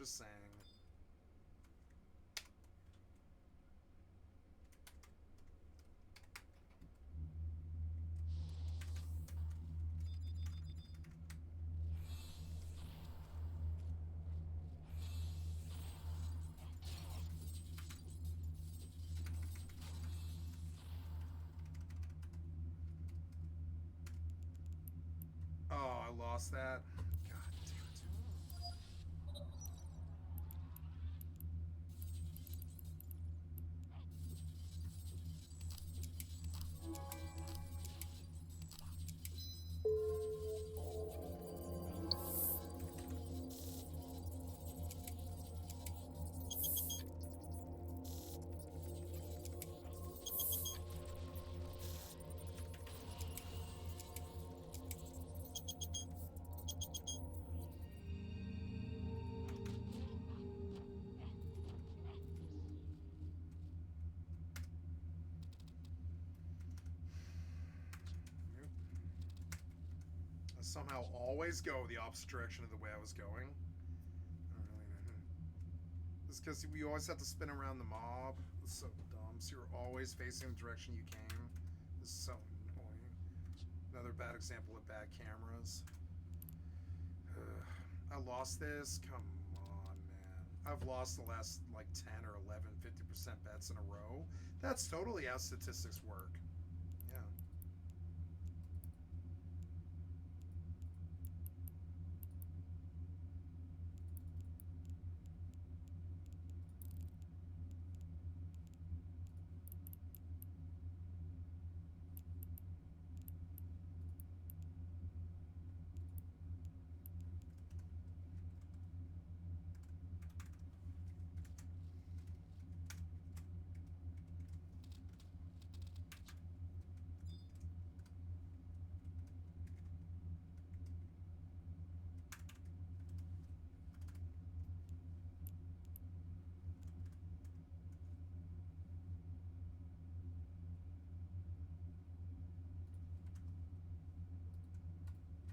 Just saying. Oh, I lost that. God damn it. I somehow always go the opposite direction of the way I was going. I don't really know. It's because we always have to spin around the mob. It's so dumb. So you're always facing the direction you came. It's so annoying. Another bad example of bad cameras. I lost this? Come on, man. I've lost the last like 10 or 11, 50% bets in a row. That's totally how statistics work. Yeah.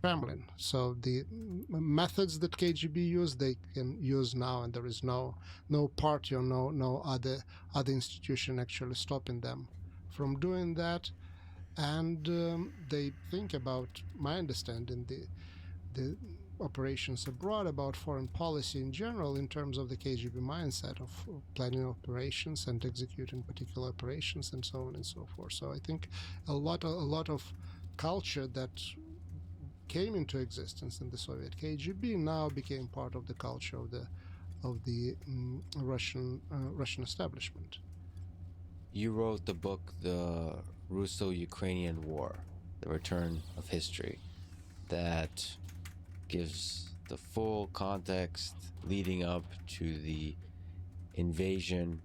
Kremlin. So the methods that KGB use, they can use now, and there is no party or no other institution actually stopping them from doing that. And they think about, my understanding, the operations abroad, about foreign policy in general, in terms of the KGB mindset of planning operations and executing particular operations and so on and so forth. So I think a lot of culture that came into existence in the Soviet KGB now became part of the culture of the Russian establishment. You wrote the book, The Russo-Ukrainian War, The Return of History, that gives the full context leading up to the invasion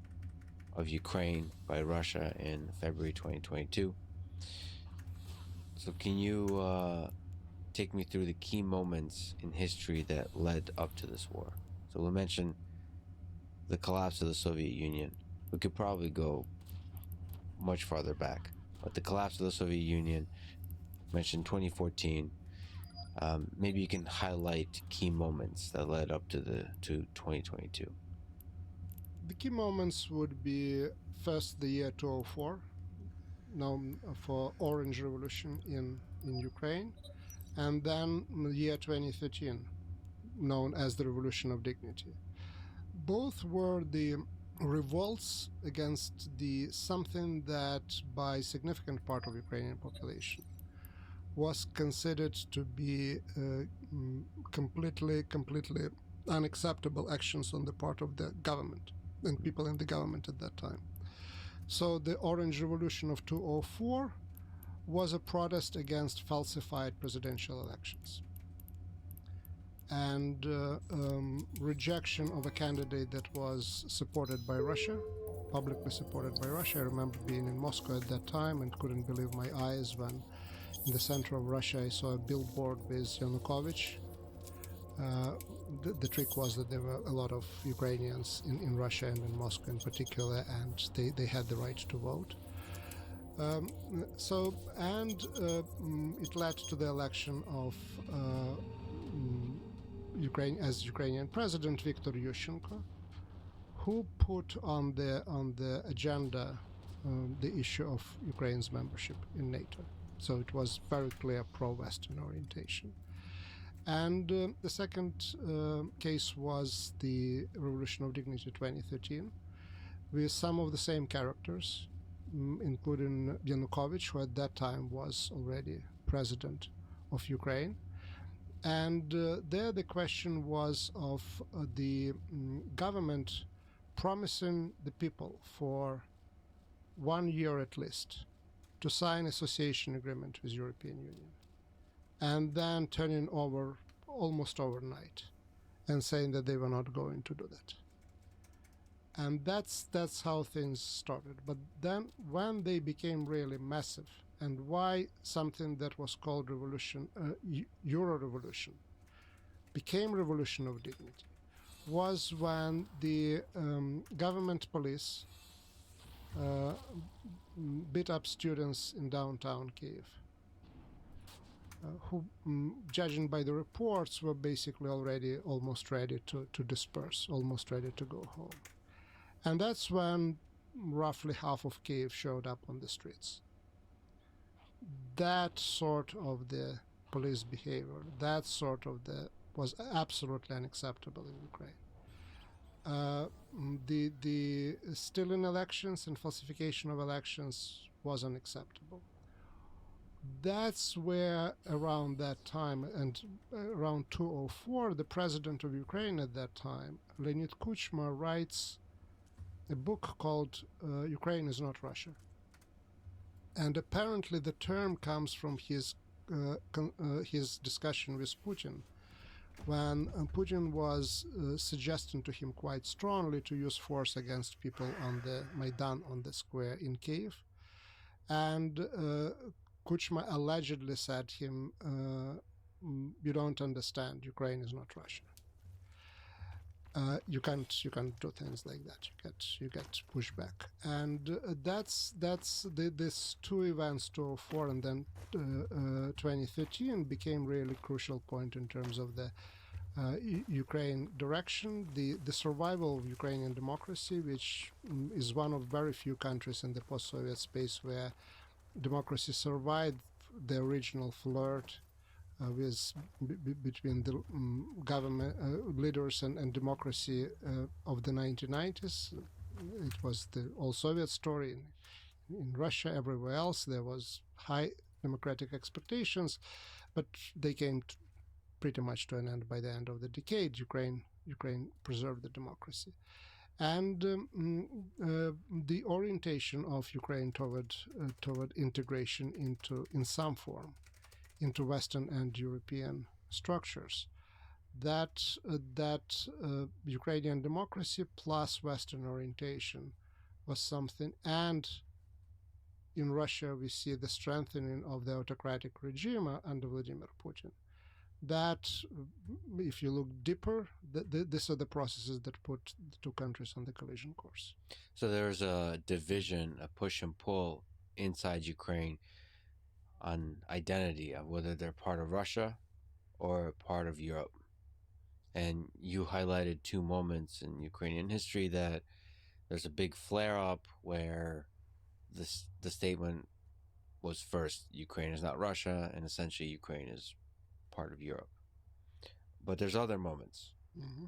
of Ukraine by Russia in February 2022. So can you take me through the key moments in history that led up to this war? So we mentioned the collapse of the Soviet Union. We could probably go much farther back, but the collapse of the Soviet Union, mentioned 2014. Maybe you can highlight key moments that led up to 2022. The key moments would be first the year 2004, known for Orange Revolution in Ukraine, and then the year 2013, known as the Revolution of Dignity. Both were the revolts against the something that by significant part of Ukrainian population was considered to be completely unacceptable actions on the part of the government and people in the government at that time. So the Orange Revolution of 2004 was a protest against falsified presidential elections and rejection of a candidate that was supported by Russia, publicly supported by Russia. I remember being in Moscow at that time and couldn't believe my eyes when in the center of Russia I saw a billboard with Yanukovych. The trick was that there were a lot of Ukrainians in Russia and in Moscow in particular, and they had the right to vote. It led to the election of Ukrainian President Viktor Yushchenko, who put on the agenda the issue of Ukraine's membership in NATO. So it was very clear pro-Western orientation. And the second case was the Revolution of Dignity 2013, with some of the same characters, including Yanukovych, who at that time was already president of Ukraine. And there the question was of the government promising the people for 1 year at least to sign association agreement with European Union, and then turning over almost overnight and saying that they were not going to do that. And that's how things started. But then when they became really massive, and why something that was called revolution, Euro Revolution, became Revolution of Dignity, was when the government police beat up students in downtown Kyiv, who, judging by the reports, were basically already almost ready to disperse, almost ready to go home. And that's when roughly half of Kyiv showed up on the streets. That sort of the police behavior, that sort of was absolutely unacceptable in Ukraine. The stealing elections and falsification of elections was unacceptable. That's where around that time, and around 2004, the president of Ukraine at that time, Leonid Kuchma, writes a book called Ukraine is Not Russia. And apparently the term comes from his discussion with Putin, when Putin was suggesting to him quite strongly to use force against people on the Maidan, on the square in Kyiv. And Kuchma allegedly said to him, you don't understand, Ukraine is not Russia. You can't do things like that. You get pushback, and that's this two events, 2004 and then 2013, became really crucial point in terms of the Ukraine direction, the survival of Ukrainian democracy, which is one of very few countries in the post-Soviet space where democracy survived the original flirt between the government leaders and democracy of the 1990s. It was the all-Soviet story. In Russia, everywhere else, there was high democratic expectations, but they came pretty much to an end by the end of the decade. Ukraine preserved the democracy. And the orientation of Ukraine toward integration in some form into Western and European structures, that Ukrainian democracy plus Western orientation was something. And in Russia, we see the strengthening of the autocratic regime under Vladimir Putin. That, if you look deeper, these are the processes that put the two countries on the collision course. So there's a division, a push and pull inside Ukraine on identity of whether they're part of Russia or part of Europe. And you highlighted two moments in Ukrainian history that there's a big flare-up where the statement was first, Ukraine is not Russia, and essentially Ukraine is part of Europe. But there's other moments. Mm-hmm.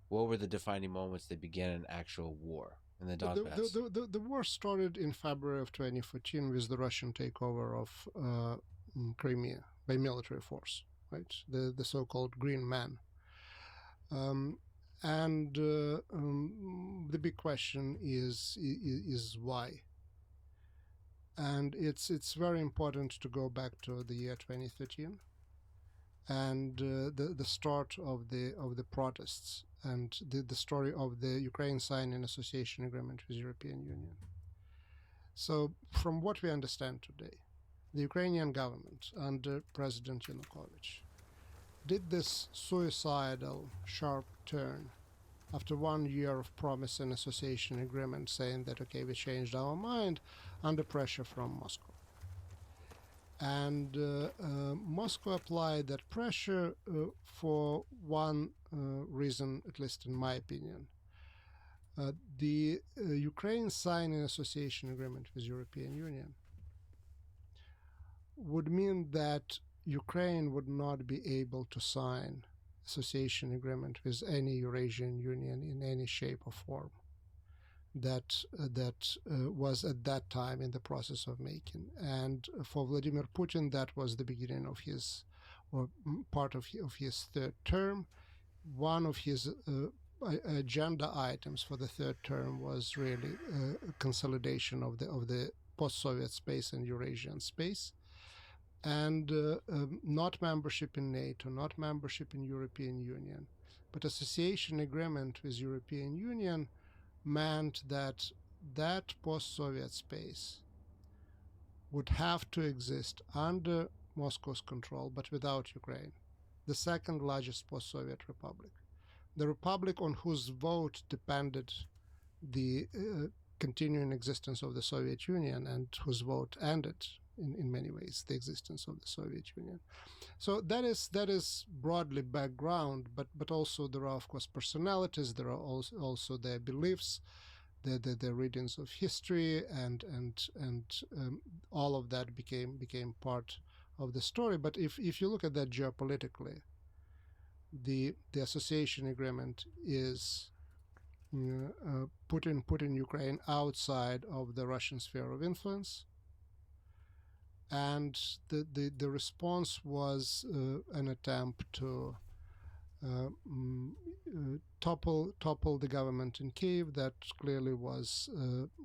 What were the defining moments that began an actual war in the Donbass? The war started in February of 2014 with the Russian takeover of Crimea by military force, right? The so-called Green Man. And the big question is why. And it's very important to go back to the year 2013 and the start of the protests and the story of the Ukraine signing an association agreement with the European Union. So from what we understand today, the Ukrainian government under President Yanukovych did this suicidal sharp turn after 1 year of promise and association agreement, saying that, okay, we changed our mind under pressure from Moscow. And Moscow applied that pressure for one reason, at least in my opinion. The Ukraine signed an association agreement with European Union would mean that Ukraine would not be able to sign association agreement with any Eurasian Union in any shape or form. That was at that time in the process of making, and for Vladimir Putin, that was the beginning of his, or part of his third term. One of his agenda items for the third term was really consolidation of the post-Soviet space and Eurasian space, and not membership in NATO, not membership in European Union, but association agreement with European Union meant that that post-Soviet space would have to exist under Moscow's control, but without Ukraine, the second largest post-Soviet republic, the republic on whose vote depended the continuing existence of the Soviet Union, and whose vote ended in many ways the existence of the Soviet Union. So that is broadly background, but also there are of course personalities, there are also their beliefs, their readings of history, and all of that became part of the story. But if you look at that geopolitically, the association agreement is putting Ukraine outside of the Russian sphere of influence. And the response was an attempt to topple the government in Kyiv that clearly was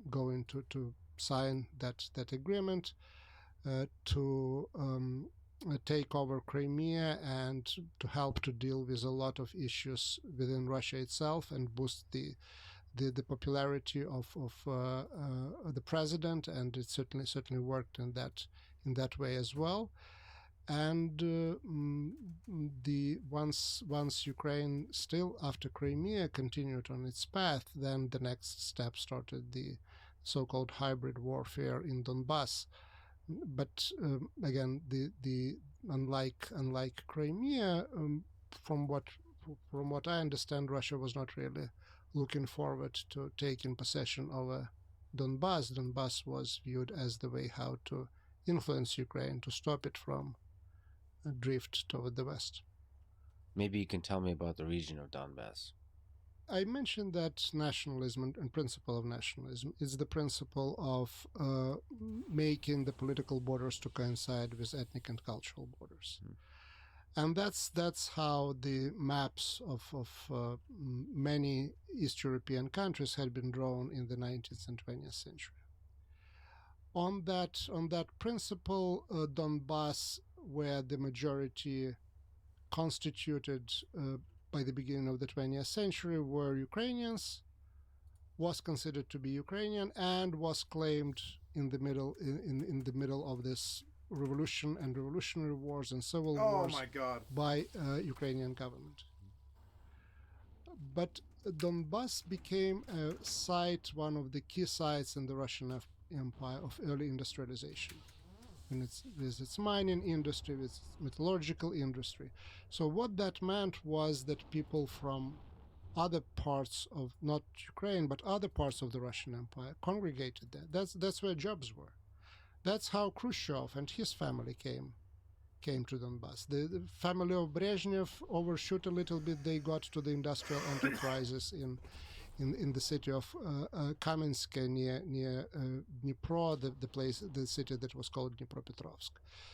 going to sign that agreement, to take over Crimea and to help to deal with a lot of issues within Russia itself and boost the popularity of the president, and it certainly worked in that way as well. And once Ukraine, still after Crimea, continued on its path, then the next step started the so-called hybrid warfare in Donbass. But again, the unlike Crimea, from what I understand, Russia was not really looking forward to taking possession of Donbass. Donbass was viewed as the way how to influence Ukraine, to stop it from a drift toward the west. Maybe you can tell me about the region of Donbass. I mentioned that nationalism and principle of nationalism is the principle of making the political borders to coincide with ethnic and cultural borders. And that's how the maps of many East European countries had been drawn in the 19th and 20th century. On that principle, Donbass, where the majority constituted by the beginning of the 20th century were Ukrainians, was considered to be Ukrainian and was claimed in the middle of this revolution and revolutionary wars and civil wars by Ukrainian government. But Donbass became a site, one of the key sites in the Russian Empire of early industrialization, with its mining industry, with its metallurgical industry. So what that meant was that people from other parts of, not Ukraine, but other parts of the Russian Empire congregated there. That's where jobs were. That's how Khrushchev and his family came to Donbass. The family of Brezhnev overshoot a little bit. They got to the industrial enterprises in the city of Kamensk near Dnipro, the city that was called Dnipropetrovsk.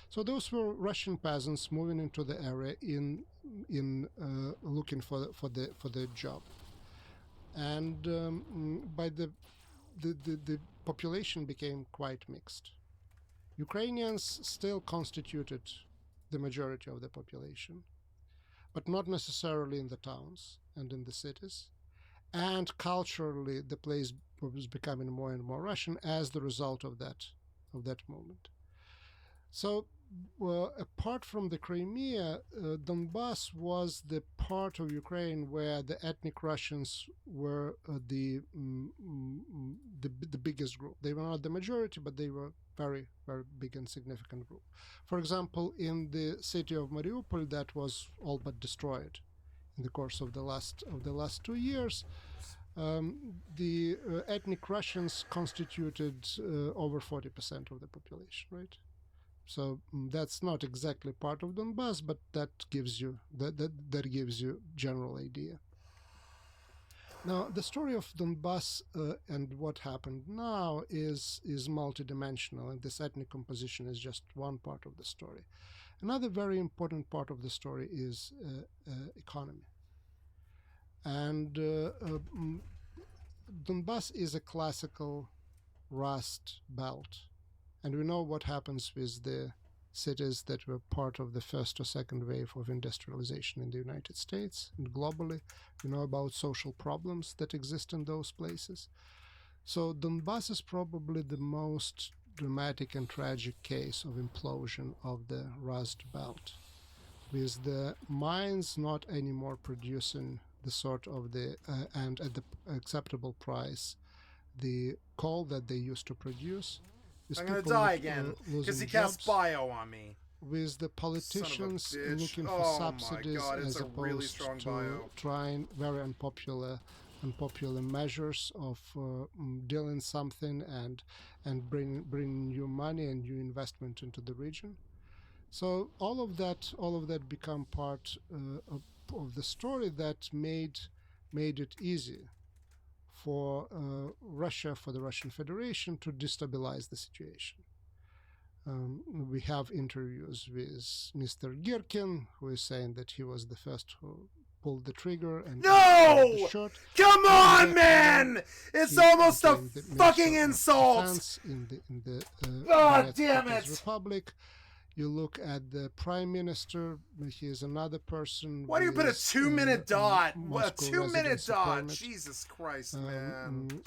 So those were Russian peasants moving into the area in looking for the job, and by the population became quite mixed. Ukrainians still constituted the majority of the population, but not necessarily in the towns and in the cities. And culturally, the place was becoming more and more Russian as the result of that moment. So well, apart from the Crimea, Donbass was the part of Ukraine where the ethnic Russians were the biggest group. They were not the majority, but they were very, very big and significant group. For example, in the city of Mariupol, that was all but destroyed in the course of the last 2 years. The ethnic Russians constituted over 40% of the population, right? So that's not exactly part of Donbass, but that gives you that gives you general idea. Now, the story of Donbass and what happened now is multidimensional, and this ethnic composition is just one part of the story. Another very important part of the story is economy. And Donbass is a classical Rust belt. And we know what happens with the cities that were part of the first or second wave of industrialization in the United States and globally. We know about social problems that exist in those places. So Donbass is probably the most dramatic and tragic case of implosion of the Rust Belt, with the mines not anymore producing the sort of and at the acceptable price, the coal that they used to produce. I'm gonna die again because he cast bio on me. With the politicians looking for subsidies as opposed to bio. trying very unpopular measures of dealing something and bring new money and new investment into the region. So all of that become part of the story that made it easy for Russia, for the Russian Federation, to destabilize the situation. We have interviews with Mr. Girkin, who is saying that he was the first who pulled the trigger and no! shot. Come on, man! It's almost a fucking insult! In the God damn it! Republic. You look at the prime minister, he is another person. Why do you put a 2-minute dot? A 2-minute dot? Permit. Jesus Christ, man.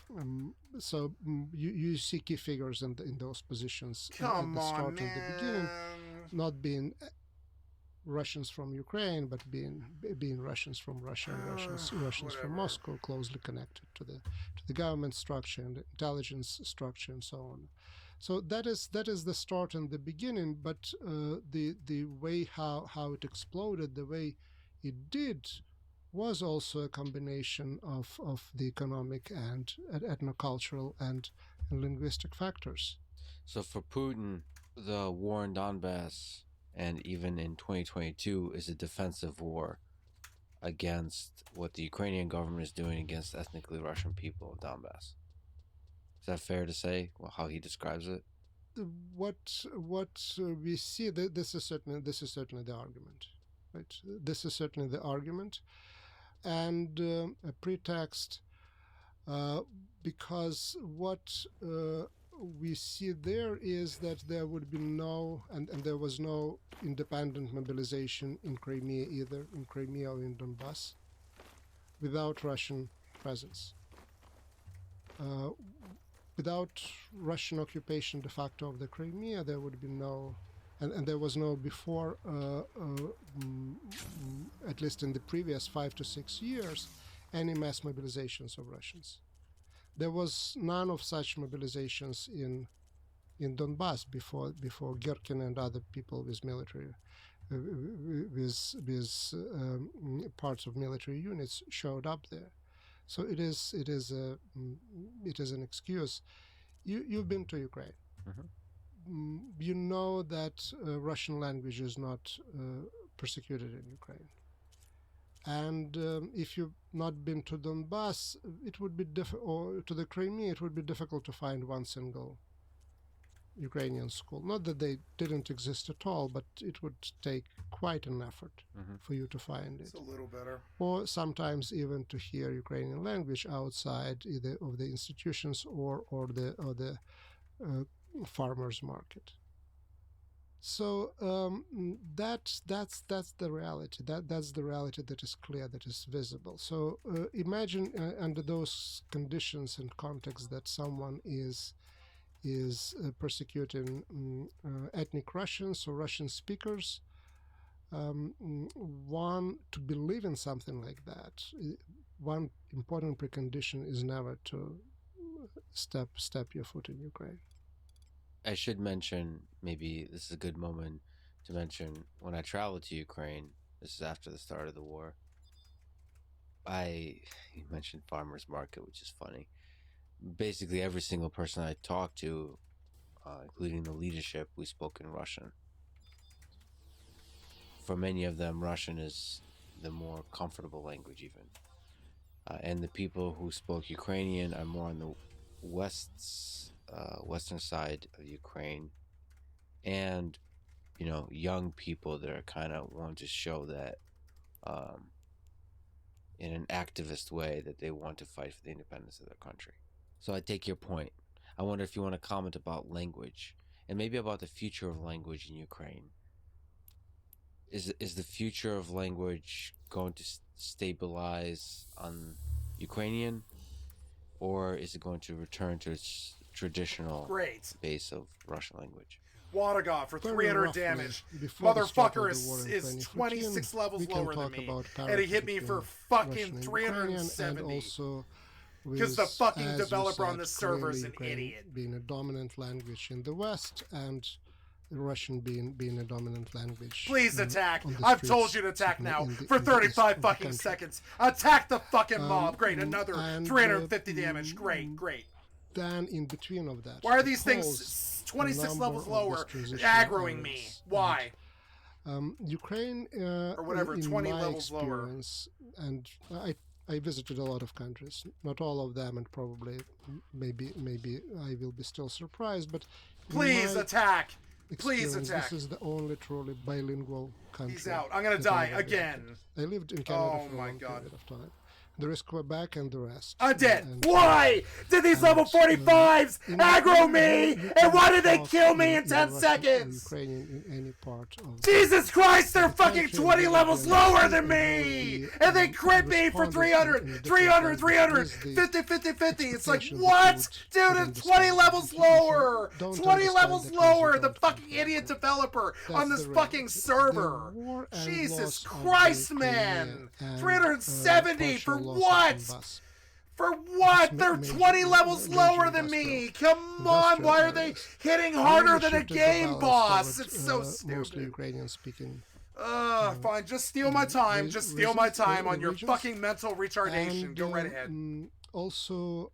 So you see key figures in those positions at the start and the beginning, not being Russians from Ukraine, but being Russians from Russia and Russians from Moscow, closely connected to the government structure and the intelligence structure and so on. So that is the start and the beginning, but the way how it exploded, the way it did, was also a combination of the economic and ethnocultural and linguistic factors. So for Putin, the war in Donbass and even in 2022 is a defensive war against what the Ukrainian government is doing against ethnically Russian people of Donbass. Is that fair to say? Well, how he describes it? What we see, this is certainly the argument, right? This is certainly the argument, and a pretext, because what we see there is that there would be no, and there was no independent mobilization in Crimea either, in Crimea or in Donbass, without Russian presence. Without Russian occupation de facto of the Crimea, there would be no, and there was no before, at least in the previous 5 to 6 years, any mass mobilizations of Russians. There was none of such mobilizations in Donbass before Girkin and other people with military, with parts of military units showed up there. So it is an excuse. You've been to Ukraine. Mm-hmm. You know that Russian language is not persecuted in Ukraine. And if you've not been to Donbass, it would be or to the Crimea, it would be difficult to find one single Ukrainian school. Not that they didn't exist at all, but it would take quite an effort for you to find it. It's a little better. Or sometimes even to hear Ukrainian language outside either of the institutions or the farmers market. So that's the reality. That's the reality that is clear, that is visible. So imagine under those conditions and contexts that someone is is persecuting ethnic Russians or Russian speakers. One, to believe in something like that, one important precondition is never to step your foot in Ukraine. I should mention, maybe this is a good moment to mention, when I traveled to Ukraine, this is after the start of the war, you mentioned farmers market, which is funny. Basically, every single person I talked to, including the leadership, we spoke in Russian. For many of them, Russian is the more comfortable language even. And the people who spoke Ukrainian are more on the western side of Ukraine. And, you know, young people that are kind of want to show that in an activist way that they want to fight for the independence of their country. So I take your point. I wonder if you want to comment about language and maybe about the future of language in Ukraine. Is the future of language going to stabilize on Ukrainian, or is it going to return to its traditional base of Russian language? Water God for 300 damage. Motherfucker is 26 levels lower than me. And he hit me for fucking 370. Because the fucking developer on this server is an idiot. Being a dominant language in the West, and Russian being a dominant language. Please attack. I've told you to attack now for 35 fucking seconds. Attack the fucking mob. Great, another 350 damage. Great. Then in between of that, why are these things 26 levels lower aggroing me? Why? Ukraine, or whatever, 20 levels lower. And I visited a lot of countries, not all of them, and probably maybe I will be still surprised, but please attack. Please attack. This is the only truly bilingual country. He's out. I'm gonna die again. I lived in Canada for a long period of time. There is Quebec and the rest. I'm dead. Why did these level 45s aggro me? And why did they kill me in 10 seconds? Ukrainian in any part of Jesus Christ, they're fucking 20 levels lower than me! And they crit me for 300, 50, 50, 50. It's like, what? Dude, it's 20 levels lower! 20 levels lower, the fucking idiot developer on this fucking server. Jesus Christ, man! 370 for what? For what? They're 20 levels lower than me! Come on, why are they hitting harder than a game boss? It's so stupid. Mostly Ukrainian speaking. Fine, just steal my time. Just steal my time on your fucking mental retardation. Go right ahead. Also,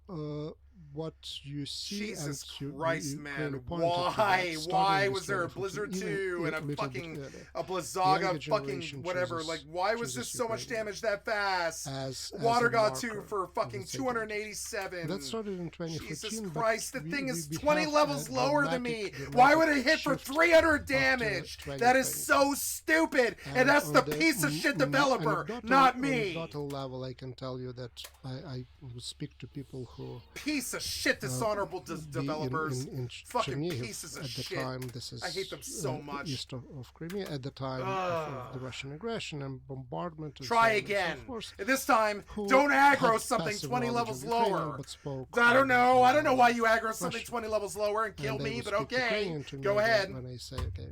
what you see, Jesus Christ, man, why was there a Blizzard 2 and a fucking a Blizzaga fucking whatever? Like, why was this so much damage that fast? Water God 2 for fucking 287. That started in 2014. Jesus Christ, the thing is 20 levels lower than me. Why would it hit for 300 damage? That is so stupid, and that's the piece of shit developer, not me. At a level, I can tell you that I speak to people who piece of shit dishonorable developers, in fucking Chernihiv pieces of at the shit. Time, this is I hate them so much. East of Crimea at the time of the Russian aggression and bombardment. And try so again. So forth, and this time, don't aggro something 20 levels lower. I don't know. I don't know why you aggro something 20 levels lower and kill me, but okay. Go ahead. When I say, okay,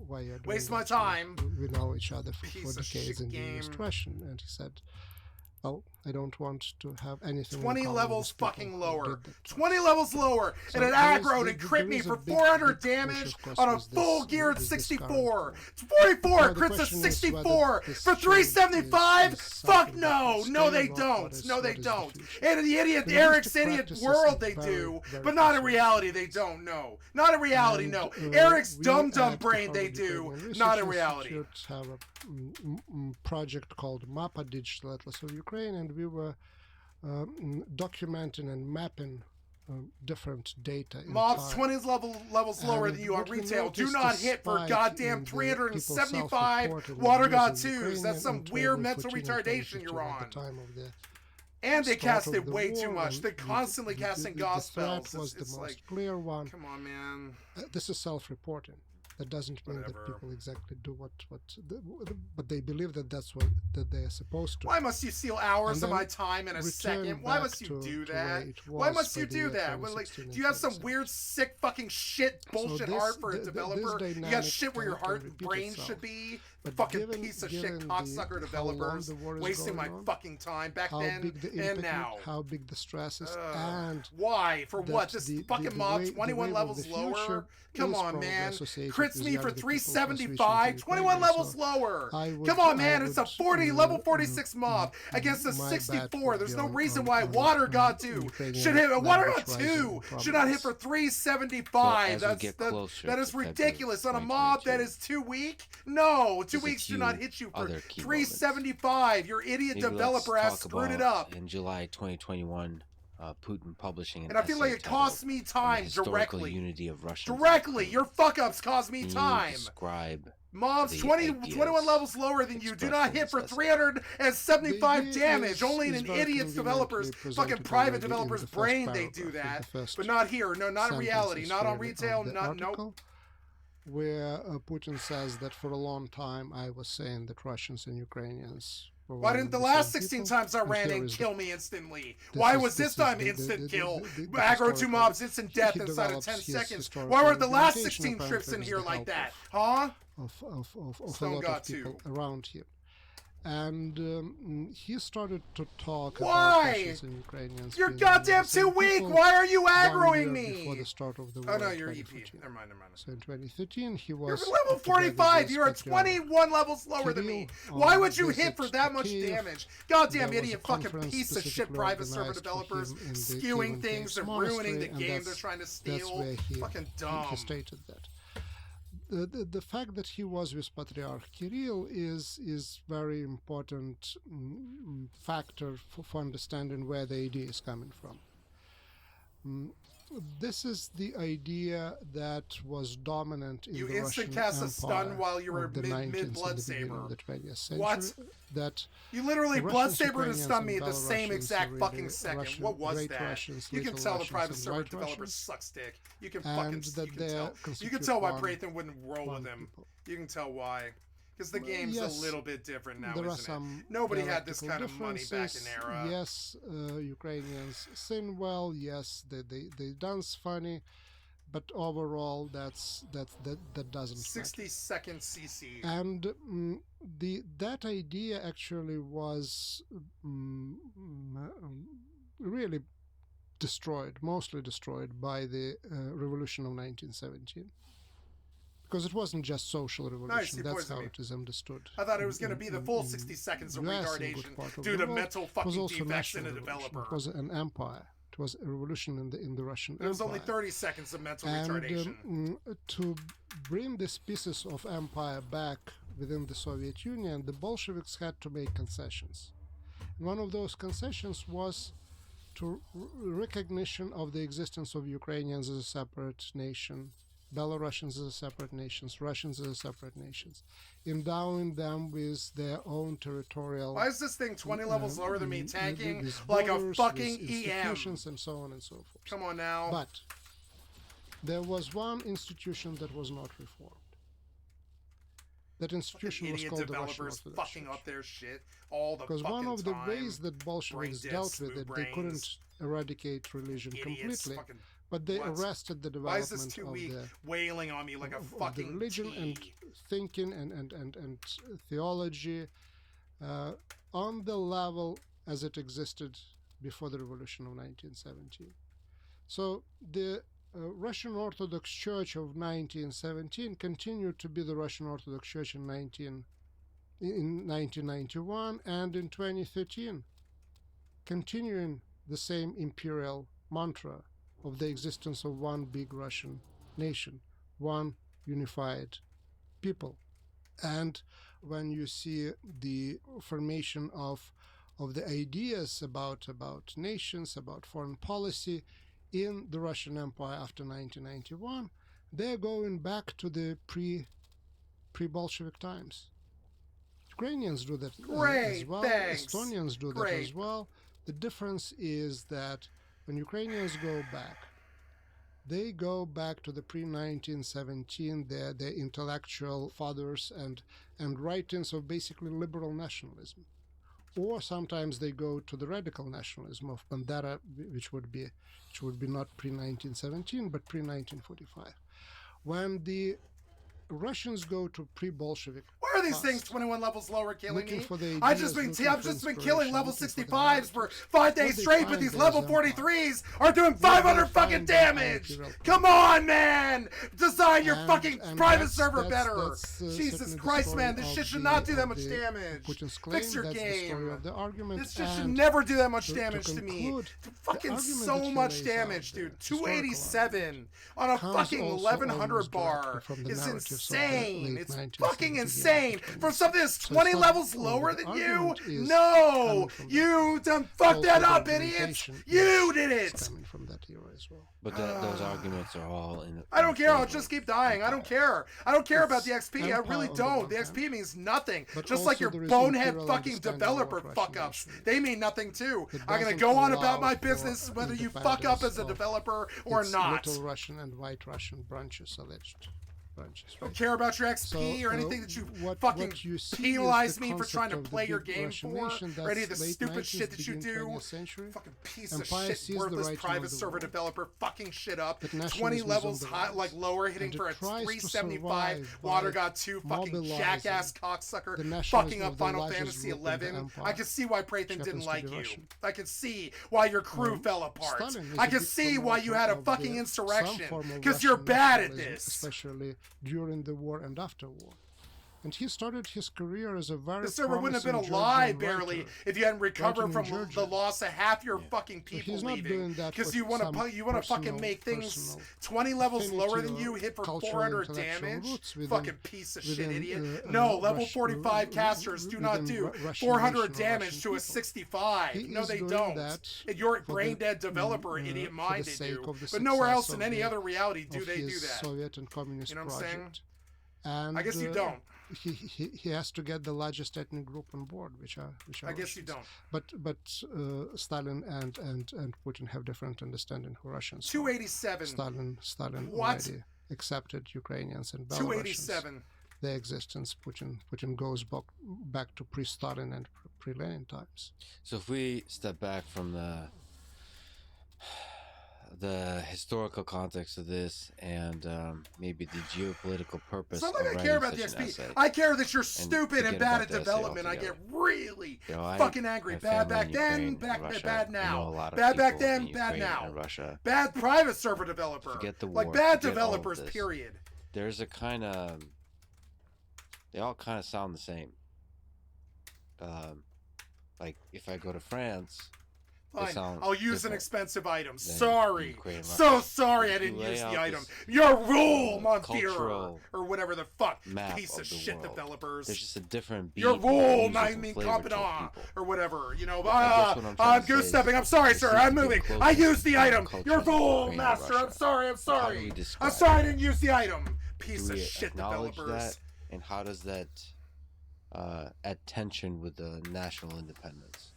why you're doing waste my that? time. We know each other for Piece decades and you used Russian. And he said, well, I don't want to have anything 20 levels fucking lower. 20 levels lower. So and it aggroed and crit me for 400 damage on a full geared 64. 44 crits a 64 for 375? Fuck no. No, they don't. No, they don't. And in the idiot Eric's idiot world they do, but not in reality they don't. No. Not in reality, no. Eric's dumb brain they do, not in reality. Have a project called Mapa Digital Atlas of Ukraine, and we were documenting and mapping different data. Mobs 20 levels lower than you on retail. Do not hit for goddamn 375 Water God 2s. That's some weird mental retardation you're on. And they casted way too much. They're constantly casting God spells. Was the most clear one. Come on, man. This is self-reporting. That doesn't mean Whatever. that people exactly do but they believe that that's what that they are supposed to. Why must you steal hours And of then my time in a return second? Why back must you to do where that? it Why was must for you the do year that? Well, like, 2016 do you have some 2017. weird, sick, fucking shit bullshit this- heart for a this developer? You got dynamic shit where your can heart repeat brain itself. should be? But Fucking given- piece of given shit the- cocksucker how long developers the war is wasting my going on, fucking time back how then big the and impact, now. how big the stress is, Ugh. and Why? For that what? This the fucking mob way- the 21 wave of levels the lower? future Come is on, probably man. associated Crits with me for younger people switching to 375, 21 Ukrainian, levels so lower. I would- Come on, I man. It's a would, 40 level 46 mob against a my bet 64. would There's be no on- reason on- why on- Water on God 2 Ukrainian should hit. Water language God rising 2 in should not hit for prominence. 375. So as we get that closer is to February ridiculous. On a mob that 2022, is too weak? No, 2 there's a weeks do not few hit you for other key 375. Your idiot Maybe developer let's has talk screwed it about up. in July 2021, Putin publishing an And I feel like essay it costs titled me On the time Historical directly. Unity of Russia. Directly, your fuck ups cost me Can you time. describe Mobs the 21 ideas levels lower than you do not hit for expressed in this 375 The idea damage. Only in is an very idiot's developer's conveniently fucking presented private already in developer's the first brain they paragraph, do in that. the first But not here. No, not in reality. sentences Not on really retail. of the Not nope. article, where Putin says that for a long time I was saying that Russians and Ukrainians were Why one didn't and the the last same 16 people, times I ran here in is the- kill me instantly? this Why is- was this is time the- instant kill? the Aggro 2 historical- mobs, instant death he inside of develops 10 his seconds. historical Why weren't the last argumentation 16 trips in apparently here with the like help that? of- Huh? of a Stone lot God of people 2. around him. And he started to talk Why? about Russians and Ukrainians. You're being goddamn the same too weak. people Why are you 1 aggroing year before me? the start of the Oh war no, in you're EP. 2014. Never mind, never mind. So in 2013, he You're was level together 45. with You're Petro 21 levels lower than me. Kirill Why on would you hit visit for that to much Kiev. damage? Goddamn There was idiot a fucking conference piece of shit specifically private server organized for developers him in the skewing Kievan things and Caves ruining the Monastery, and game they're that's- trying to That's steal. where Fucking dumb. he stated that. The fact that he was with Patriarch Kirill is very important factor for understanding where the idea is coming from. This is the idea that was dominant in You the instant Russian cast a Empire stun while you were of the mid 19th and blood the beginning saber. of the 20th century. What? That You literally the blood Russians, saber to Ukrainians, stun me and at the same Belarusians, exact really fucking second. Russian- What was great that? Russians, You can little tell the Russians, private and server white developers Russians, suck stick. You can and fucking that you can they tell. You can constitute tell why one- Prathan wouldn't roll with him. people. You can tell why. Because the Well, game's yes, a little bit different now, there are isn't it? some Nobody had this dialectical kind of money back in differences. era. Yes, Ukrainians sing well. Yes, they dance funny, but overall, that doesn't 60-second CC. matter. And that idea actually was really destroyed, mostly destroyed by the revolution of 1917. Because it wasn't just social revolution. you That's poisoned how me. it is understood. I thought it was going to in- be the in- full in 60 seconds of US and good retardation part of due the to world. mental It was fucking also defects in national a revolution. developer. It was an empire. It was a revolution in the Russian There was Empire. only 30 seconds of mental And retardation. to bring these pieces of empire back within the Soviet Union, the Bolsheviks had to make concessions. And one of those concessions was to recognition of the existence of Ukrainians as a separate nation, Belarusians as a separate nations, Russians as a separate nations, endowing them with their own territorial. Why is this thing 20 levels lower than me, tanking with like a borders, fucking with EM? institutions and so on and so forth. Come on now. But there was one institution that was not reformed. That institution was Idiot called the Russian developers Orthodox fucking Church. up their shit all the Because fucking one of the time. ways that Bolsheviks Brain dealt dead, with it, smooth they couldn't brains. eradicate religion Idiots completely, fucking... but they What? arrested the Why is this development too of weak? the Wailing on me like a of the fucking religion tea. and thinking and theology on the level as it existed before the revolution of 1917. So the Russian Orthodox Church of 1917 continued to be the Russian Orthodox Church in 1991 and in 2013, continuing the same imperial mantra of the existence of one big Russian nation, one unified people. And when you see the formation of the ideas about nations, about foreign policy in the Russian Empire after 1991, they're going back to the pre-Bolshevik times. Ukrainians do that Great, as well. thanks. Estonians do that Great. as well. The difference is that when Ukrainians go back, they go back to the pre-1917, their intellectual fathers and writings of basically liberal nationalism. Or sometimes they go to the radical nationalism of Bandera, which would be not pre-1917 but pre-1945. When the Russians go to pre-Bolshevik. Why are these past, things 21 levels lower killing looking me? for the I've just ideas, been looking for killing level inspiration, 65s for narratives. 5 days What they straight, but find these is level empire. 43s are doing What 500 they fucking find is damage. imperial Come on, man! Design your And- fucking and private that's- server that's- better. that's, Jesus certainly the Christ, story man! This of shit should the- not do that of much the damage. Putin's claim. Fix your That's the story game. of the argument. This shit should and never do that much to damage to me. conclude, Fucking argument so that he much lays damage, out there, dude. historical 287 on a comes fucking also 1100 almost bar directly from the is narratives of the insane. late It's 19th fucking century insane beginning for something that's So 20 it's not levels only lower the than you. argument is No, coming from you done also fucked that the up, idiots. argumentation You is did it. Coming from that era as well. But those arguments are all in. I don't care. I'll favor just of keep dying. I don't empire. care. I don't care about It's the XP. I empire really on the don't. one The hand, XP means nothing. but Just like also your there is bonehead imperial fucking understanding of developer what fuck Russian ups. nation They mean nothing too. That I'm gonna doesn't go on allow about my for business whether you fuck up as a independence of developer or its not. Little Russian and White Russian branches, alleged branches. Don't Right? care about your XP So, or anything that you what fucking you see penalize is the me for concept trying to of the play your big game Russian for, nation or any of the that's late stupid 19th, shit that you begin do. 20th century. Fucking piece Empire of sees shit, the worthless writing private of the server world. developer fucking shit up. That 20 nationalism is on levels the high, rise. like lower, hitting And for a it tries to 375. survive Water by got 2 fucking mobilizing jackass cocksucker the nationalism fucking of up the Final largest Fantasy group in the 11. empire, I can see why Prathan which didn't happens to like be you. Russian. I can see why your crew Um, fell apart. Stalin is I a can big see why you had a promoter of fucking the- insurrection. some form of Because you're Russian bad at nationalism, this. especially during the war and after war. And he started his career as a very The server wouldn't have been promising alive Georgian barely writer. if you hadn't recovered writing in from Georgia. the loss of half your Yeah. fucking So people he's not leaving. doing that Because for you want some to fucking make things personal 20 levels affinity lower than or you, hit for cultural 400 intellectual damage. roots within- Fucking piece of shit, within, idiot. uh, No, level Rush- 45 casters do not within do Russian 400 nation or damage Russian to a people. 65. He No, is they doing don't. that Your for brain the- dead developer for idiot the mind they sake do. of the But nowhere else success in of any the- other reality do of they do his that. Soviet and communist You know what I'm saying? project. And I guess you don't. He has to get the largest ethnic group on board, which are I guess you Russians. don't. But Stalin and Putin have different understanding who Russians are. 287. Stalin What? already accepted Ukrainians and Belarusians. 287. Their existence. Putin goes back to pre-Stalin and pre-Lenin times. So if we step back from the historical context of this and maybe the geopolitical purpose It's not of like I writing care about the such an XP. essay, I care that you're stupid and forget bad about at the essay development. I get altogether. really you know, I fucking angry. have Bad family back in then, Ukraine and Russia. bad I know a now. lot of Bad back people then, in bad Ukraine now. and Russia. Bad private server developer. Forget the Like war, bad forget all of developers, this. period. There's a kind of, they all kind of sound the same. Like if I go to France, they Fine. sound I'll use an different expensive item. than Sorry. Ukraine and So Russia. sorry I If you didn't lay use the out item. this, Your rule, mon cultural Führer. Or whatever the fuck. map Piece of of the shit world. developers. There's just a different beat. Your and rule, music I and mean flavor to competent, people. or whatever. You know, I guess what I'm trying I'm to goose say stepping. is I'm sorry, there sir. seems I'm to be moving. closeness I used the between item. cultures Your of rule, Ukraine and master. I'm Russia. sorry. I'm How do sorry. we I'm describe sorry I it? didn't use the item. Piece Do of we shit acknowledge developers. that? And how does that at tension with the national independence?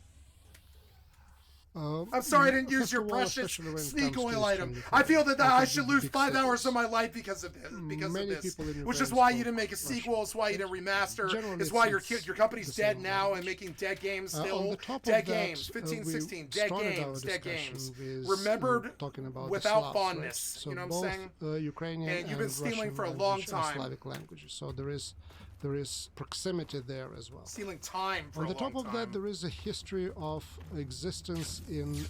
I'm sorry I didn't use first your of all, precious especially when it sneak comes to oil item. Eastern I feel Ukraine, that I because should of lose big 5 hours cities. of my life because of this. Many people in Which Ukraine is why you spoke didn't make a sequel. Russian. It's why you didn't remaster. Generally, It's why your it's your company's the dead same now and language. making dead games On still. the top Dead of that, games. 15, we 16. Dead started our games. Dead discussion games. with, Remembered talking about without the Slavs, fondness, right? So you know what I'm both, saying? Ukrainian And you've been stealing Russian for a long language are time. Slavic languages, so there is proximity there as well. Stealing time for On a the top long of time. that, there is a history of existence in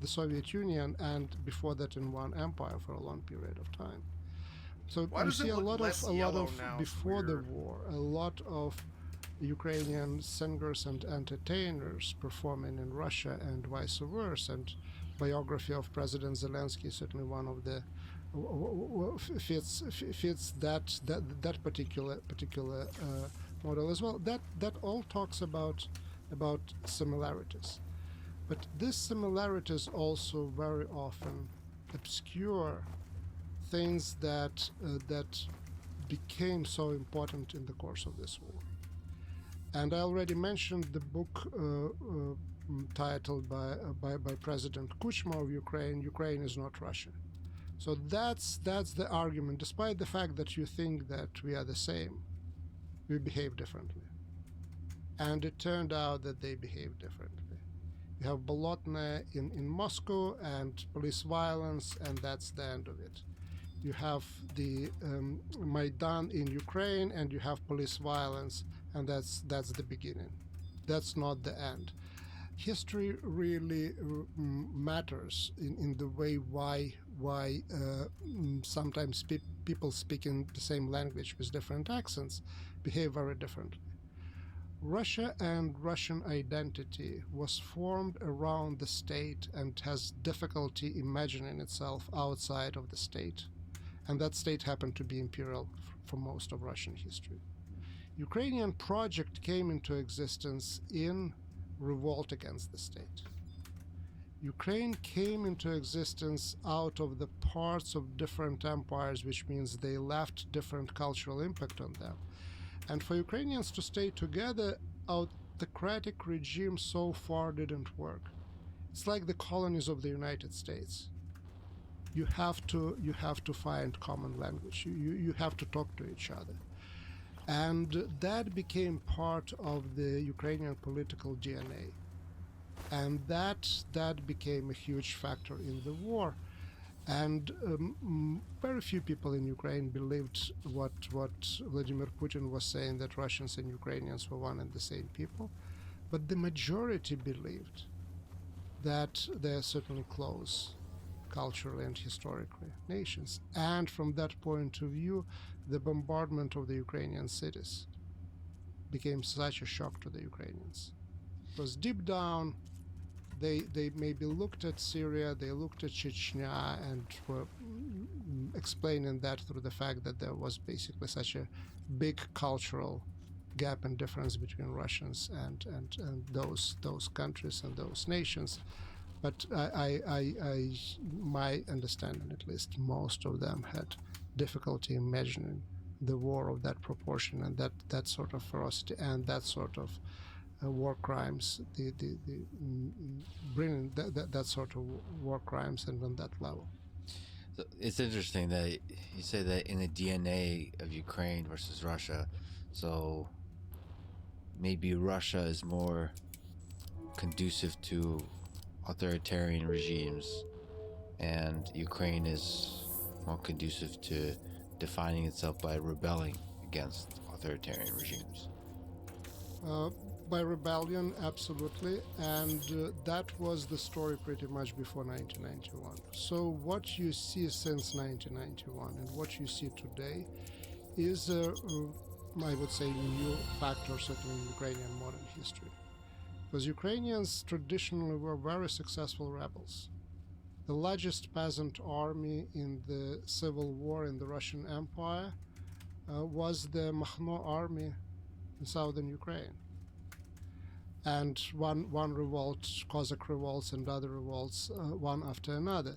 the Soviet Union and before that in one empire for a long period of time. So Why you does it see a look lot less of yellow now? It's before the weird. war, a lot of Ukrainian singers and entertainers performing in Russia and vice versa. And biography of President Zelensky is certainly one of the fits that particular model as well. That all talks about similarities, but these similarities also very often obscure things that became so important in the course of this war. And I already mentioned the book titled by President Kuchma of Ukraine, Ukraine is not Russia. So that's the argument. Despite the fact that you think that we are the same, we behave differently. And it turned out that they behave differently. You have Bolotnaya in Moscow and police violence, and that's the end of it. You have the Maidan in Ukraine, and you have police violence, and that's the beginning. That's not the end. History really matters in the way why sometimes people speaking the same language with different accents behave very differently. Russia and Russian identity was formed around the state and has difficulty imagining itself outside of the state. And that state happened to be imperial for most of Russian history. Ukrainian project came into existence in revolt against the state. Ukraine came into existence out of the parts of different empires, which means they left different cultural impact on them. And for Ukrainians to stay together, autocratic regime so far didn't work. It's like the colonies of the United States. You have to find common language. You have to talk to each other. And that became part of the Ukrainian political DNA. And that became a huge factor in the war. And very few people in Ukraine believed what Vladimir Putin was saying, that Russians and Ukrainians were one and the same people. But the majority believed that they're certainly close culturally and historically nations. And from that point of view, the bombardment of the Ukrainian cities became such a shock to the Ukrainians. Because deep down, they maybe looked at Syria, they looked at Chechnya, and were explaining that through the fact that there was basically such a big cultural gap and difference between Russians and those countries and those nations. But my understanding, at least, most of them had difficulty imagining the war of that proportion and that sort of ferocity and that sort of war crimes, bringing that sort of war crimes and on that level. So it's interesting that you say that in the DNA of Ukraine versus Russia, so maybe Russia is more conducive to authoritarian regimes and Ukraine is more conducive to defining itself by rebelling against authoritarian regimes. By rebellion, absolutely, and that was the story pretty much before 1991. So what you see since 1991 and what you see today is, I would say, new factor certainly in Ukrainian modern history. Because Ukrainians traditionally were very successful rebels. The largest peasant army in the civil war in the Russian Empire was the Makhno army in southern Ukraine. And one revolt, Cossack revolts and other revolts, one after another.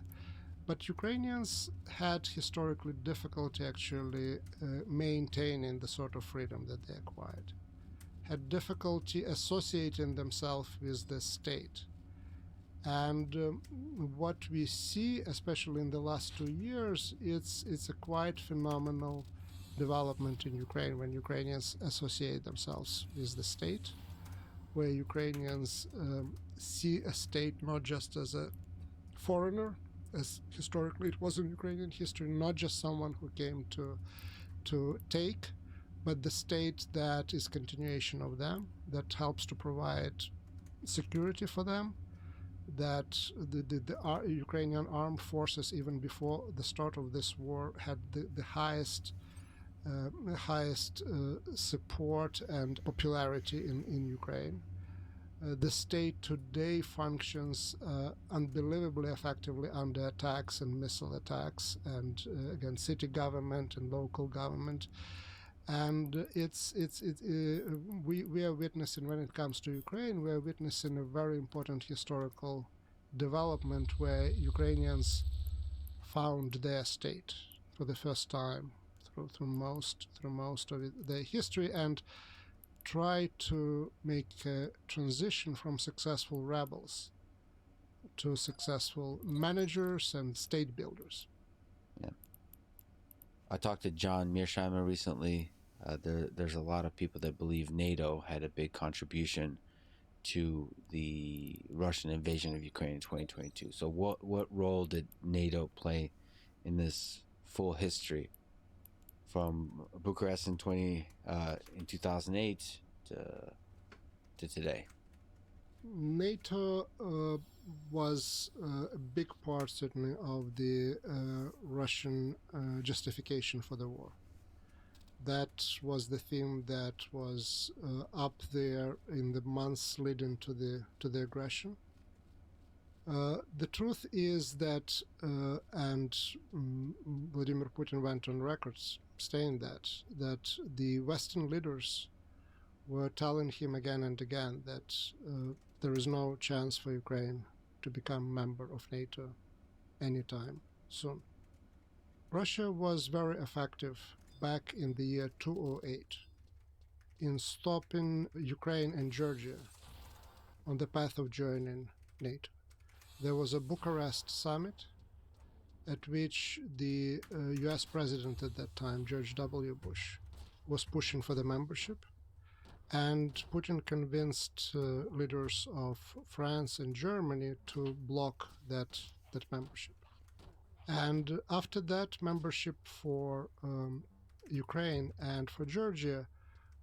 But Ukrainians had historically difficulty actually maintaining the sort of freedom that they acquired. Had difficulty associating themselves with the state. And what we see, especially in the last 2 years, it's a quite phenomenal development in Ukraine when Ukrainians associate themselves with the state, where Ukrainians see a state not just as a foreigner, as historically it was in Ukrainian history, not just someone who came to take, but the state that is continuation of them, that helps to provide security for them, that the Ukrainian armed forces, even before the start of this war, had the highest support and popularity in Ukraine. The state today functions unbelievably effectively under attacks and missile attacks, and again, city government and local government. And we are witnessing, when it comes to Ukraine, we are witnessing a very important historical development where Ukrainians found their state for the first time through most of their history, and try to make a transition from successful rebels to successful managers and state builders. I talked to John Mearsheimer recently. There's a lot of people that believe NATO had a big contribution to the Russian invasion of Ukraine in 2022. So what role did NATO play in this full history from Bucharest in 2008 to today? NATO was a big part, certainly, of the Russian justification for the war. That was the theme that was up there in the months leading to the aggression. The truth is that, and Vladimir Putin went on record saying that the Western leaders were telling him again and again that there is no chance for Ukraine to become a member of NATO anytime soon. Russia was very effective back in the year 2008 in stopping Ukraine and Georgia on the path of joining NATO. There was a Bucharest summit at which the US president at that time, George W. Bush, was pushing for the membership. And Putin convinced leaders of France and Germany to block that membership. And after that, membership for Ukraine and for Georgia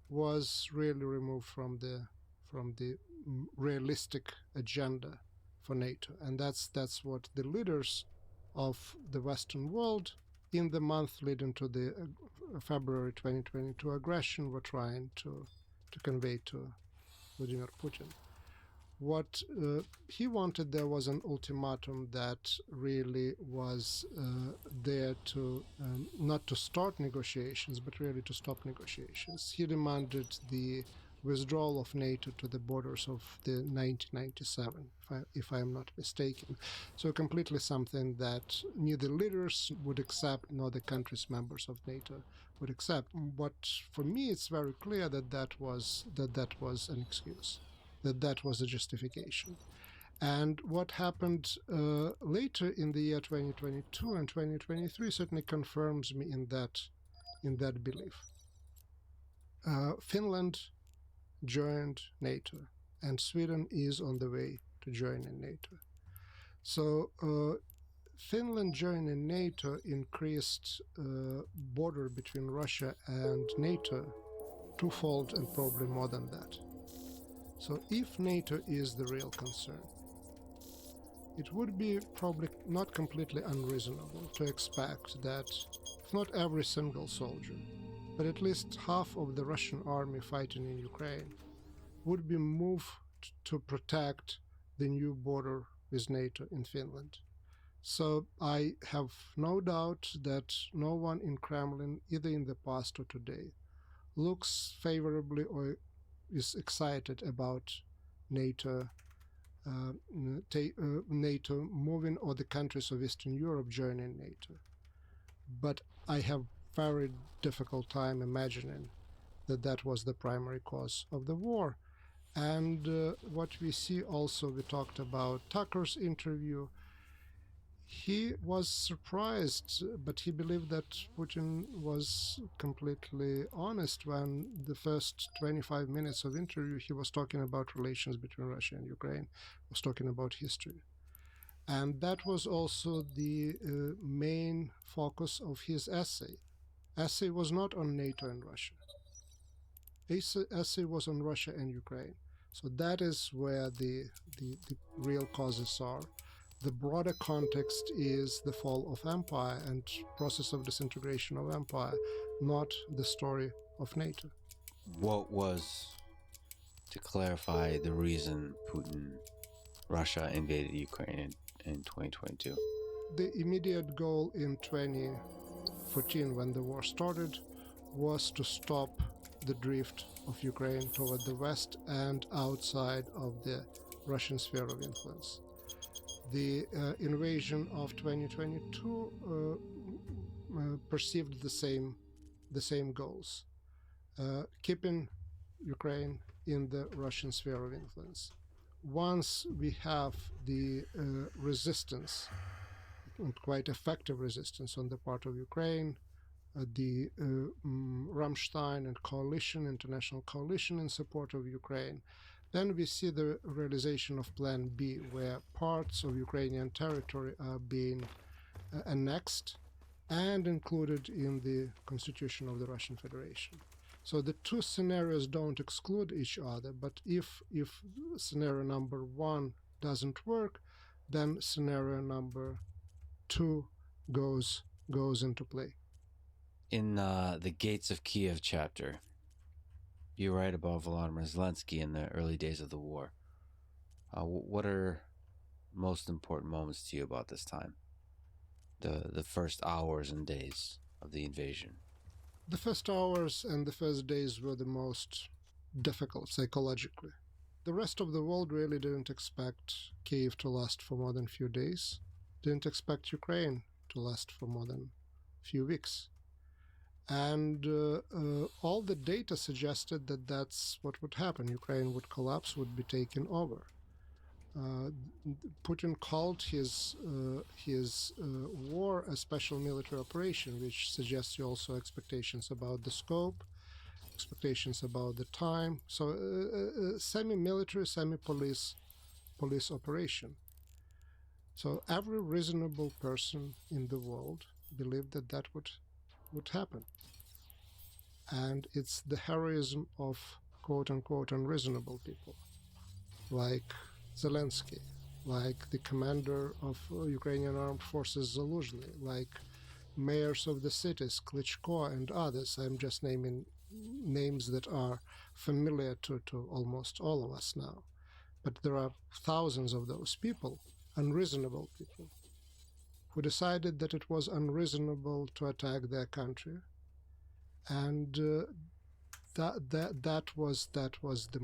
was really removed from the realistic agenda for NATO. And that's what the leaders of the Western world in the month leading to the February 2022 aggression were trying to convey to Vladimir Putin. What he wanted there was an ultimatum that really was there to not to start negotiations, but really to stop negotiations. He demanded the withdrawal of NATO to the borders of the 1997, if I am not mistaken. So completely something that neither leaders would accept nor the countries members of NATO would accept. But for me, it's very clear that that was an excuse, that was a justification. And what happened later in the year 2022 and 2023 certainly confirms me in that belief. Finland joined NATO, and Sweden is on the way to joining NATO. So Finland joining NATO increased border between Russia and NATO twofold and probably more than that. So if NATO is the real concern, it would be probably not completely unreasonable to expect that if not every single soldier, but at least half of the Russian army fighting in Ukraine would be moved to protect the new border with NATO in Finland. So I have no doubt that no one in Kremlin, either in the past or today, looks favorably or is excited about NATO NATO moving or the countries of Eastern Europe joining NATO. But I have very difficult time imagining that was the primary cause of the war. And what we see also, we talked about Tucker's interview. He was surprised, but he believed that Putin was completely honest when the first 25 minutes of interview he was talking about relations between Russia and Ukraine, was talking about history. And that was also the main focus of his essay. Essay was not on NATO and Russia. Essay was on Russia and Ukraine. So that is where the real causes are. The broader context is the fall of empire and process of disintegration of empire, not the story of NATO. What was, to clarify, the reason Russia invaded Ukraine in 2022? The immediate goal in 2014, when the war started, was to stop the drift of Ukraine toward the west and outside of the Russian sphere of influence. The invasion of 2022 perceived the same goals, keeping Ukraine in the Russian sphere of influence. Once we have the resistance, and quite effective resistance on the part of Ukraine, the Rammstein and coalition, international coalition in support of Ukraine. Then we see the realization of Plan B, where parts of Ukrainian territory are being annexed and included in the constitution of the Russian Federation. So the two scenarios don't exclude each other, but if scenario number one doesn't work, then scenario number two goes into play. In the Gates of Kiev chapter, you write about Volodymyr Zelensky in the early days of the war. What are most important moments to you about this time? The first hours and days of the invasion. The first hours and the first days were the most difficult psychologically. The rest of the world really didn't expect Kiev to last for more than a few days, didn't expect Ukraine to last for more than a few weeks. And all the data suggested that that's what would happen. Ukraine would collapse, would be taken over. Putin called his war a special military operation, which suggests also expectations about the scope, expectations about the time. So semi-military, semi-police operation. So every reasonable person in the world believed that that would happen. And it's the heroism of quote-unquote unreasonable people, like Zelensky, like the commander of Ukrainian armed forces Zaluzhny, like mayors of the cities, Klitschko and others. I'm just naming names that are familiar to almost all of us now. But there are thousands of those people, unreasonable people, who decided that it was unreasonable to attack their country. And that was the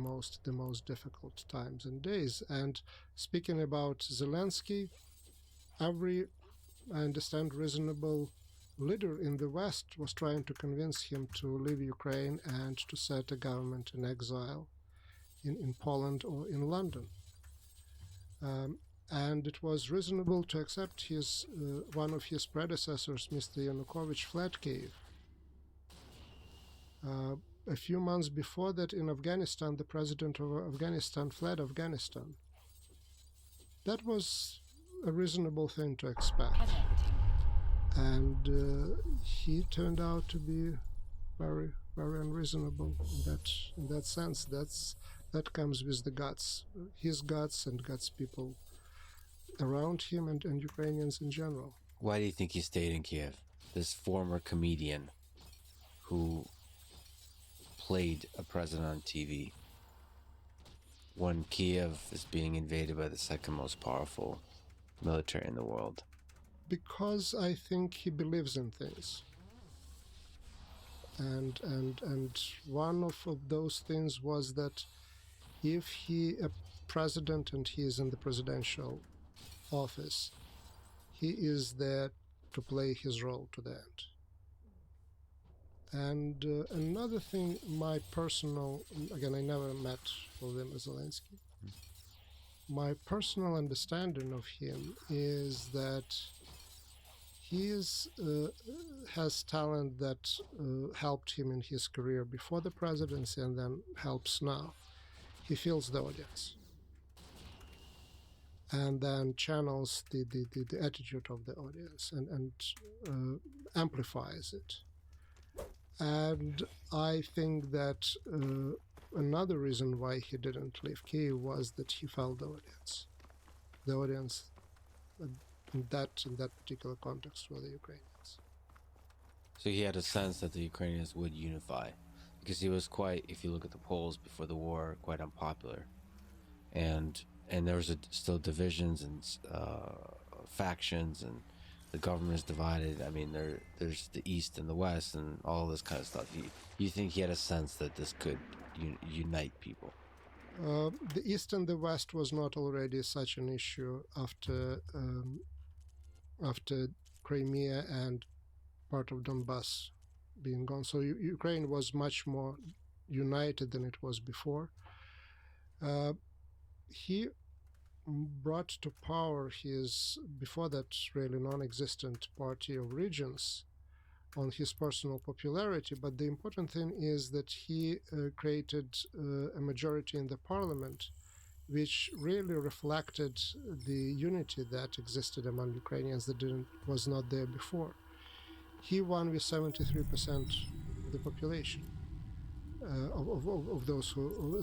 most difficult times and days. And speaking about Zelensky, every, I understand, reasonable leader in the West was trying to convince him to leave Ukraine and to set a government in exile in Poland or in London. And it was reasonable to accept his one of his predecessors, Mr. Yanukovych, fled Kiev. A few months before that, in Afghanistan, the president of Afghanistan fled Afghanistan. That was a reasonable thing to expect. And he turned out to be very, very unreasonable in that sense. That comes with the guts, his guts and guts people around him and Ukrainians in general. Why do you think he stayed in Kiev? This former comedian who played a president on TV when Kiev is being invaded by the second most powerful military in the world. Because I think he believes in things. And one of those things was that if he a president and he is in the presidential office, he is there to play his role to the end. And another thing, my personal, again, I never met Volodymyr Zelensky. My personal understanding of him is that he has talent that helped him in his career before the presidency and then helps now. He feels the audience and then channels the attitude of the audience and amplifies it. And I think that another reason why he didn't leave Kiev was that he felt the audience. The audience in that particular context were the Ukrainians. So he had a sense that the Ukrainians would unify, because he was quite, if you look at the polls before the war, quite unpopular, and there was still divisions and factions, and the government is divided. I mean, there's the East and the West and all this kind of stuff. You think he had a sense that this could unite people? The East and the West was not already such an issue after Crimea and part of Donbass being gone. So Ukraine was much more united than it was before. He brought to power his, before that, really non-existent party of regions on his personal popularity, but the important thing is that he created a majority in the parliament which really reflected the unity that existed among Ukrainians that was not there before. He won with 73% of the population of those who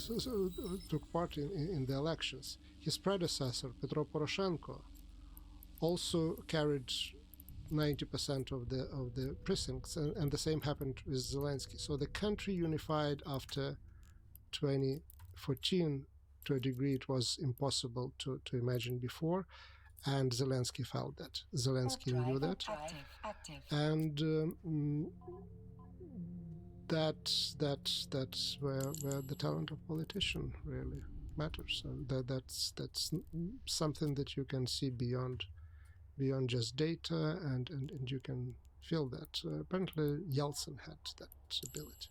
took part in the elections. His predecessor, Petro Poroshenko, also carried 90% of the precincts, and the same happened with Zelensky. So the country unified after 2014 to a degree it was impossible to imagine before, and Zelensky felt that. Zelensky knew that, and that's where the talent of politician really matters, and that's something that you can see beyond just data, and you can feel that. Apparently Yeltsin had that ability.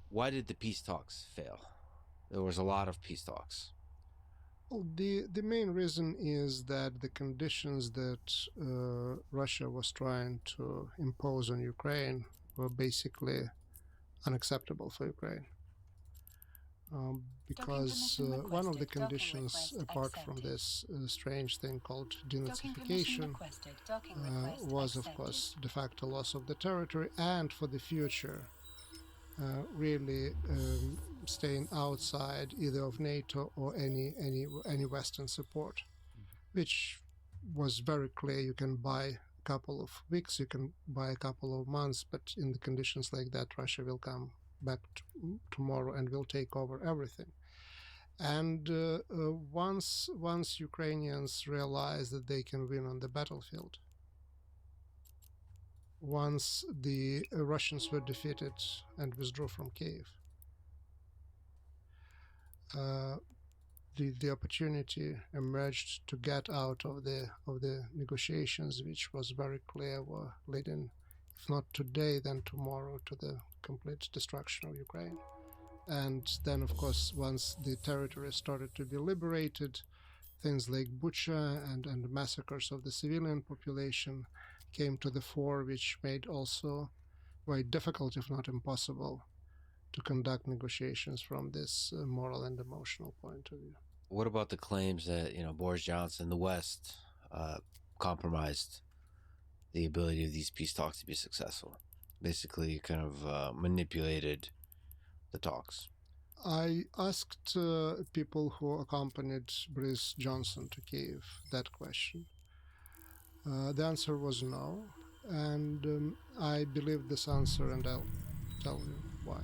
Why did the peace talks fail? There was a lot of peace talks. Well, the main reason is that the conditions that Russia was trying to impose on Ukraine were basically unacceptable for Ukraine. Because one of the conditions, apart from this strange thing called denazification, was, of course, de facto loss of the territory, and for the future, really staying outside either of NATO or any Western support, which was very clear. You can buy a couple of weeks, you can buy a couple of months, but in the conditions like that, Russia will come back tomorrow and will take over everything. And once Ukrainians realize that they can win on the battlefield, once the Russians were defeated and withdrew from Kiev, the opportunity emerged to get out of the negotiations, which was very clear were leading, if not today, then tomorrow, to the complete destruction of Ukraine. And then, of course, once the territory started to be liberated, things like Bucha and massacres of the civilian population came to the fore, which made also very difficult, if not impossible, to conduct negotiations from this moral and emotional point of view. What about the claims that, Boris Johnson, the West, compromised the ability of these peace talks to be successful? Basically, kind of manipulated the talks. I asked people who accompanied Boris Johnson to Kiev that question. The answer was no, and I believe this answer, and I'll tell you why.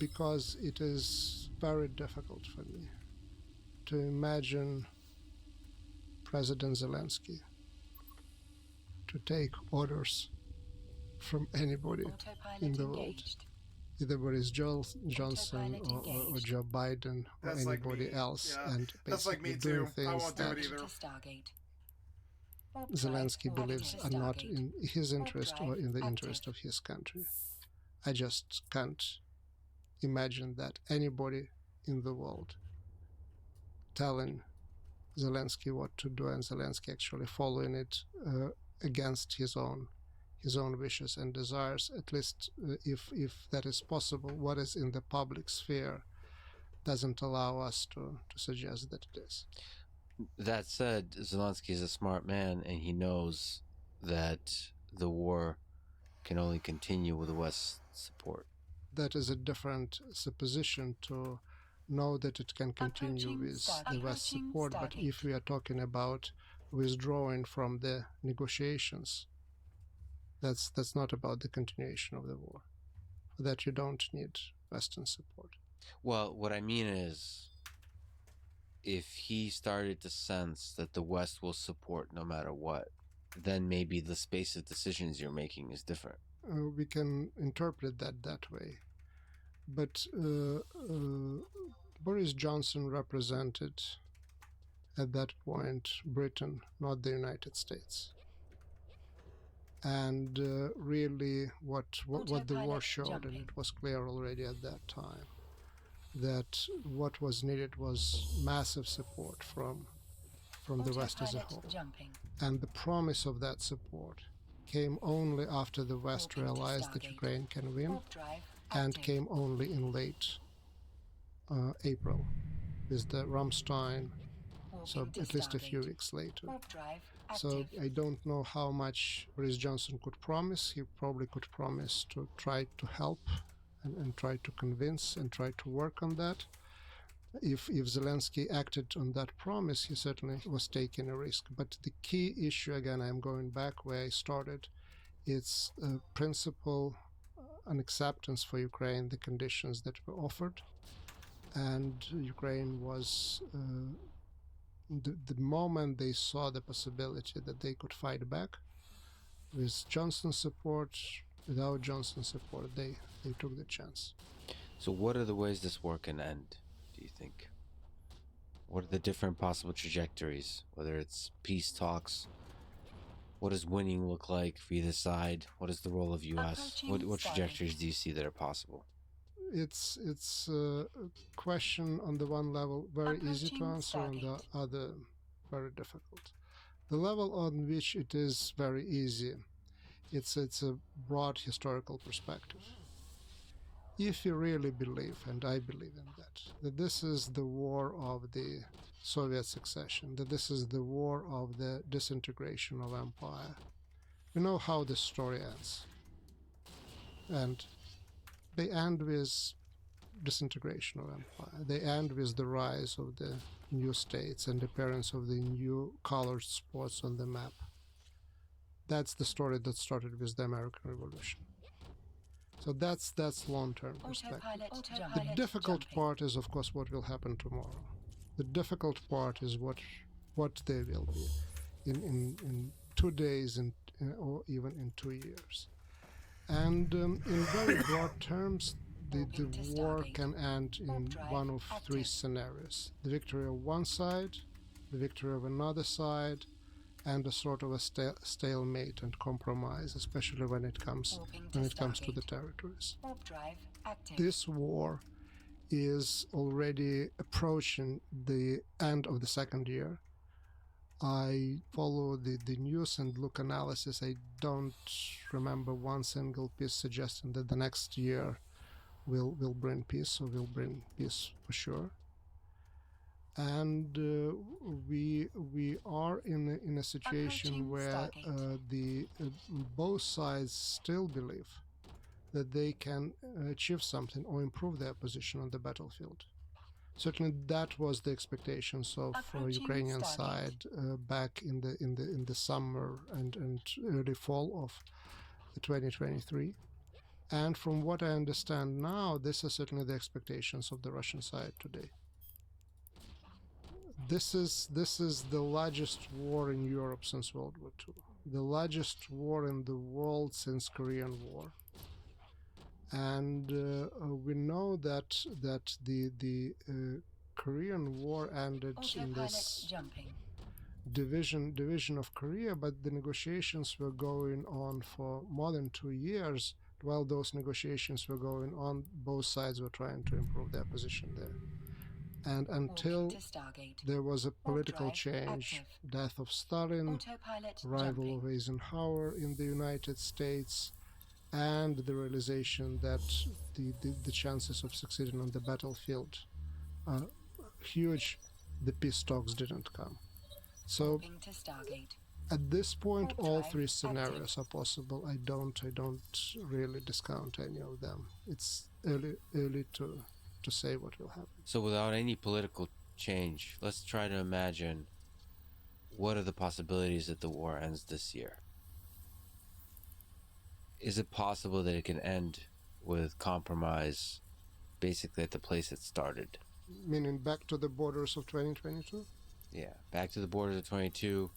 Because it is very difficult for me to imagine President Zelensky to take orders from anybody in the world, either Boris Johnson or Joe Biden or That's like anybody me. else, Yeah. and That's like basically me doing too. I things won't do that it either. Zelensky believes are not in his interest or in the interest of his country. I just can't imagine that anybody in the world telling Zelensky what to do and Zelensky actually following it against his own wishes and desires, at least if that is possible. What is in the public sphere doesn't allow us to suggest that it is. That said, Zelensky is a smart man, and he knows that the war can only continue with the West's support. That is a different supposition to know that it can continue with the West support, but if we are talking about withdrawing from the negotiations, that's not about the continuation of the war. For that you don't need Western support. Well, what I mean is, if he started to sense that the West will support no matter what, then maybe the space of decisions you're making is different. We can interpret that way. But Boris Johnson represented, at that point, Britain, not the United States. And really what the war showed, and it was clear already at that time, that what was needed was massive support from from the West as a whole. And the promise of that support came only after the West realized that Ukraine can win, and came only in late April with the Ramstein, so at least a few weeks later. So I don't know how much Boris Johnson could promise. He probably could promise to try to help and try to convince and try to work on that. If Zelensky acted on that promise, he certainly was taking a risk. But the key issue, again, I'm going back where I started, it's a principle, an acceptance for Ukraine, the conditions that were offered. And Ukraine was, the moment they saw the possibility that they could fight back, with Johnson's support, without Johnson's support, they took the chance. So what are the ways this war can end, do you think? What are the different possible trajectories? Whether it's peace talks, what does winning look like for either side? What is the role of U.S.? What trajectories do you see that are possible? It's a question on the one level very easy to answer, on the other very difficult. The level on which it is very easy, it's a broad historical perspective. If you really believe, and I believe in that this is the war of the Soviet succession, that this is the war of the disintegration of empire, you know how this story ends. And they end with disintegration of empire. They end with the rise of the new states and appearance of the new colored spots on the map. That's the story that started with the American Revolution. So that's long-term perspective. The difficult part is, of course, what will happen tomorrow. The difficult part is what they will be in 2 days or even in 2 years. And in very broad terms, the war can end in one of 3 scenarios: the victory of one side, the victory of another side, and a sort of a stalemate and compromise, especially when it comes to the territories. This war is already approaching the end of the second year. I follow the news and look analysis. I don't remember one single piece suggesting that the next year will bring peace, or will bring peace for sure. And we are in a situation where both sides still believe that they can achieve something or improve their position on the battlefield. Certainly, that was the expectations of Ukrainian side back in the summer and early fall of 2023. And from what I understand now, this is certainly the expectations of the Russian side today. This is the largest war in Europe since World War II, the largest war in the world since Korean War. And we know that the Korean War ended in this division of Korea, but the negotiations were going on for more than 2 years. While those negotiations were going on, both sides were trying to improve their position there. And until there was a political change, death of Stalin, arrival of Eisenhower in the United States, and the realization that the chances of succeeding on the battlefield are huge, the peace talks didn't come. So at this point, all 3 scenarios are possible. I don't really discount any of them. It's early to say what will happen. So without any political change, let's try to imagine what are the possibilities that the war ends this year. Is it possible that it can end with compromise basically at the place it started? Meaning back to the borders of 2022? Yeah, back to the borders of 22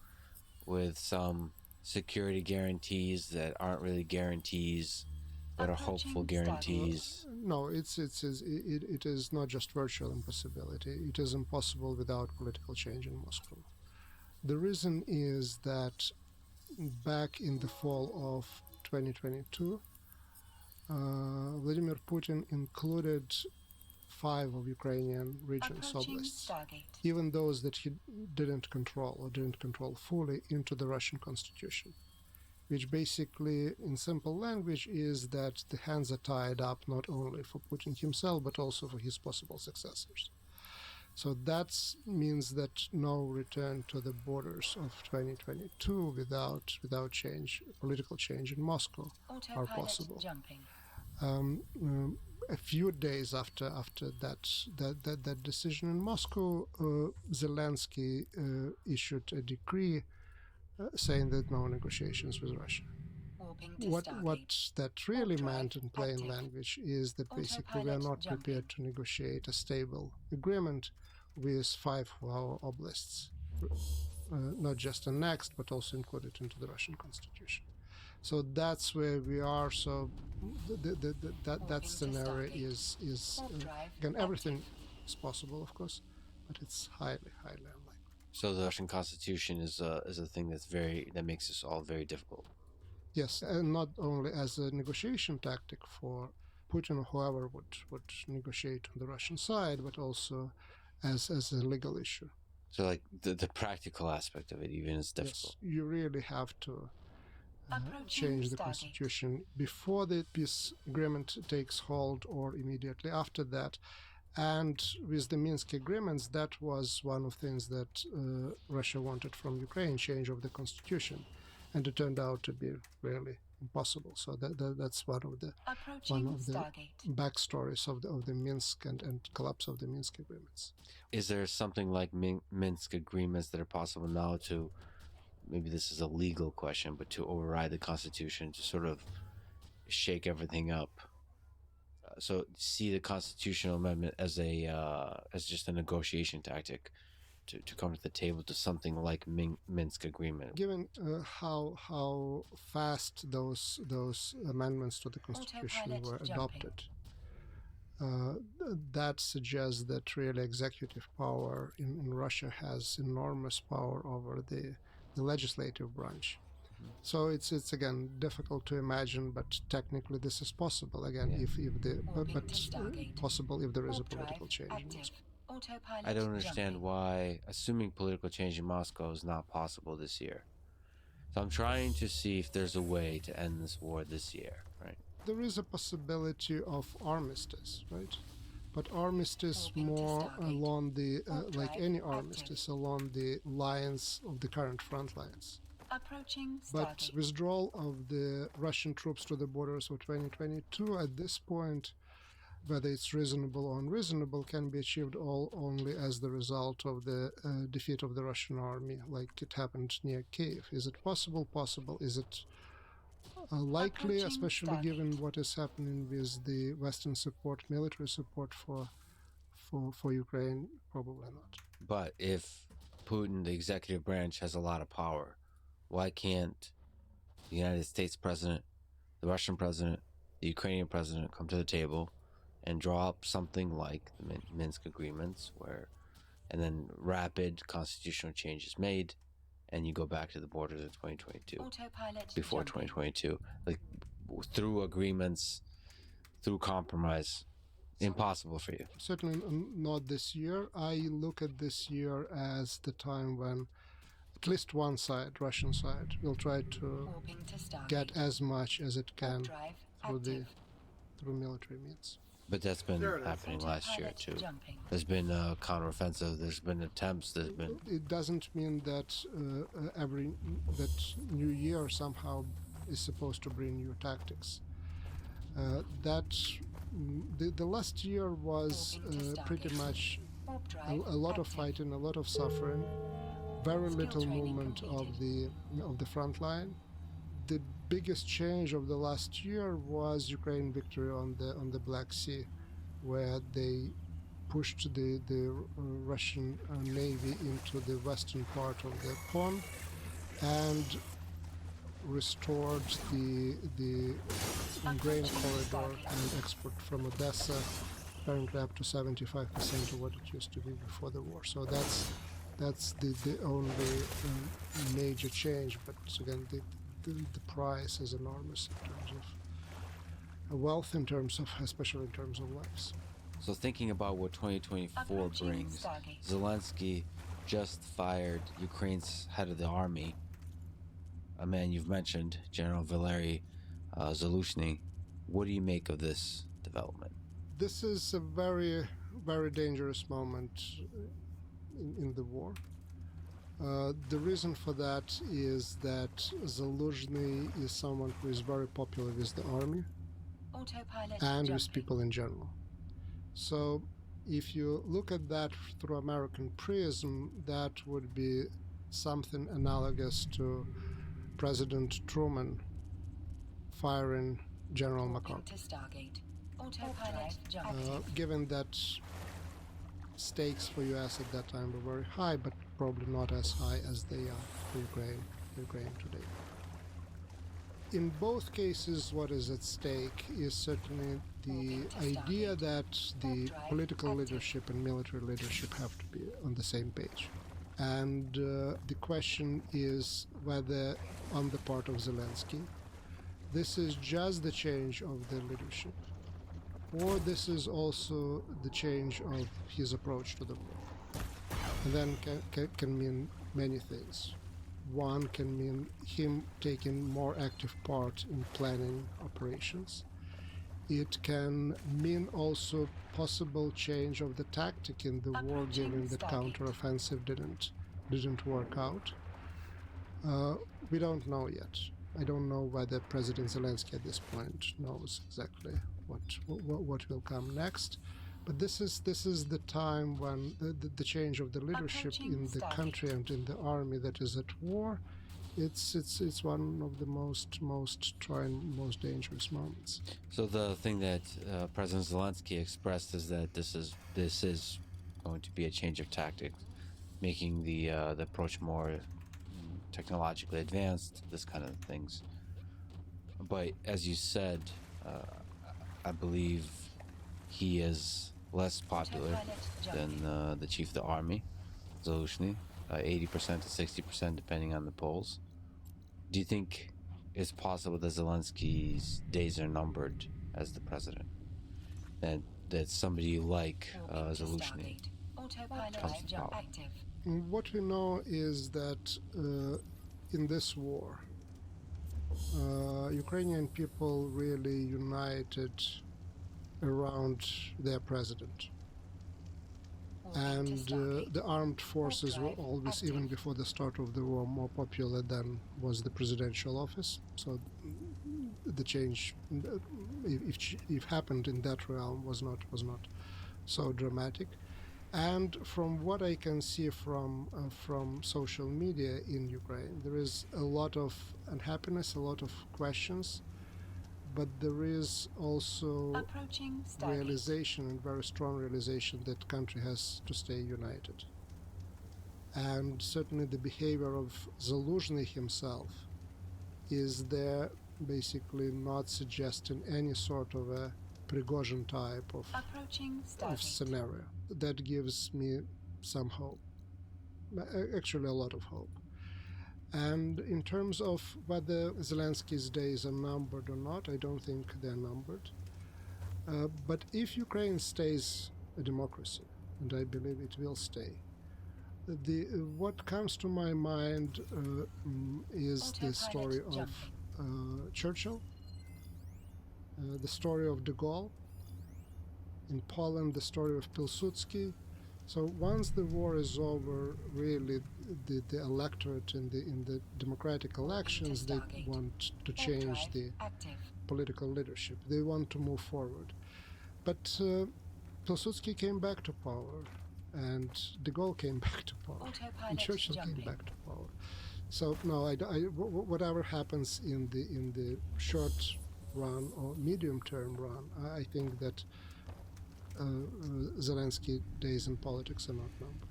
with some security guarantees that aren't really guarantees, but are hopeful guarantees. No, it is not just virtual impossibility. It is impossible without political change in Moscow. The reason is that back in the fall of 2022, Vladimir Putin included 5 of Ukrainian regions, Approaching oblasts, Stargate. even those that he didn't control or didn't control fully, into the Russian constitution, which basically, in simple language, is that the hands are tied up not only for Putin himself, but also for his possible successors. So that means that no return to the borders of 2022 without change, political change in Moscow, are Autopilot possible. jumping. A few days after that decision in Moscow, Zelensky issued a decree saying that no negotiations with Russia. Warping to What Stargate. that really Warp drive meant in plain active. language is that basically we are Autopilot not prepared to negotiate a stable agreement with 5 of our oblasts, not just annexed but also included into the Russian constitution. So that's where we are. So that scenario is Warp drive again, active. everything is possible, of course, but it's highly unlikely. So the Russian Constitution is a thing that makes this all very difficult. Yes, and not only as a negotiation tactic for Putin or whoever would negotiate on the Russian side, but also as a legal issue. So like the practical aspect of it even is difficult. Yes, you really have to Approaching change the Stargate. constitution before the peace agreement takes hold or immediately after that. And with the Minsk agreements, that was one of the things that Russia wanted from Ukraine, change of the constitution. And it turned out to be really impossible. So that's one of the Approaching Stargate. backstories of the Minsk and collapse of the Minsk agreements. Is there something like Minsk agreements that are possible now to, maybe this is a legal question, but to override the Constitution, to sort of shake everything up? So see the constitutional amendment as just a negotiation tactic to come to the table to something like Minsk agreement. Given how fast those amendments to the constitution Autopilot were jumping. adopted, that suggests that really executive power in Russia has enormous power over the legislative branch. So it's again difficult to imagine, but technically this is possible. Again, Yeah. but Stargate. possible if there is a Warp political drive change in active. Moscow. Autopilot I don't understand jumping. why, assuming political change in Moscow is not possible this year. So I'm trying to see if there's a way to end this war this year, right? There is a possibility of armistice, right? But armistice Warping to more Stargate. along the Warp like drive any active. armistice along the lines of the current front lines. Approaching But Stargate. withdrawal of the Russian troops to the borders of 2022 at this point, whether it's reasonable or unreasonable, can be achieved only as the result of the defeat of the Russian army, like it happened near Kiev. Is it possible? Possible. Is it likely, Approaching especially Stargate. given what is happening with the Western support, military support for Ukraine? Probably not. But if Putin, the executive branch, has a lot of power, why can't the United States president, the Russian president, the Ukrainian president come to the table and draw up something like the Minsk agreements, and then rapid constitutional changes made, and you go back to the borders of 2022, Autopilot before jumping. 2022, like through agreements, through compromise? Impossible for you. Certainly not this year. I look at this year as the time when at least one side, Russian side, will try to Warping to Stargate. get as much as it can Warp drive through active. military means. But that's been There it is. happening last year Autopilot too. jumping. There's been a counteroffensive. There's been attempts. There's been It doesn't mean that that new year somehow is supposed to bring new tactics. The last year was Warping to pretty Stargate. much Warp a drive lot of active. fighting, a lot of suffering, very Skill little training movement completed. of the front line. The biggest change of the last year was Ukraine victory on the Black Sea, where they pushed the Russian Navy into the western part of the pond and restored the grain corridor and export from Odessa, apparently up to 75% of what it used to be before the war. So that's the only major change. But again, the price is enormous in terms of wealth, especially in terms of lives. So thinking about what 2024 Approaching brings, Stargate. Zelensky just fired Ukraine's head of the army, a man you've mentioned, General Valery Zaluzhny. What do you make of this development? This is a very, very dangerous moment in the war. The reason for that is that Zaluzhny is someone who is very popular with the army Autopilot and jumping. with people in general. So if you look at that through American prism, that would be something analogous to President Truman firing General Warping MacArthur. to Stargate. Autopilot jumping. Given that stakes for US at that time were very high, but probably not as high as they are for Ukraine today. In both cases, what is at stake is certainly the idea that the political leadership and military leadership have to be on the same page. And the question is whether, on the part of Zelensky, this is just the change of the leadership, or this is also the change of his approach to the war. And then can mean many things. One can mean him taking more active part in planning operations. It can mean also possible change of the tactic in the war, given that counteroffensive didn't work out. We don't know yet. I don't know whether President Zelensky at this point knows exactly what will come next. But this is the time when the change of the leadership in the country and in the army that is at war, it's one of the most trying, most dangerous moments. So the thing that President Zelensky expressed is that this is going to be a change of tactics, making the approach more technologically advanced, this kind of things. But as you said, I believe he is less popular than the chief of the army, Zaluzhny, 80% to 60% depending on the polls. Do you think it's possible that Zelensky's days are numbered as the president? That somebody like Zaluzhny comes to power? What we know is that in this war, Ukrainian people really united around their president. And the armed forces were always, even before the start of the war, more popular than was the presidential office. So the change, if happened in that realm, was not so dramatic. And from what I can see from social media in Ukraine, there is a lot of unhappiness, a lot of questions, but there is also realization, and very strong realization, that country has to stay united. And certainly the behavior of Zaluzhny himself is there basically not suggesting any sort of a Prigozhin type of scenario. That gives me some hope, actually a lot of hope. And in terms of whether Zelensky's days are numbered or not, I don't think they're numbered. But if Ukraine stays a democracy, and I believe it will stay, what comes to my mind is the story of Churchill, the story of de Gaulle, in Poland the story of Pilsudski. So once the war is over, really the electorate in the democratic elections, they want to change the political leadership. They want to move forward. But Pilsudski came back to power, and de Gaulle came back to power, and Churchill came back to power. So no, whatever happens in the short run or medium term run, I think that Zelensky days in politics are not numbered.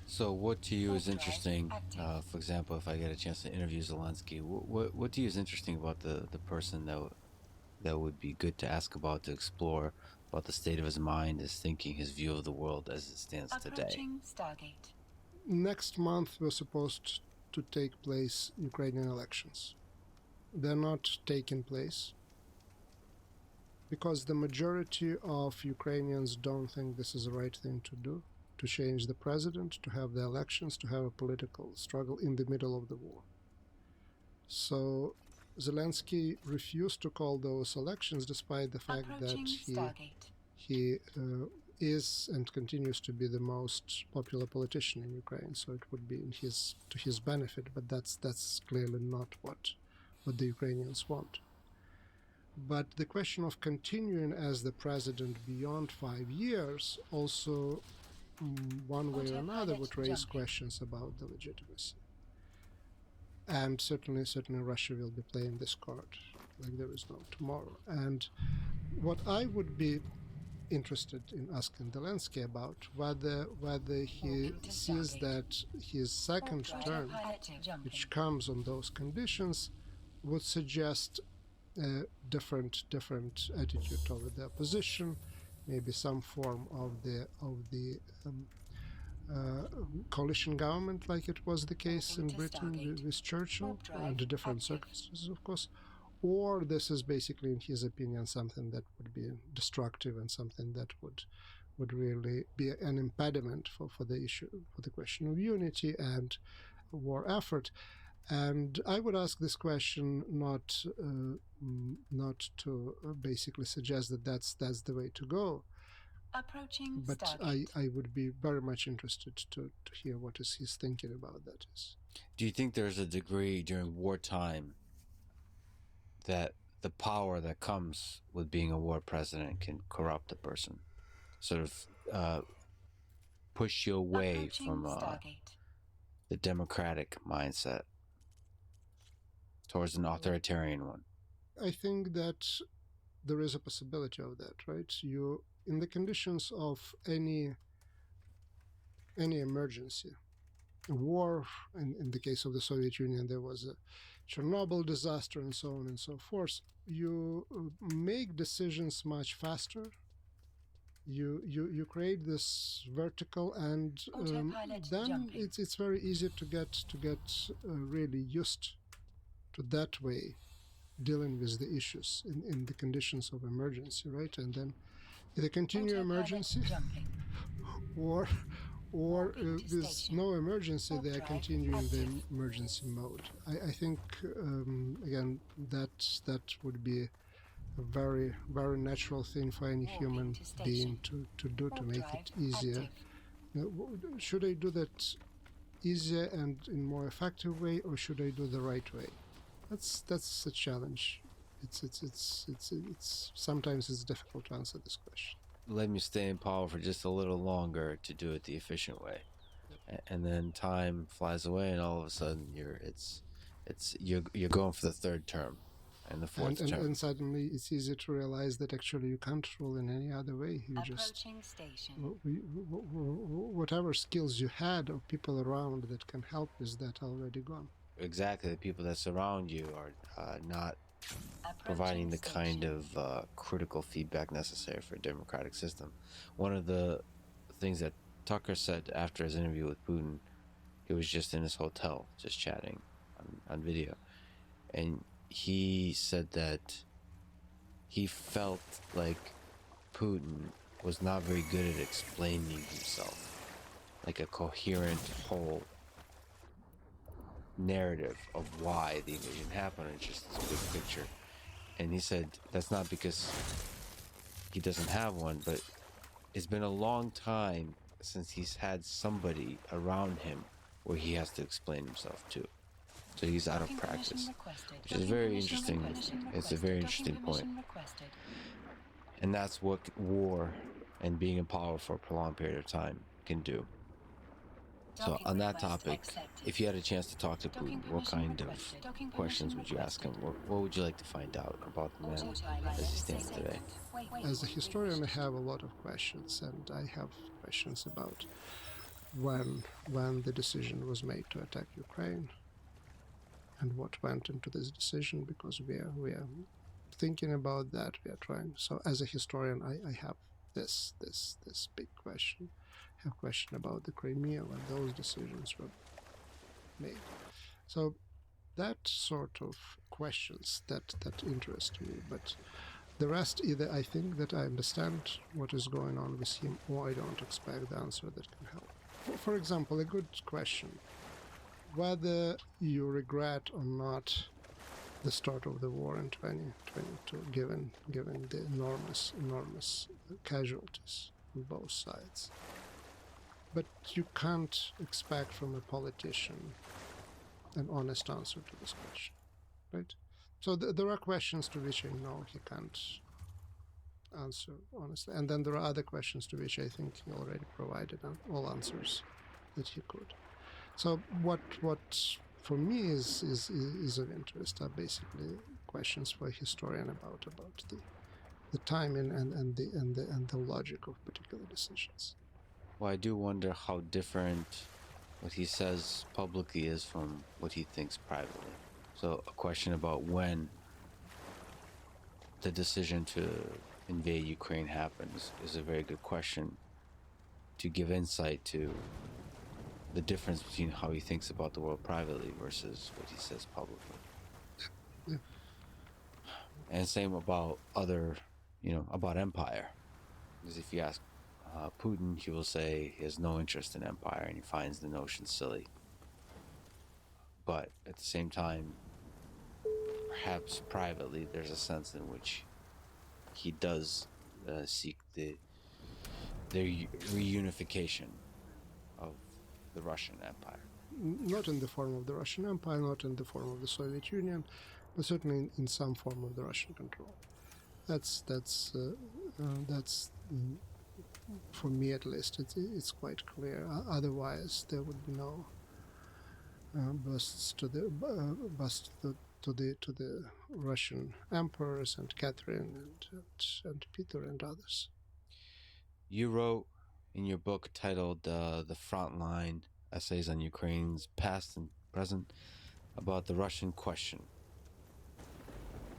So what to you is interesting, for example, if I get a chance to interview Zelensky, what to you is interesting about the person that would be good to ask about, to explore about the state of his mind, his thinking, his view of the world as it stands today? Next month we're supposed to take place Ukrainian elections. They're not taking place. because the majority of Ukrainians don't think this is the right thing to do, to change the president, to have the elections, to have a political struggle in the middle of the war. So Zelensky refused to call those elections despite the fact that Approaching Stargate. he is and continues to be the most popular politician in Ukraine. So it would be to his benefit, but that's clearly not what the Ukrainians want. But the question of continuing as the president beyond 5 years also, one way or another, would raise questions about the legitimacy. And certainly Russia will be playing this card like there is no tomorrow. And what I would be interested in asking Zelensky about, whether he sees that his second term, which comes on those conditions, would suggest a different attitude toward the opposition, maybe some form of the coalition government, like it was the case in Britain with Churchill, under different circumstances, of course. Or this is basically, in his opinion, something that would be destructive and something that would really be an impediment for the issue, for the question of unity and war effort. And I would ask this question not to basically suggest that that's the way to go, Approaching but Stargate. I would be very much interested to hear what is his thinking about that is. Do you think there's a degree during wartime that the power that comes with being a war president can corrupt a person, sort of push you away Approaching from Stargate. the democratic mindset towards an authoritarian one? I think that there is a possibility of that, right? You, in the conditions of any emergency, war, in the case of the Soviet Union, there was a Chernobyl disaster and so on and so forth, you make decisions much faster. You create this vertical, and then it's very easy to get really used to that way dealing with the issues in the conditions of emergency, right? And then either continue emergency or with no emergency, they are continuing the emergency mode. I think, again, that would be a very, very natural thing for any human being to do, to make it easier. Should I do that easier and in more effective way, or should I do the right way? That's a challenge. It's sometimes it's difficult to answer this question. Let me stay in power for just a little longer to do it the efficient way. Yep. And then time flies away, and all of a sudden you're going for the third term and the fourth term. And suddenly it's easy to realize that actually you can't rule in any other way. You just whatever skills you had or people around that can help is that already gone. Exactly, the people that surround you are not providing the kind of critical feedback necessary for a democratic system. One of the things that Tucker said after his interview with Putin, he was just in his hotel, just chatting on video, and he said that he felt like Putin was not very good at explaining himself, like a coherent whole narrative of why the invasion happened. It's just this big picture. And he said that's not because he doesn't have one, but it's been a long time since he's had somebody around him where he has to explain himself to. So he's out of practice, which is very interesting. It's a very interesting point. And that's what war and being in power for a prolonged period of time can do. So on that topic, if you had a chance to talk to Putin, what kind of questions would you ask him? What would you like to find out about the man as he stands today? As a historian, I have a lot of questions, and I have questions about when the decision was made to attack Ukraine and what went into this decision, because we are thinking about that. We are trying. So as a historian, I have this big question. I have a question about the Crimea when those decisions were made. So that sort of questions that interest me. But The rest, either I think that I understand what is going on with him, or I don't expect the answer that can help. For example, a good question: whether you regret or not the start of the war in 2022, given the enormous casualties on both sides. But you can't expect from a politician an honest answer to this question, right? So there are questions to which I know he can't answer honestly, and then there are other questions to which I think he already provided all answers that he could. So what for me is of interest are basically questions for a historian about the timing and the logic of particular decisions. Well, I do wonder how different what he says publicly is from what he thinks privately. So a question about when the decision to invade Ukraine happens is a very good question to give insight to the difference between how he thinks about the world privately versus what he says publicly. Yeah. And same about other, about empire. Because if you ask Putin, he will say he has no interest in empire and he finds the notion silly. But at the same time, perhaps privately, there's a sense in which he does seek the reunification of the Russian Empire. Not in the form of the Russian Empire, not in the form of the Soviet Union, but certainly in some form of the Russian control. That's for me at least. It's quite clear. Otherwise, there would be no busts to the Russian emperors and Catherine and Peter and others. You wrote in your book titled "The Frontline: Essays on Ukraine's Past and Present" about the Russian question.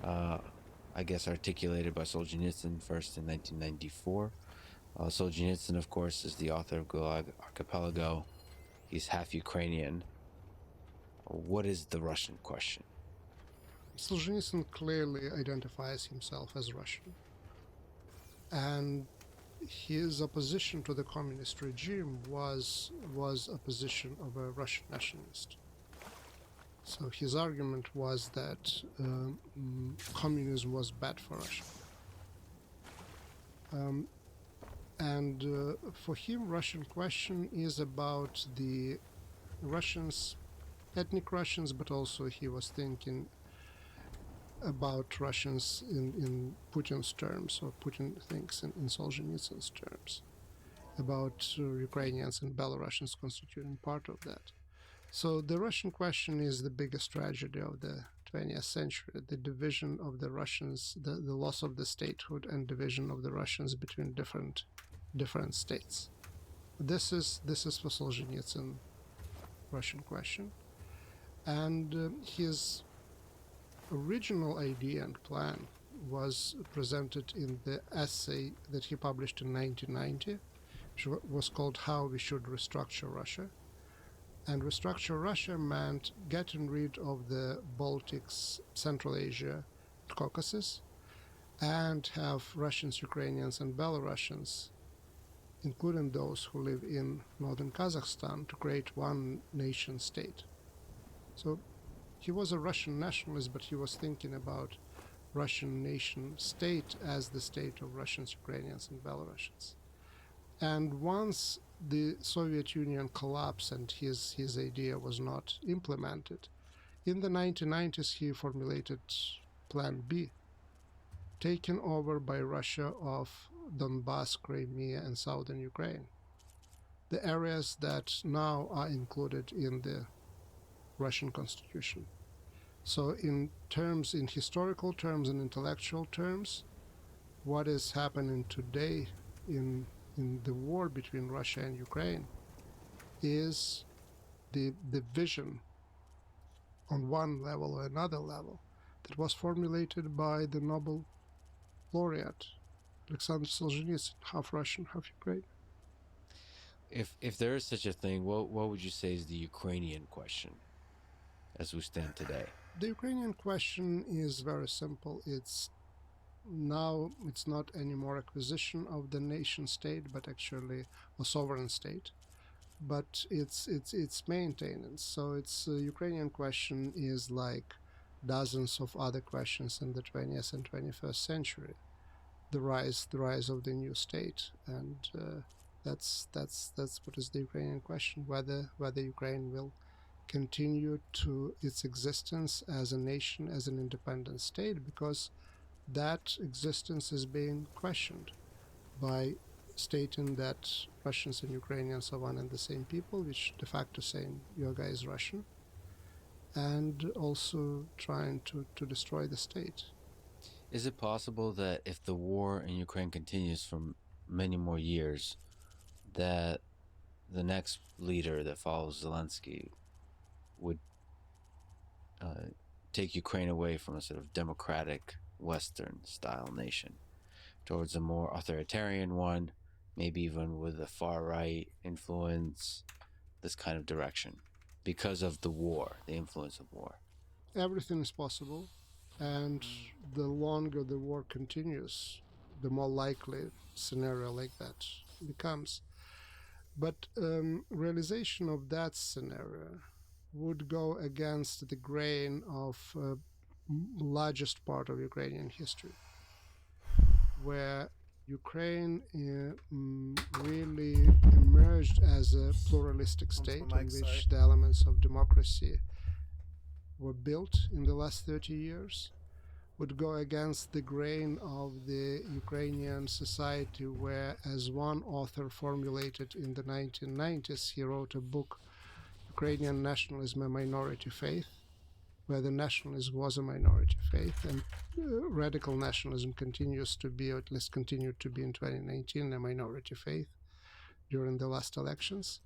I guess articulated by Solzhenitsyn first in 1994. Solzhenitsyn, of course, is the author of Gulag Archipelago. He's half Ukrainian. What is the Russian question? Solzhenitsyn clearly identifies himself as Russian. And his opposition to the communist regime was a position of a Russian nationalist. So his argument was that communism was bad for Russia. And for him, Russian question is about the Russians, ethnic Russians, but also he was thinking about Russians in Putin's terms, or Putin thinks in Solzhenitsyn's terms, about Ukrainians and Belarusians constituting part of that. So the Russian question is the biggest tragedy of the 20th century, the division of the Russians, the loss of the statehood and division of the Russians between different states. This is for Solzhenitsyn Russian question. And his original idea and plan was presented in the essay that he published in 1990, which was called How We Should Restructure Russia. And restructure Russia meant getting rid of the Baltics, Central Asia, Caucasus, and have Russians, Ukrainians, and Belarusians, including those who live in northern Kazakhstan, to create one nation state. So he was a Russian nationalist, but he was thinking about Russian nation state as the state of Russians, Ukrainians, and Belarusians. And once the Soviet Union collapsed and his idea was not implemented, in the 1990s he formulated Plan B, taken over by Russia of Donbass, Crimea, and southern Ukraine, the areas that now are included in the Russian constitution. So in historical terms and intellectual terms, what is happening today in the war between Russia and Ukraine is the vision on one level or another level that was formulated by the Nobel laureate Alexander Solzhenitsyn, half Russian, half Ukrainian. If there is such a thing, what would you say is the Ukrainian question as we stand today? The Ukrainian question is very simple. It's now it's not any more acquisition of the nation state, but actually a sovereign state. But it's maintenance. So it's Ukrainian question is like dozens of other questions in the 20th and 21st century. The rise of the new state, and that's what is the Ukrainian question: whether Ukraine will continue to its existence as a nation, as an independent state, because that existence is being questioned by stating that Russians and Ukrainians are one and the same people, which de facto saying your guy is Russian, and also trying to destroy the state. Is it possible that if the war in Ukraine continues for many more years, that the next leader that follows Zelensky would take Ukraine away from a sort of democratic Western style nation towards a more authoritarian one, maybe even with a far right influence, this kind of direction, because of the war, the influence of war? Everything is possible, and the longer the war continues, the more likely scenario like that becomes. But realization of that scenario would go against the grain of largest part of Ukrainian history, where Ukraine really emerged as a pluralistic state in which the elements of democracy were built in the last 30 years, would go against the grain of the Ukrainian society, where, as one author formulated in the 1990s, he wrote a book, Ukrainian Nationalism, a Minority Faith, where the nationalism was a minority faith, and radical nationalism continues to be, or at least continued to be in 2019, a minority faith during the last elections.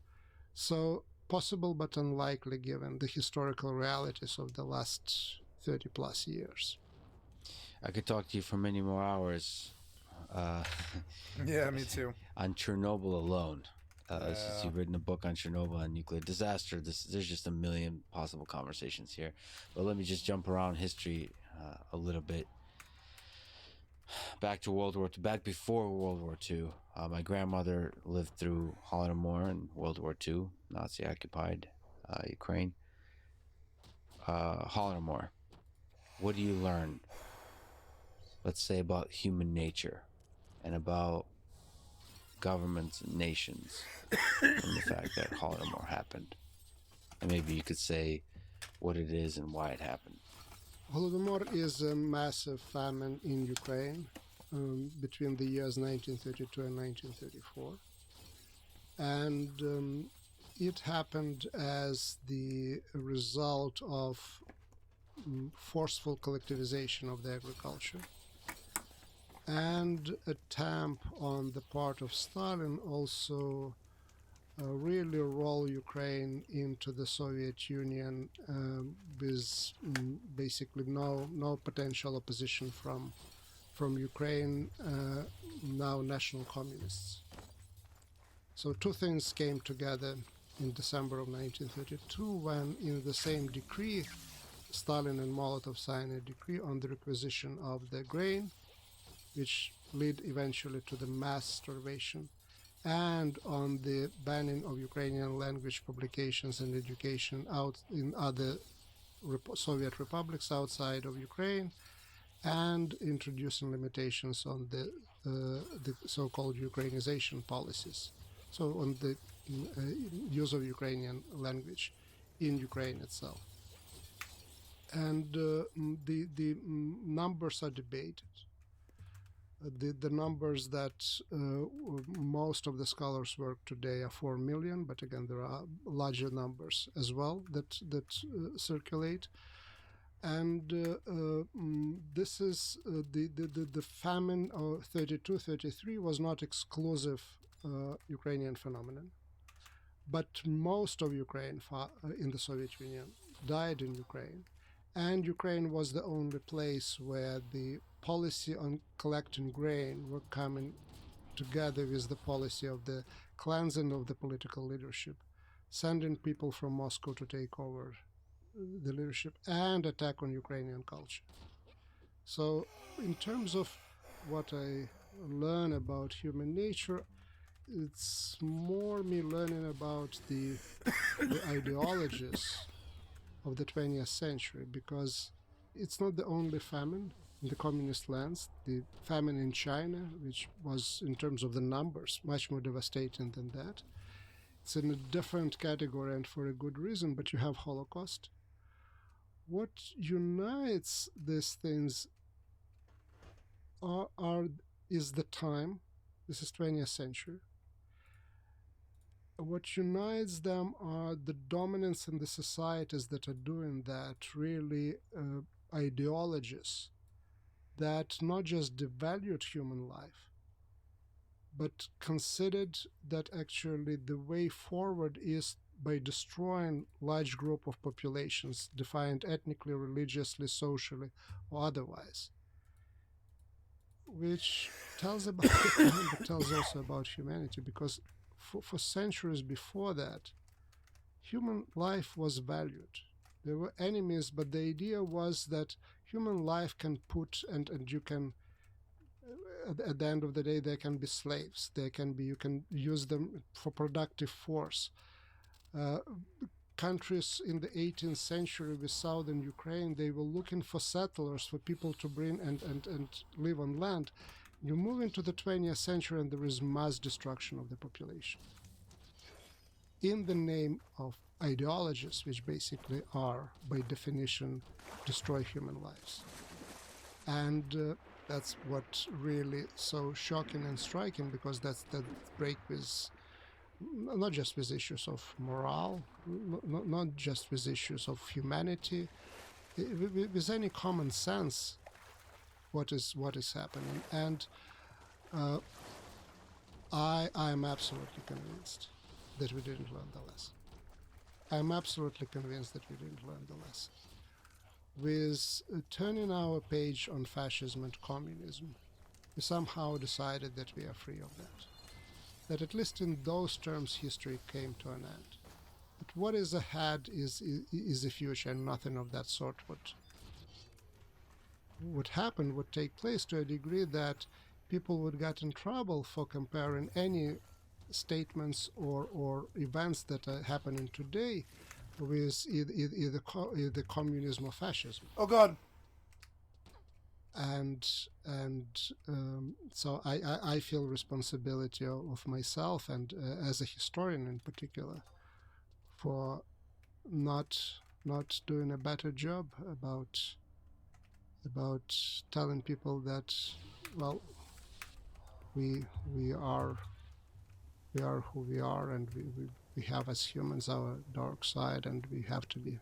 So possible but unlikely given the historical realities of the last 30 plus years. I could talk to you for many more hours. Yeah, me too. On Chernobyl alone. Yeah. Since you've written a book on Chernobyl and nuclear disaster, there's just a million possible conversations here. But let me just jump around history a little bit. Back to World War II, back before World War II. My grandmother lived through Holodomor and World War II, Nazi-occupied Ukraine. Holodomor, what do you learn, let's say, about human nature and about governments and nations from the fact that Holodomor happened? And maybe you could say what it is and why it happened. Holodomor is a massive famine in Ukraine between the years 1932 and 1934. And it happened as the result of forceful collectivization of the agriculture and attempt on the part of Stalin also really roll Ukraine into the Soviet Union with basically no potential opposition from Ukraine, now national communists. So two things came together in December of 1932 when, in the same decree, Stalin and Molotov signed a decree on the requisition of the grain, which led eventually to the mass starvation, and on the banning of Ukrainian language publications and education out in other Soviet republics outside of Ukraine, and introducing limitations on the so-called Ukrainization policies, so on the use of Ukrainian language in Ukraine itself. And the numbers are debated. The numbers that most of the scholars work today are 4 million, but again there are larger numbers as well that circulate. And this is the famine of 32-33 was not exclusive Ukrainian phenomenon, but most of Ukraine in the Soviet Union died in Ukraine, and Ukraine was the only place where the policy on collecting grain were coming together with the policy of the cleansing of the political leadership, sending people from Moscow to take over the leadership and attack on Ukrainian culture. So in terms of what I learn about human nature, it's more me learning about the ideologies of the 20th century, because it's not the only famine in the communist lands. The famine in China, which was, in terms of the numbers, much more devastating than that. It's in a different category and for a good reason, but you have Holocaust. What unites these things is the time. This is 20th century. What unites them are the dominance in the societies that are doing that, really ideologies that not just devalued human life, but considered that actually the way forward is by destroying large group of populations defined ethnically, religiously, socially, or otherwise, which tells about the time, but tells also about humanity, because for centuries before that, human life was valued. There were enemies, but the idea was that human life can put, and you can, at the end of the day, they can be slaves. They can be, you can use them for productive force. Countries in the 18th century with southern Ukraine, they were looking for settlers, for people to bring and live on land. You move into the 20th century and there is mass destruction of the population in the name of ideologies, which basically are, by definition, destroy human lives. And that's what really so shocking and striking, because that's that break with not just with issues of morale, not just with issues of humanity, with any common sense, what is happening. And I am absolutely convinced that we didn't learn the lesson. I'm absolutely convinced that we didn't learn the lesson. With turning our page on fascism and communism, we somehow decided that we are free of that. That at least in those terms, history came to an end. But what is ahead is the future, and nothing of that sort would happen, would take place, to a degree that people would get in trouble for comparing any statements or events that are happening today with either communism or fascism. Oh God. And so I feel responsibility of myself, and as a historian in particular, for not doing a better job about telling people that, well, we are who we are, and we have as humans our dark side, and we have to be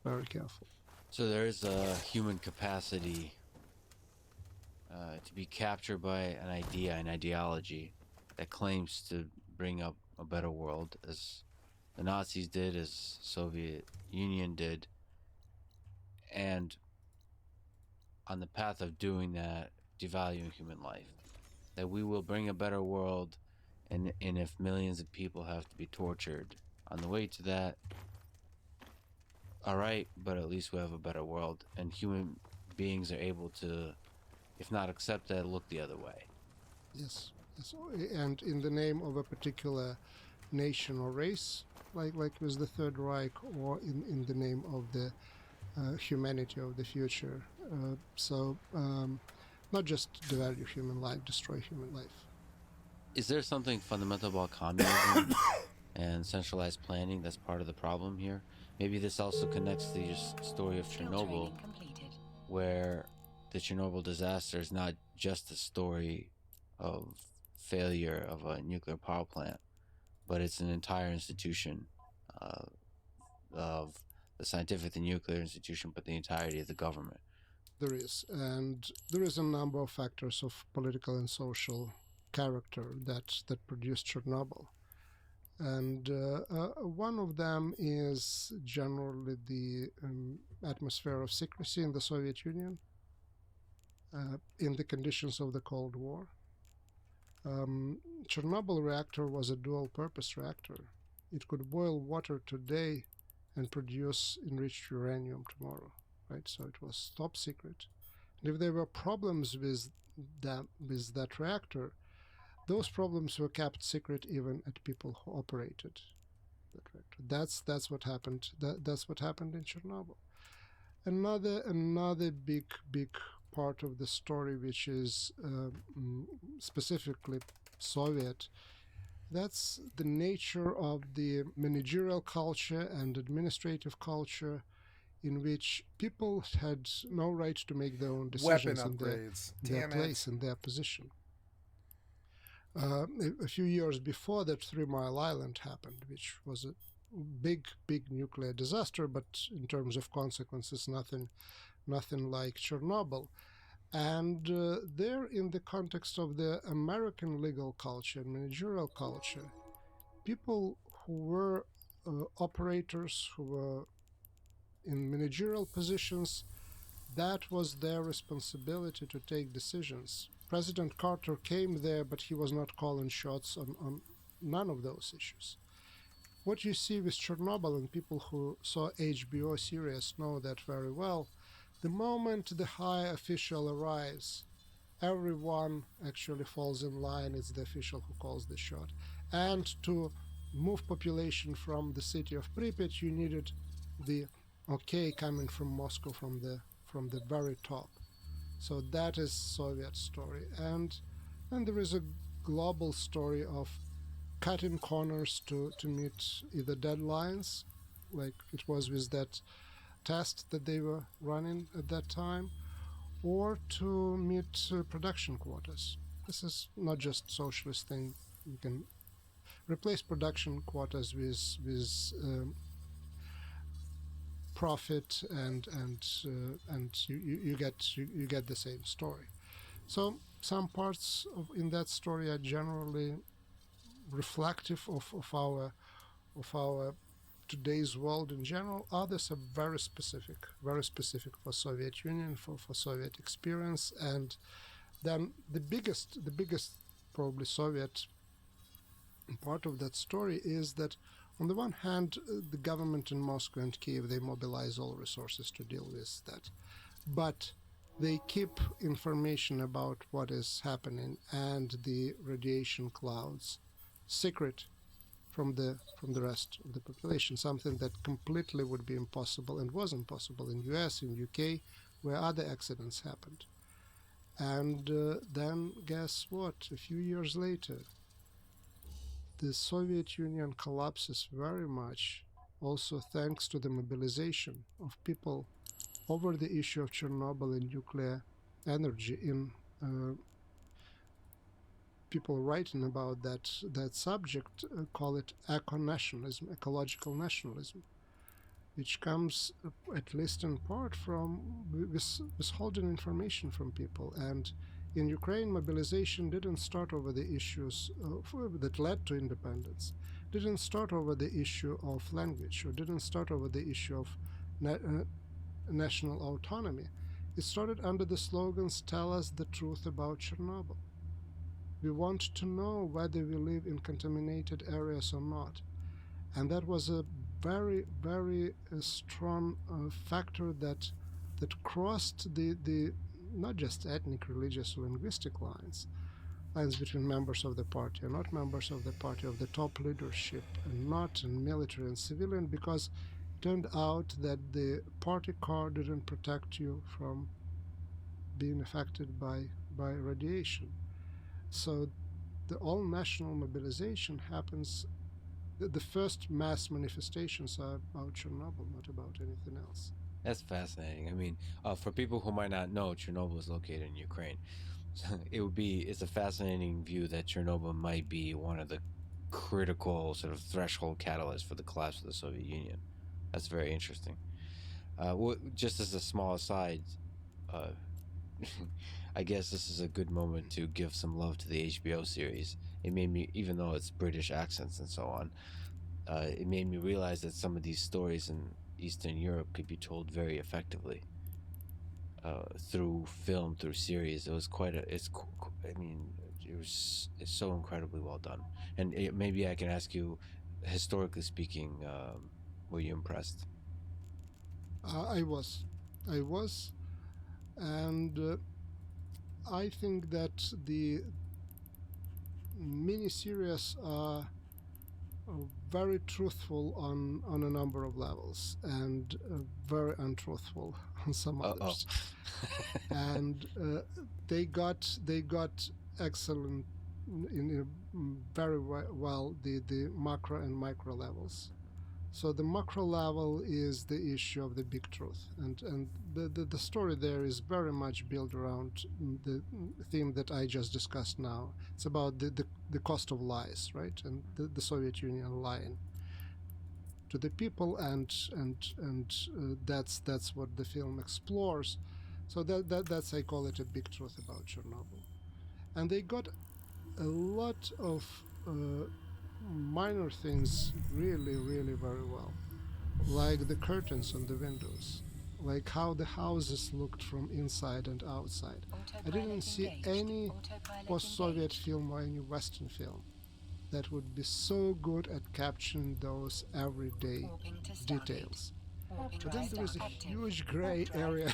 very careful. So there is a human capacity to be captured by an idea, an ideology that claims to bring up a better world, as the Nazis did, as Soviet Union did, and on the path of doing that, devaluing human life. That we will bring a better world, and if millions of people have to be tortured on the way to that, all right, but at least we have a better world, and human beings are able to, if not accept that, look the other way. Yes, and in the name of a particular nation or race, like with the Third Reich, or in the name of the humanity of the future. Not just devalue human life, destroy human life. Is there something fundamental about communism and centralized planning that's part of the problem here? Maybe this also connects to the story of Chernobyl, where the Chernobyl disaster is not just a story of failure of a nuclear power plant, but it's an entire institution of the scientific and nuclear institution, but the entirety of the government. There is, and there is a number of factors of political and social character that produced Chernobyl. And one of them is generally the atmosphere of secrecy in the Soviet Union in the conditions of the Cold War. Chernobyl reactor was a dual-purpose reactor. It could boil water today and produce enriched uranium tomorrow, right? So it was top secret. And if there were problems with with that reactor, those problems were kept secret even at people who operated that reactor. That's what happened. That's what happened in Chernobyl. Another big part of the story, which is specifically Soviet, that's the nature of the managerial culture and administrative culture in which people had no right to make their own Weapon decisions in upgrades. their Damn place, it. in their position. A few years before that, 3 Mile Island happened, which was a big nuclear disaster, but in terms of consequences, nothing like Chernobyl. And there, in the context of the American legal culture and managerial culture, people who were operators, who were in managerial positions, that was their responsibility to take decisions. President Carter came there, but he was not calling shots on none of those issues. What you see with Chernobyl, and people who saw HBO series know that very well, the moment the high official arrives, everyone actually falls in line. It's the official who calls the shot. And to move population from the city of Pripyat, you needed the okay coming from Moscow, from the very top. So that is Soviet story. And then there is a global story of cutting corners to meet either deadlines, like it was with that test that they were running at that time, or to meet production quotas. This is not just socialist thing. You can replace production quotas with profit, and you get the same story. So some parts in that story are generally reflective of our today's world in general. Others are very specific for Soviet Union, for Soviet experience. And then the biggest probably Soviet part of that story is that on the one hand, the government in Moscow and Kiev, they mobilize all resources to deal with that, but they keep information about what is happening and the radiation clouds secret from the rest of the population, something that completely would be impossible and was impossible in US, in UK, where other accidents happened. And then guess what? A few years later, the Soviet Union collapses very much also thanks to the mobilization of people over the issue of Chernobyl and nuclear energy. In people writing about that subject call it eco-nationalism, ecological nationalism, which comes at least in part from withholding information from people. And in Ukraine, mobilization didn't start over the issues that led to independence, didn't start over the issue of language, or didn't start over the issue of national autonomy. It started under the slogans, "Tell us the truth about Chernobyl. We want to know whether we live in contaminated areas or not." And that was a very strong factor that crossed the not just ethnic, religious, or linguistic lines between members of the party and not members of the party, of the top leadership and not, in military and civilian, because it turned out that the party card didn't protect you from being affected by radiation. So the all-national mobilization happens. The first mass manifestations are about Chernobyl, not about anything else. That's fascinating. I mean, for people who might not know, Chernobyl is located in Ukraine. It's a fascinating view that Chernobyl might be one of the critical sort of threshold catalysts for the collapse of the Soviet Union. That's very interesting. Just as a small aside, I guess this is a good moment to give some love to the HBO series. It made me, even though it's British accents and so on, it made me realize that some of these stories in Eastern Europe could be told very effectively through film, through series. It was it's so incredibly well done. And maybe I can ask you, historically speaking, were you impressed? I was, and I think that the miniseries are very truthful on a number of levels, and very untruthful on some others. And they got excellent in very well the macro and micro levels. So the macro level is the issue of the big truth, and the story there is very much built around the theme that I just discussed now. It's about the cost of lies, right, and the Soviet Union lying to the people, and that's what the film explores. So that's, I call it, a big truth about Chernobyl. And they got a lot of minor things really very well, like the curtains on the windows, like how the houses looked from inside and outside. I didn't see any post-Soviet film or any Western film that would be so good at capturing those everyday details. But then there is a huge gray area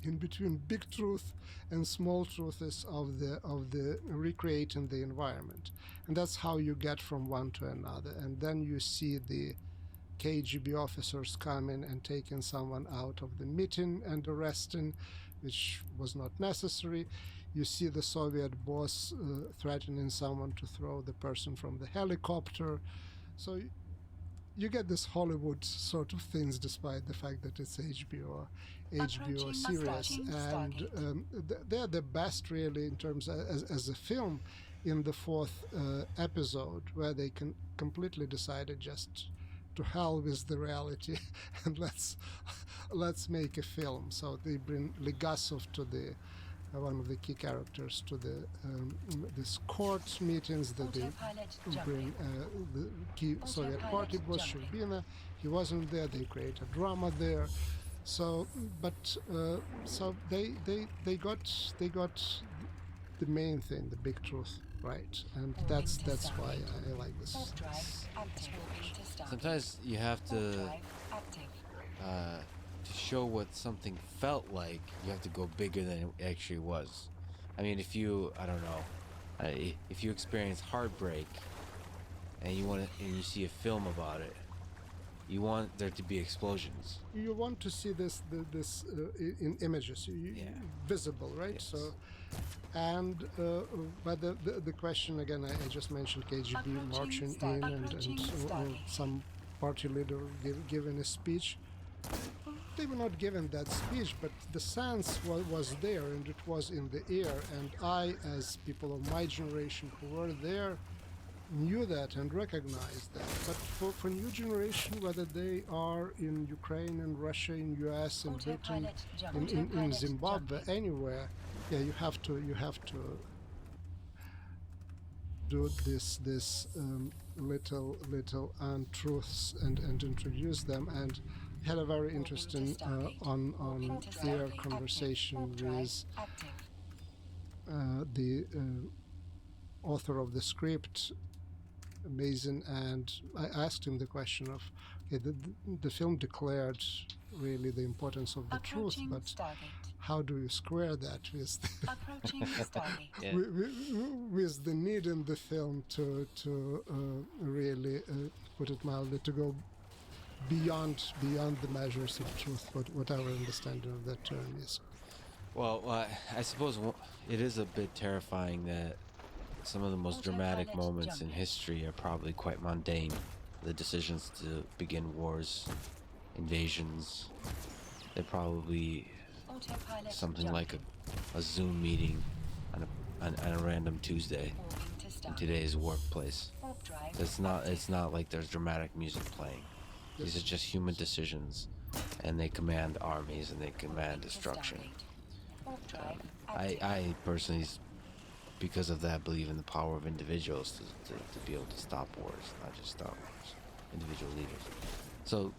in between big truth and small truths of the recreating the environment, and that's how you get from one to another. And then you see the KGB officers coming and taking someone out of the meeting and arresting, which was not necessary. You see the Soviet boss threatening someone to throw the person from the helicopter. So you get this Hollywood sort of things, despite the fact that it's HBO series, and they're the best really in terms as a film in the fourth episode, where they can completely decided just to hell with the reality and let's make a film. So they bring Legasov to the one of the key characters to the this court meetings that they bring the key Soviet party boss Sherbina. He wasn't there. They create a drama there. So, but so they got the main thing, the big truth, right? And that's why I like this. Sometimes you have to show what something felt like, you have to go bigger than it actually was. I mean, if you, I don't know, if you experience heartbreak and you see a film about it, you want there to be explosions. You want to see this in images, visible, right? Yes. So, and but the question again, I just mentioned KGB marching in and some party leader giving a speech. They were not given that speech, but the sense was there, and it was in the air. And I, as people of my generation who were there, knew that and recognized that. But for new generation, whether they are in Ukraine and Russia, in US, in Britain, in Zimbabwe, anywhere, you have to do this little untruths and introduce them. And had a very interesting on air conversation with the author of the script, amazing, and I asked him the question of, okay, the film declared really the importance of the truth, but how do you square that with with the need in the film to really put it mildly, to go beyond the measures of truth, whatever understanding of that term is. Well, I suppose it is a bit terrifying that some of the most dramatic moments in history are probably quite mundane. The decisions to begin wars, invasions, they're probably something like a Zoom meeting on a random Tuesday in today's workplace. It's not like there's dramatic music playing. These are just human decisions, and they command armies and they command destruction. I personally, because of that, believe in the power of individuals to be able to stop wars, not just stop wars, individual leaders. So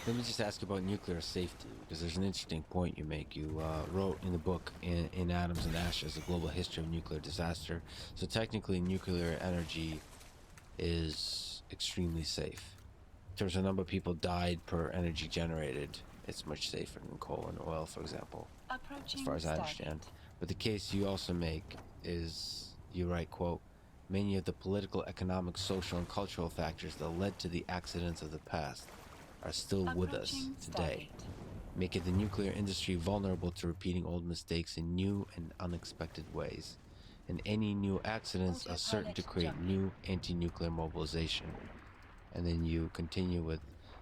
let me just ask you about nuclear safety, because there's an interesting point you make. You wrote in the book, in Atoms and Ashes, A Global History of Nuclear Disaster. So technically, nuclear energy is extremely safe. In terms of number of people died per energy generated, it's much safer than coal and oil, for example, as far as I understand. But the case you also make is, you write, quote, many of the political, economic, social, and cultural factors that led to the accidents of the past are still with us Approaching today, Stargate. making the nuclear industry vulnerable to repeating old mistakes in new and unexpected ways. And any new accidents are certain to Autopilot create jumping. new anti-nuclear mobilization. And then you continue with,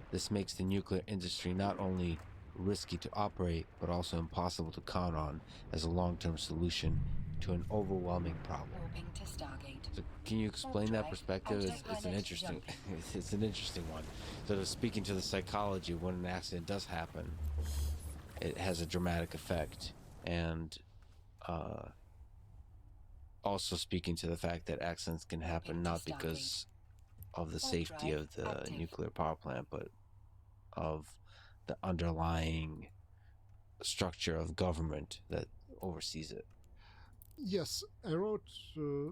this makes the nuclear industry not only risky to operate, but also impossible to count on as a long-term solution to an overwhelming problem. Warping to Stargate. So can you explain that drive, perspective? It's an autopilot interesting, jumping. it's an interesting one. Sort of speaking to the psychology when an accident does happen, it has a dramatic effect, and also speaking to the fact that accidents can happen Warping to not Stargate. because of the All safety drive of the active. nuclear power plant, but of the underlying structure of government that oversees it. Yes, I wrote a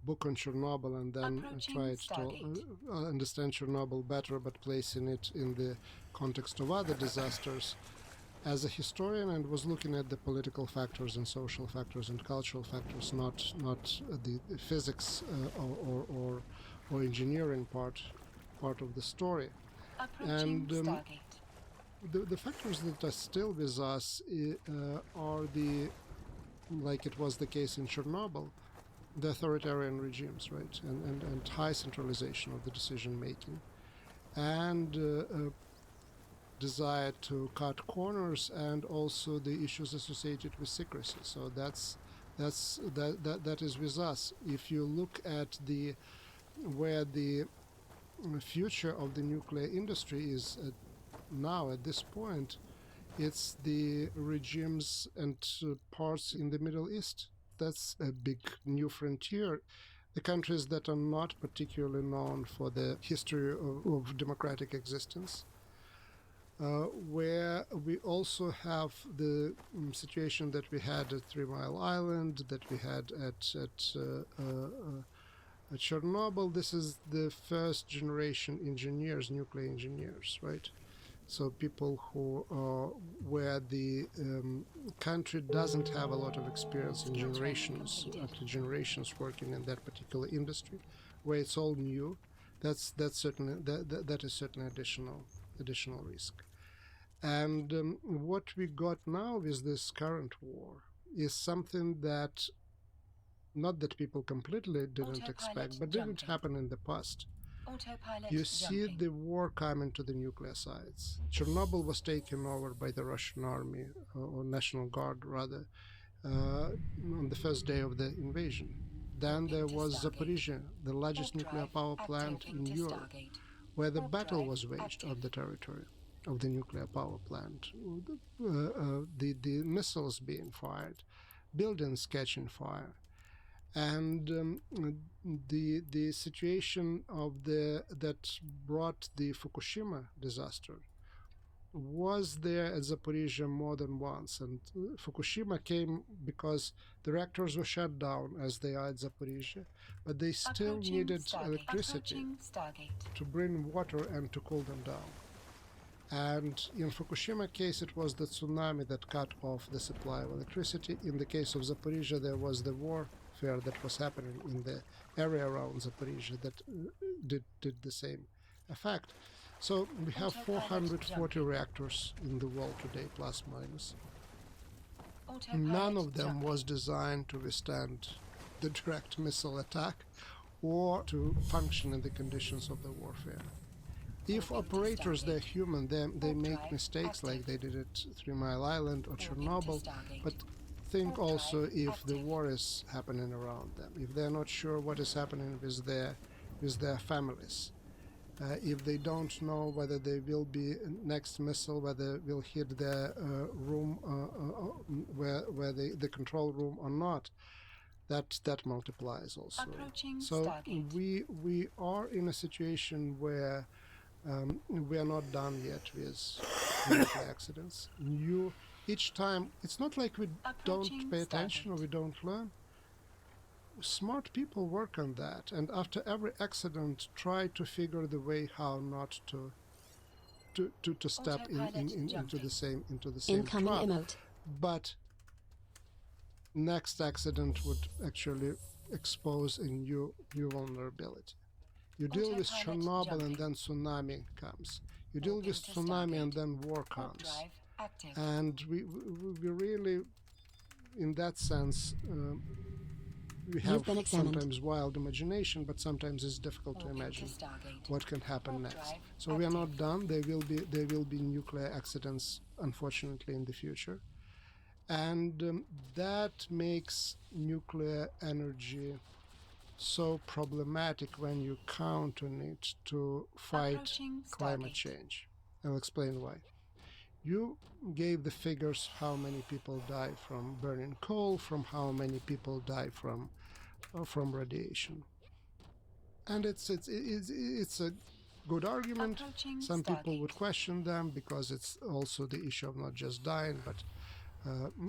book on Chernobyl and then Approaching tried to Stargate. understand Chernobyl better, but placing it in the context of other disasters. As a historian, and was looking at the political factors and social factors and cultural factors, not the physics or engineering part of the story. Approaching And Stargate. the factors that are still with us are the, like it was the case in Chernobyl, the authoritarian regimes, right, and high centralization of the decision making, and desire to cut corners, and also the issues associated with secrecy. So that is with us. If you look at where the future of the nuclear industry is now at this point, it's the regimes and parts in the Middle East. That's a big new frontier. The countries that are not particularly known for the history of democratic existence, where we also have the situation that we had at 3 Mile Island, that we had at Chernobyl. This is the first generation engineers, nuclear engineers, right? So people who where the country doesn't have a lot of experience in Skill training generations completed. after generations working in that particular industry, where it's all new. That is certainly additional risk. And what we got now with this current war is something that, not that people completely didn't Autopilot expect, but didn't jumping. happen in the past. Autopilot You see jumping. the war coming to the nuclear sites. Chernobyl was taken over by the Russian army, or National Guard rather, on the first day of the invasion. Then there was Zaporizhia, the largest nuclear power plant in Europe, where the battle was waged on the territory of the nuclear power plant. The missiles being fired, buildings catching fire. And the situation that brought the Fukushima disaster was there at Zaporizhia more than once. And Fukushima came because the reactors were shut down, as they are at Zaporizhia, but they still Approaching needed Stargate. electricity Approaching Stargate. to bring water and to cool them down. And in Fukushima case, it was the tsunami that cut off the supply of electricity. In the case of Zaporizhia, there was the warfare that was happening in the area around Zaporizhia that did the same effect. So we have 440 reactors in the world today, plus minus. None of them was designed to withstand the direct missile attack or to function in the conditions of the warfare. If operators, they're human, they make mistakes like they did at 3 Mile Island or Chernobyl, but think also if the war is happening around them, if they're not sure what is happening with their families, if they don't know whether they will be next missile, whether it will hit their room, where the control room or not, that multiplies also. So we are in a situation where we are not done yet with nuclear accidents. Each time, it's not like we don't pay attention or we don't learn. Smart people work on that, and after every accident, try to figure the way how not to step into the same Incoming trap. emote. But next accident would actually expose a new vulnerability. You deal with Autopilot Chernobyl and jumping. then tsunami comes. You deal Warp with into tsunami and Stargate. then war Warp comes. drive active. And we really, in that sense, we have been examined. sometimes wild imagination, but sometimes it's difficult to Warp into imagine Stargate. what can happen Warp next. drive So we are not active. done. There will be nuclear accidents, unfortunately, in the future, and that makes nuclear energy so problematic when you count on it to fight Approaching climate Stargate. change. I'll explain why. You gave the figures how many people die from burning coal, from how many people die from radiation, and it's a good argument. Approaching Some people would Stargate. question them because it's also the issue of not just dying, but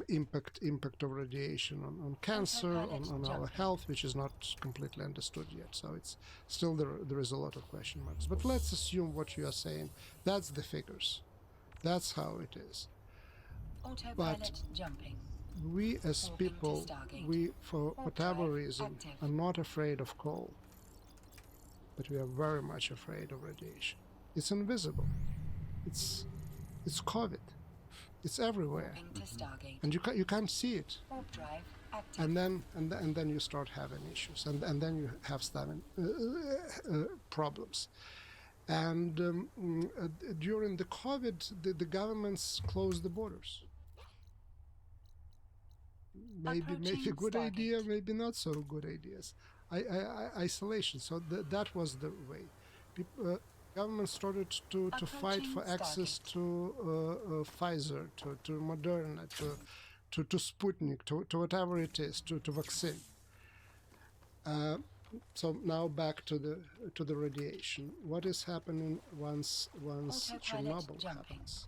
impact of radiation on cancer, Autopilot on our jumping. health, which is not completely understood yet. So it's still there is a lot of question marks. But let's assume what you are saying. That's the figures. That's how it is. Autopilot jumping. We as Warp into people, Stargate. we for Warp whatever drive reason active. are not afraid of coal, but we are very much afraid of radiation. It's invisible. It's COVID. It's everywhere, Warping to Stargate. and you can't see it. Warp drive active. And then you start having issues, and then you have problems. And during the COVID, the governments closed the borders. Maybe Approaching good idea, Stargate. maybe not so good ideas. Isolation. So that was the way. Government started to fight for Approaching access to Pfizer, to Moderna, to Sputnik, to whatever it is, to vaccine. So now back to the radiation. What is happening once Autopilot Chernobyl jumping. happens?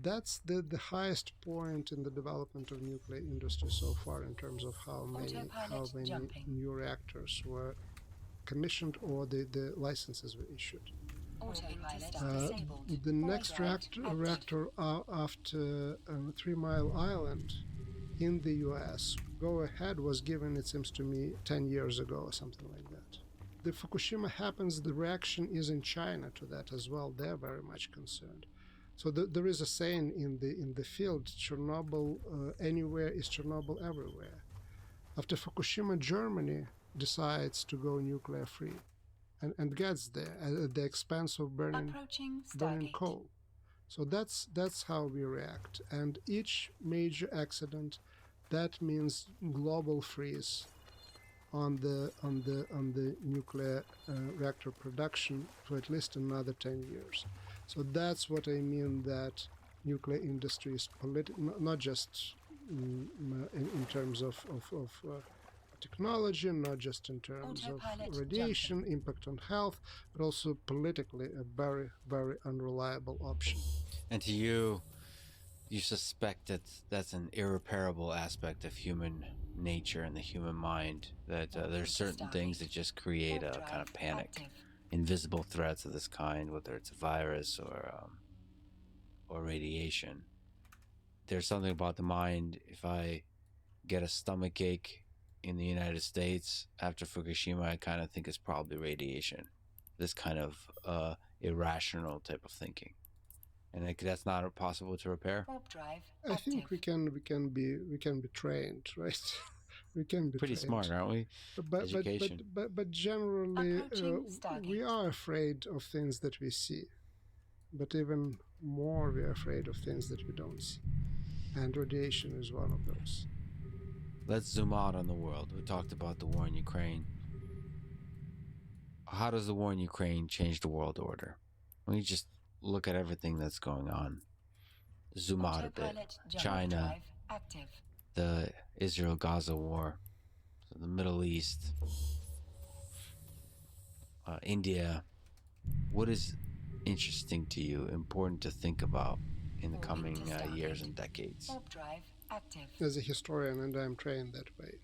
That's the highest point in the development of nuclear industry so far in terms of how Autopilot many jumping. new reactors were commissioned or the licenses were issued. Autopilot disabled. The next Warp drive reactor after 3 Mile Island in the US, go ahead, was given, it seems to me, 10 years ago or something like that. The Fukushima happens, the reaction is in China to that as well. They're very much concerned. So there is a saying in the field, Chernobyl anywhere is Chernobyl everywhere. After Fukushima, Germany decides to go nuclear free and gets there at the expense of burning Approaching Stargate. coal. So that's how we react. And each major accident, that means global freeze on the nuclear reactor production for at least another 10 years. So that's what I mean, that nuclear industry is not just in terms of technology, not just in terms Autopilot of radiation, impact on health, but also politically a very, very unreliable option. And to you, you suspect that that's an irreparable aspect of human nature and the human mind, that there's certain things that just create a kind of panic. Active. Invisible threats of this kind, whether it's a virus or radiation. There's something about the mind. If I get a stomach ache in the United States after Fukushima, I kind of think it's probably radiation. This kind of irrational type of thinking, and that's not possible to repair. Warp drive I active. think we can be trained, right? We can be Pretty trained. smart, aren't we? Education. But generally, Approaching Stargate. we are afraid of things that we see, but even more, we are afraid of things that we don't see, and radiation is one of those. Let's zoom out on the world. We talked about the war in Ukraine. How does the war in Ukraine change the world order? When you just look at everything that's going on, zoom out a bit. Autopilot jump China, drive active. the Israel-Gaza war, the Middle East, India. What is interesting to you, important to think about in the Warp coming into Stargate. years and decades? Warp drive active. As a historian, and I'm trained that way,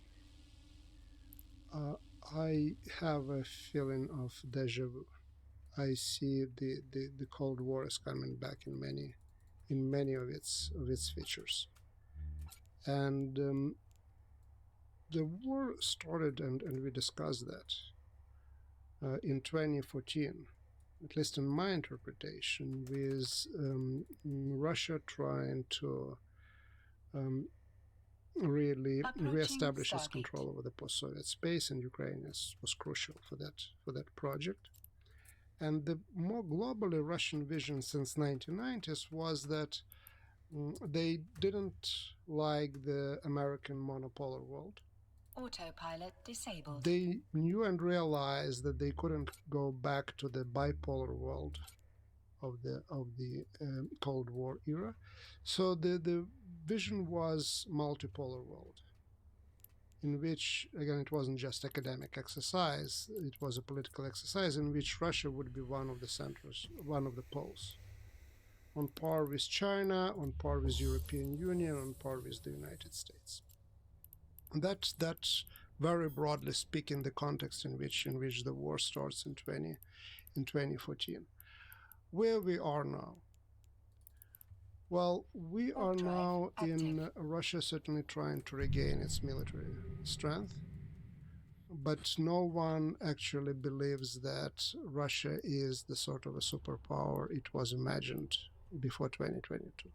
I have a feeling of deja vu. I see the Cold War is coming back in many of its features, And the war started, and we discussed that in 2014, at least in my interpretation, with Russia trying to really Approaching reestablish its Stargate. control over the post-Soviet space, and Ukraine was crucial for that project. And the more globally Russian vision since 1990s was that they didn't like the American monopolar world. Autopilot disabled. They knew and realized that they couldn't go back to the bipolar world of the Cold War era. So the vision was multipolar world, in which, again, it wasn't just academic exercise, it was a political exercise in which Russia would be one of the centers, one of the poles, on par with China, on par with European Union, on par with the United States. And that's very broadly speaking the context in which the war starts in 2014. Where we are now. Well, we are Warp drive now in active. Russia certainly trying to regain its military strength, but no one actually believes that Russia is the sort of a superpower it was imagined before 2022.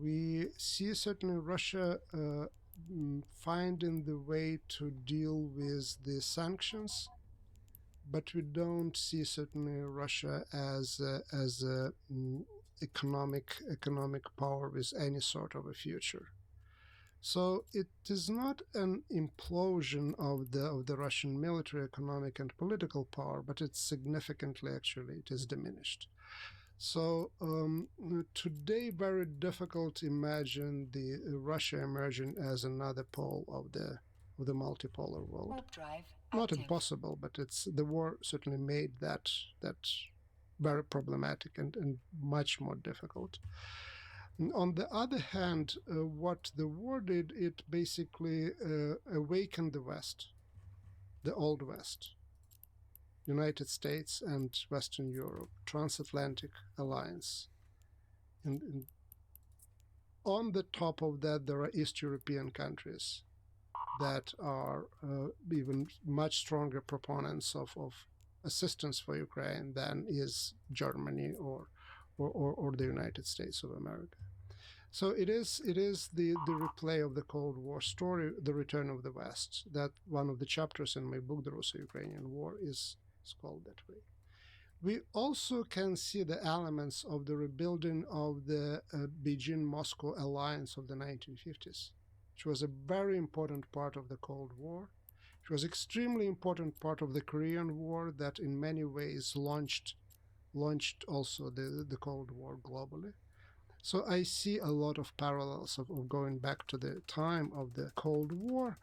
We see certainly Russia finding the way to deal with the sanctions, but we don't see certainly Russia as a economic power with any sort of a future. So it is not an implosion of the Russian military, economic, and political power, but it's significantly, actually, it is diminished. So today, very difficult to imagine the Russia emerging as another pole of the multipolar world. Warp drive Not active. impossible, but the war certainly made that very problematic and much more difficult. On the other hand, what the war did, it basically awakened the West, the old West, United States and Western Europe, transatlantic alliance. And on the top of that, there are East European countries that are even much stronger proponents of assistance for Ukraine than is Germany or the United States of America. So it is the replay of the Cold War story, the return of the West. That one of the chapters in my book, The Russo-Ukrainian War, is called that way. We also can see the elements of the rebuilding of the Beijing-Moscow alliance of the 1950s, which was a very important part of the Cold War. It was extremely important part of the Korean War that in many ways launched also the Cold War globally. So I see a lot of parallels of going back to the time of the Cold War,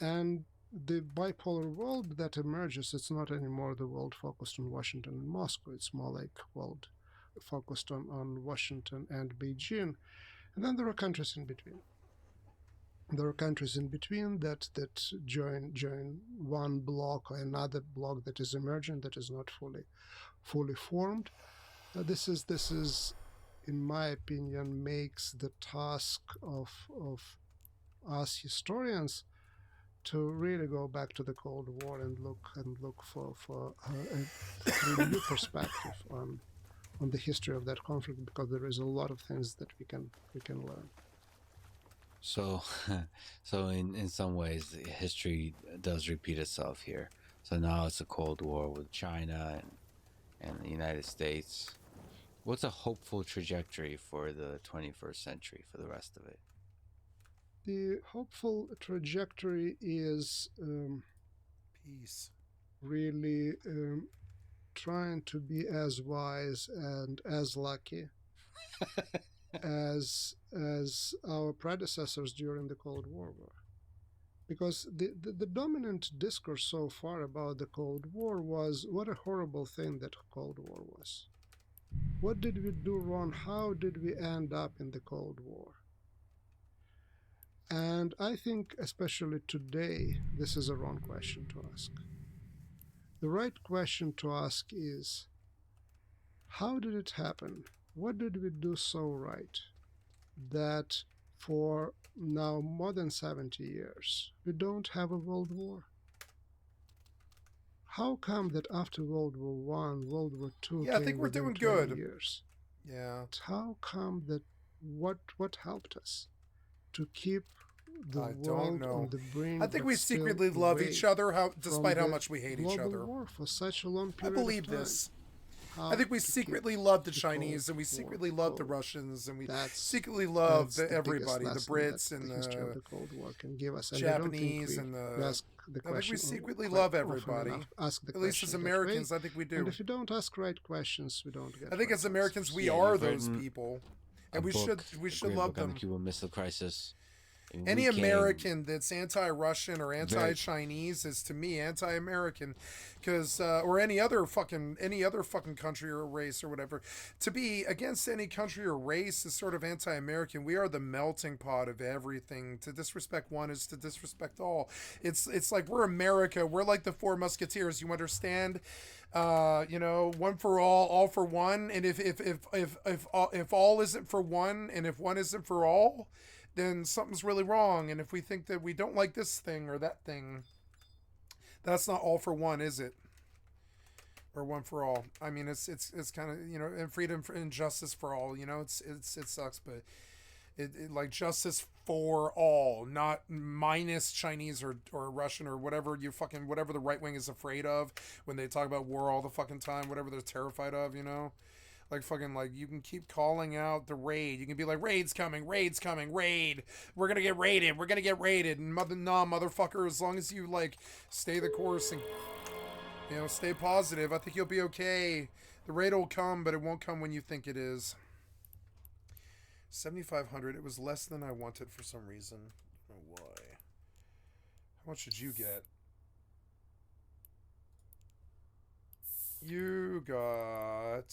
and the bipolar world that emerges, it's not anymore the world focused on Washington and Moscow. It's more like world focused on Washington and Beijing. And then there are countries in between. There are countries in between that join one bloc or another bloc that is emerging, that is not fully formed. This is, in my opinion, makes the task of us historians to really go back to the Cold War and look for a new perspective on the history of that conflict, because there is a lot of things that we can learn. So, in some ways, history does repeat itself here. So now it's a Cold War with China and the United States. What's a hopeful trajectory for the 21st century for the rest of it? The hopeful trajectory is Peace. really trying to be as wise and as lucky as our predecessors during the Cold War were. Because the dominant discourse so far about the Cold War was what a horrible thing that Cold War was. What did we do wrong? How did we end up in the Cold War? And I think, especially today, this is a wrong question to ask. The right question to ask is, how did it happen? What did we do so right that for now more than 70 years we don't have a world war? How come that after World War One, World War Two Yeah, I think came we're within doing 20 good. years? Yeah. How come that what helped us to keep the I don't world know. on the brink, I think but we still secretly love away each other, from despite how the much we hate each global other. war for such a long I period of believe time? this. I How think we to keep secretly love the the Chinese, Cold and we War secretly love the going? Russians, and we That's secretly love the biggest everybody, the lesson Brits that and the history of the the Cold War can give us. And I don't think Japanese and we the. ask the I think we question secretly quite love often everybody. enough. Ask the At least as questions that way. Americans, I think we do. And if you don't ask right questions, we don't get. I think right as Americans, answers. we Yeah, are you've those written people, a and we book, should a great love book on them. the Cuban Missile Crisis. And Any we came American that's anti-Russian or anti-Chinese is to me anti-American, because or any other fucking country or race or whatever. To be against any country or race is sort of anti-American. We are the melting pot of everything. To disrespect one is to disrespect all. It's like we're America. We're like the Four Musketeers. You understand? You know, one for all for one. And if all isn't for one, and if one isn't for all, then something's really wrong. And if we think that we don't like this thing or that thing, that's not all for one, is it? Or one for all. I mean, it's kind of, you know, and freedom and justice for all. You know, it sucks, but it like justice for all, not minus Chinese or Russian or whatever whatever the right wing is afraid of when they talk about war all the fucking time. Whatever they're terrified of, you know. Like fucking like you can keep calling out the raid. You can be like, raid's coming, raid. We're gonna get raided. And motherfucker, as long as you like stay the course and, you know, stay positive, I think you'll be okay. The raid will come, but it won't come when you think it is. 7,500. It was less than I wanted for some reason. I don't know why. How much did you get? You got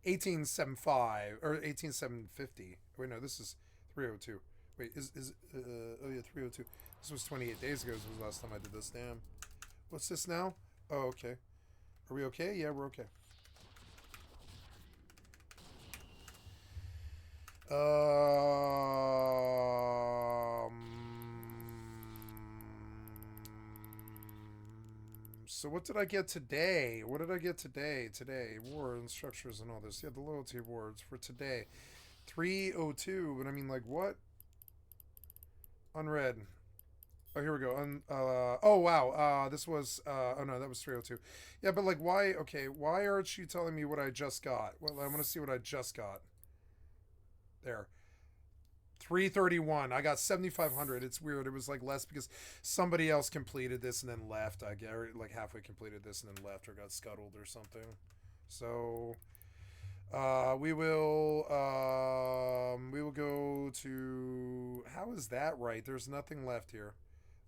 1875 or 18750. Wait, no, this is 302. Wait, oh yeah, 302. This was 28 days ago. This was the last time I did this. Damn. What's this now? Oh, okay. Are we okay? Yeah, we're okay. So what did I get today? What did I get today? War and structures and all this. Yeah, the loyalty awards for today. 302. But I mean, like, what? Unread. Oh, here we go. Oh, wow. This was, oh no, that was 302. Yeah, but like, why? Okay, why aren't you telling me what I just got? Well, I want to see what I just got. There. 331. I got 7,500. It's weird. It was like less because somebody else completed this and then left. I get, or like halfway completed this and then left or got scuttled or something. So we will go to, how is that right? There's nothing left here.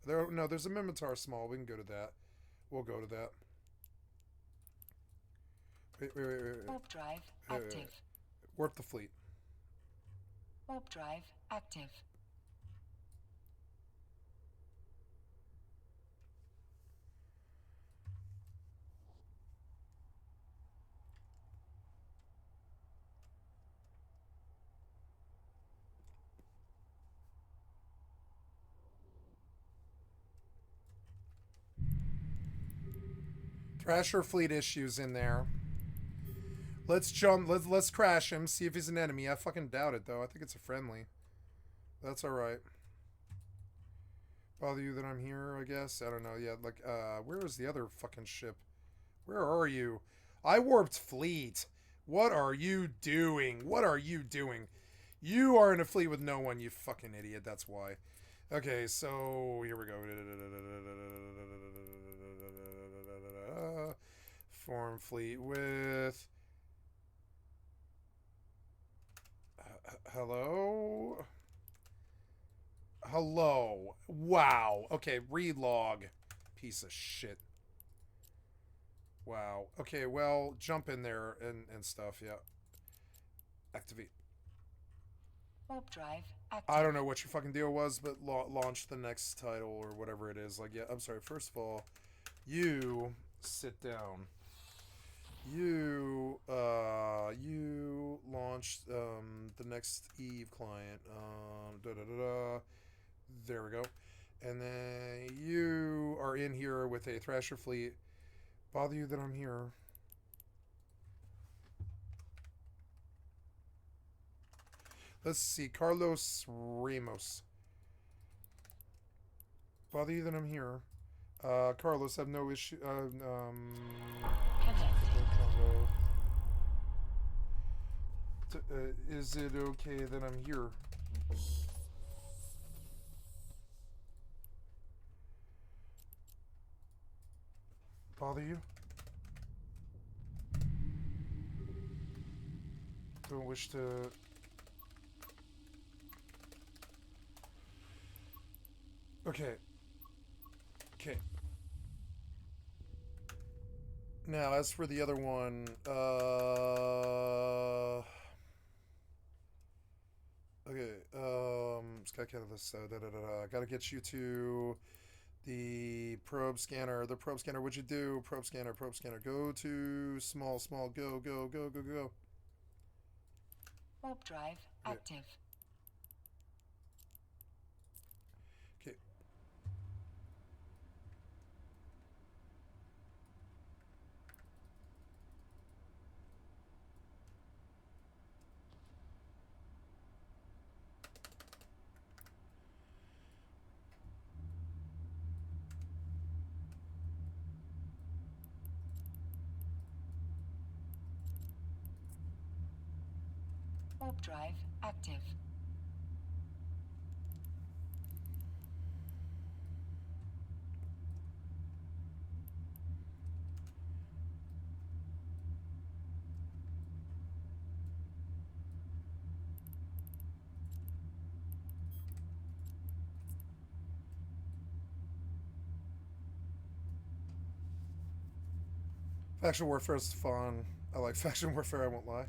There's a Mimitar small. We can go to that. We'll go to that. Wait. Warp drive active. Warp the fleet. Warp drive active. Thrasher fleet issues in there. Let's jump. Let's crash him. See if he's an enemy. I fucking doubt it though. I think it's a friendly. That's all right. Bother you that I'm here? I guess. I don't know. Yeah. Like, where is the other fucking ship? Where are you? I warped fleet. What are you doing? You are in a fleet with no one. You fucking idiot. That's why. Okay. So here we go. Form fleet with. Hello? Wow. Okay, read log. Piece of shit. Wow. Okay, well, jump in there and stuff, yeah. Activate. Warp drive active. I don't know what your fucking deal was, but launch the next title or whatever it is. Like, yeah, I'm sorry. First of all, you sit down. You launched the next EvE client. There we go. And then you are in here with a Thrasher fleet. Bother you that I'm here. Let's see. Carlos Ramos. Bother you that I'm here. Carlos, have no issue. Is it okay that I'm here? Bother you? Don't wish to... Okay. Okay. Now, as for the other one, okay, skycat.live, gotta get you to the probe scanner. The probe scanner, what'd you do? Probe scanner, go to small, go. Warp drive active. Okay. Warp drive active. Faction warfare is fun. I like faction warfare, I won't lie.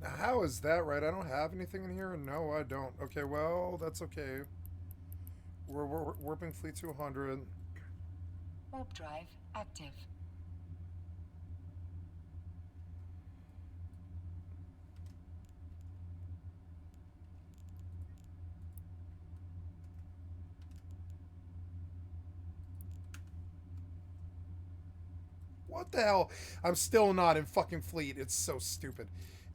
Now, how is that right? I don't have anything in here? No, I don't. Okay, well, that's okay. We're warping fleet to 100. Warp drive active. What the hell? I'm still not in fucking fleet. It's so stupid.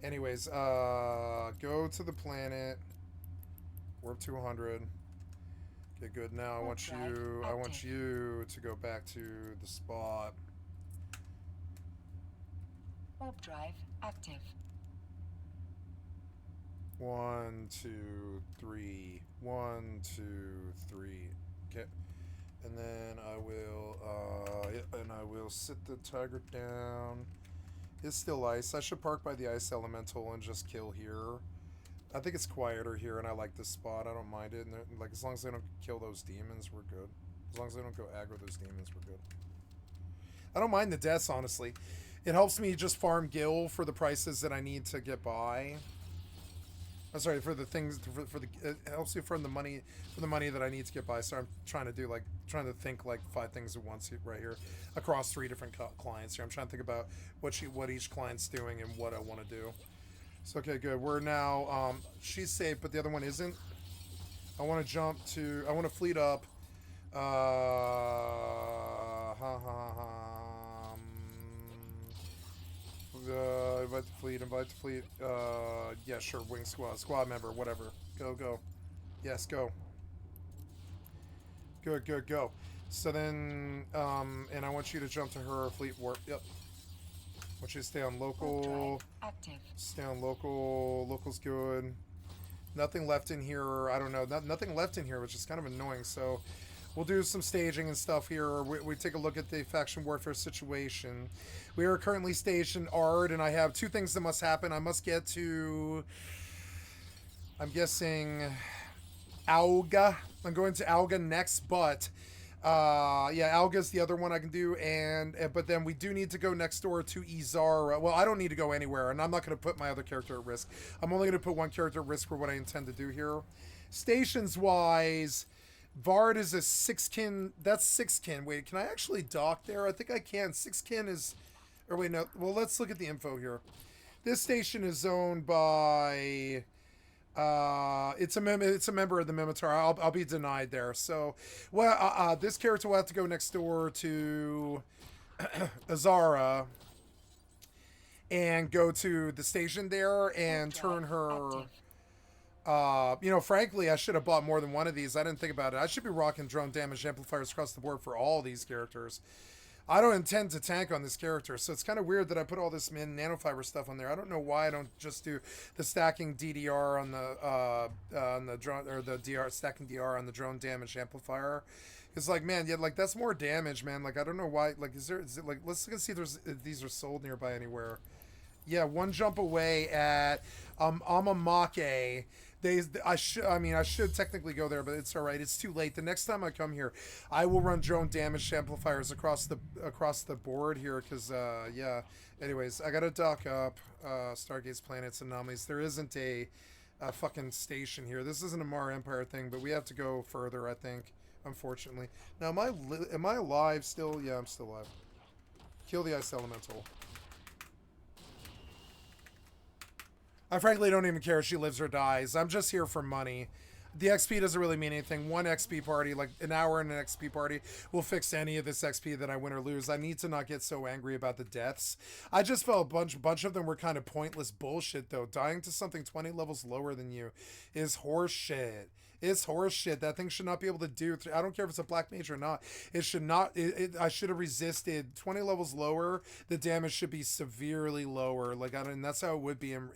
Anyways, go to the planet. Warp 200. Okay, good. Now I want you to go back to the spot. Warp drive active. 1, 2, 3. 1, 2, 3. Okay. And then I will sit the tiger down. It's still ice. I should park by the ice elemental and just kill here. I think it's quieter here, and I like this spot. I don't mind it. And like, as long as they don't kill those demons, we're good. As long as they don't go aggro those demons, we're good. I don't mind the deaths, honestly. It helps me just farm gil for the prices that I need to get by. I'm sorry, for the things for the it helps you from the money that I need to get by. So I'm trying to think like 5 things at once right here across 3 different clients here. I'm trying to think about what each client's doing and what I want to do. So okay, good. We're now she's safe, but the other one isn't. I want to fleet up. Invite the fleet. Yeah, sure, wing squad member, whatever. Go. Yes, go. Good, go. So then, and I want you to jump to her fleet warp. Yep. I want you to stay on local. Active. Stay on local. Local's good. Nothing left in here. I don't know. Nothing left in here, which is kind of annoying. So we'll do some staging and stuff here. We take a look at the faction warfare situation. We are currently stationed Ard, and I have 2 things that must happen. I must get to, I'm guessing, Alga. I'm going to Alga next, but yeah, Alga's the other one I can do, but then we do need to go next door to Izara. Well, I don't need to go anywhere, and I'm not going to put my other character at risk. I'm only going to put one character at risk for what I intend to do here. Stations-wise, Vard is a 6-kin. That's 6-kin. Wait, can I actually dock there? I think I can. 6-kin is... Or wait, no. Well, let's look at the info here. This station is owned by... it's a member of the Mimitar. I'll be denied there. So, well, this character will have to go next door to Azara and go to the station there and turn her... you know, frankly, I should have bought more than one of these. I didn't think about it. I should be rocking drone damage amplifiers across the board for all these characters. I don't intend to tank on this character, so it's kind of weird that I put all this nanofiber stuff on there. I don't know why I don't just do the stacking DDR on the drone, or the stacking DR on the drone damage amplifier. It's like, man, yeah, like that's more damage, man. Like I don't know why. Like, is it like let's see if these are sold nearby anywhere. Yeah, 1 jump away at Amamake. I should technically go there, but it's all right. It's too late. The next time I come here, I will run drone damage amplifiers across the board here, because yeah. Anyways, I gotta dock up. Stargates, planets, anomalies. There isn't a fucking station here. This isn't a Mar Empire thing, but we have to go further, I think. Unfortunately. Now, am I alive still? Yeah, I'm still alive. Kill the ice elemental. I frankly don't even care if she lives or dies. I'm just here for money. The XP doesn't really mean anything. 1 XP party, like an hour in an XP party, will fix any of this XP that I win or lose. I need to not get so angry about the deaths. I just felt a bunch of them were kind of pointless bullshit, though. Dying to something 20 levels lower than you is horseshit. It's horse shit. That thing should not be able to do. I don't care if it's a black mage or not. It should not. I should have resisted 20 levels lower. The damage should be severely lower. Like and that's how it would be on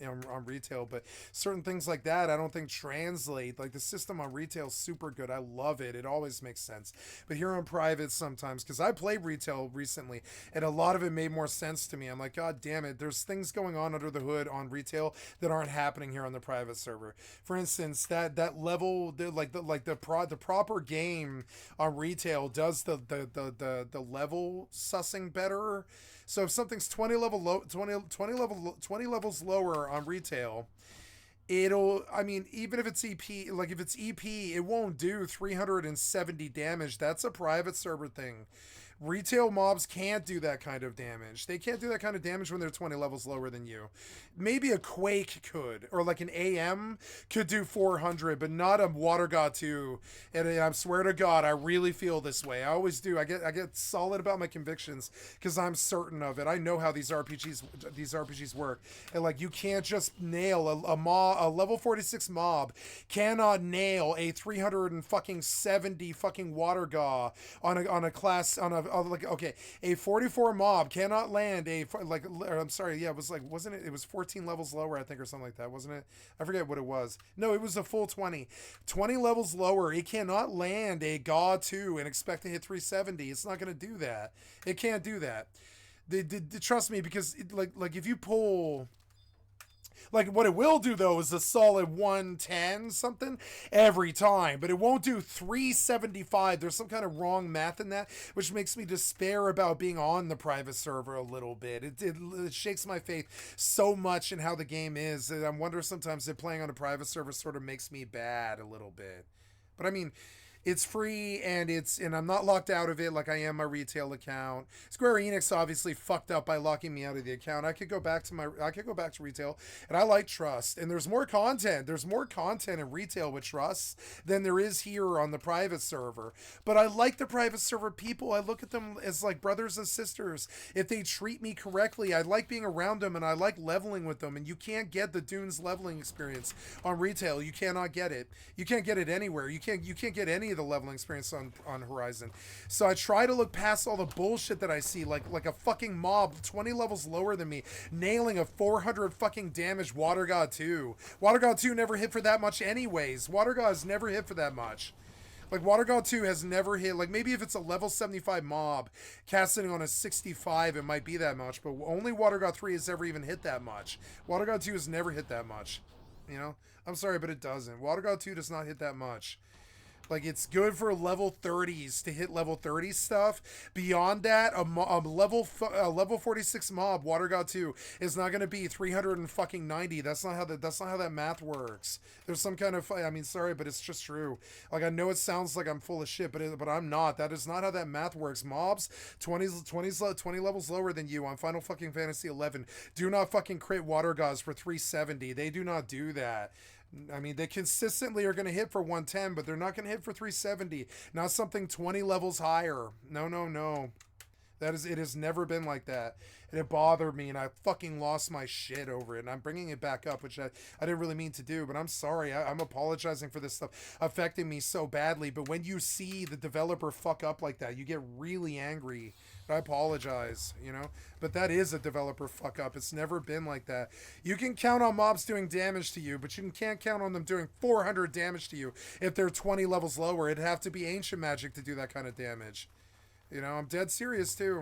retail. But certain things like that, I don't think translate. Like the system on retail is super good. I love it. It always makes sense. But here on private sometimes, because I played retail recently, and a lot of it made more sense to me. I'm like, God damn it. There's things going on under the hood on retail that aren't happening here on the private server. For instance, that level. The proper game on retail does the level sussing better. So if something's 20 levels lower on retail, it'll, I mean, even if it's EP, like if it's EP, it won't do 370 damage. That's a private server thing. Retail mobs can't do that kind of damage. They can't do that kind of damage when they're 20 levels lower than you. Maybe a Quake could, or like an AM could do 400, but not a Water God 2. And I swear to God, I really feel this way. I always do. I get solid about my convictions because I'm certain of it. I know how these RPGs work. And like, you can't just nail a level 46 mob cannot nail a 370 fucking Water God on a class on a like, okay, a 44 mob cannot land a like, or I'm sorry, yeah, it was like, wasn't it? It was 14 levels lower, I think, or something like that, wasn't it? I forget what it was. No, it was a full 20 levels lower. It cannot land a God 2 and expect to hit 370. It's not going to do that. It can't do that. Trust me, because like if you pull. Like, what it will do, though, is a solid 110 something every time. But it won't do 375. There's some kind of wrong math in that, which makes me despair about being on the private server a little bit. It shakes my faith so much in how the game is. And I wonder sometimes if playing on a private server sort of makes me bad a little bit. But, I mean... It's free, and I'm not locked out of it like I am my retail account. Square Enix obviously fucked up by locking me out of the account. I could go back to retail, and I like Trust. And there's more content. There's more content in retail with Trust than there is here on the private server. But I like the private server people. I look at them as like brothers and sisters. If they treat me correctly, I like being around them, and I like leveling with them. And you can't get the Dunes leveling experience on retail. You cannot get it. You can't get it anywhere. You can't get any of the leveling experience on Horizon. So I try to look past all the bullshit that I see, like a fucking mob 20 levels lower than me nailing a 400 fucking damage Water God 2. Water God 2 never hit for that much anyways. Water God has never hit for that much. Like, Water God 2 has never hit, like, maybe if it's a level 75 mob casting on a 65, it might be that much, but only Water God 3 has ever even hit that much. Water God 2 has never hit that much, you know? I'm sorry, but it doesn't. Water God 2 does not hit that much. Like, it's good for level 30s to hit level 30 stuff. Beyond that, a level 46 mob, Water God 2, is not going to be 390. That's not how that math works. There's some kind of, I mean, sorry, but it's just true. Like, I know it sounds like I'm full of shit, but I'm not. That is not how that math works. Mobs 20 levels lower than you on Final fucking Fantasy 11 do not fucking crit Water Gods for 370. They do not do that. I mean, they consistently are going to hit for 110, but they're not going to hit for 370. Not something 20 levels higher. No. It has never been like that. And it bothered me, and I fucking lost my shit over it. And I'm bringing it back up, which I didn't really mean to do, but I'm sorry. I'm apologizing for this stuff affecting me so badly. But when you see the developer fuck up like that, you get really angry. I apologize, you know? But that is a developer fuck up. It's never been like that. You can count on mobs doing damage to you, but you can't count on them doing 400 damage to you if they're 20 levels lower. It'd have to be ancient magic to do that kind of damage. You know, I'm dead serious too.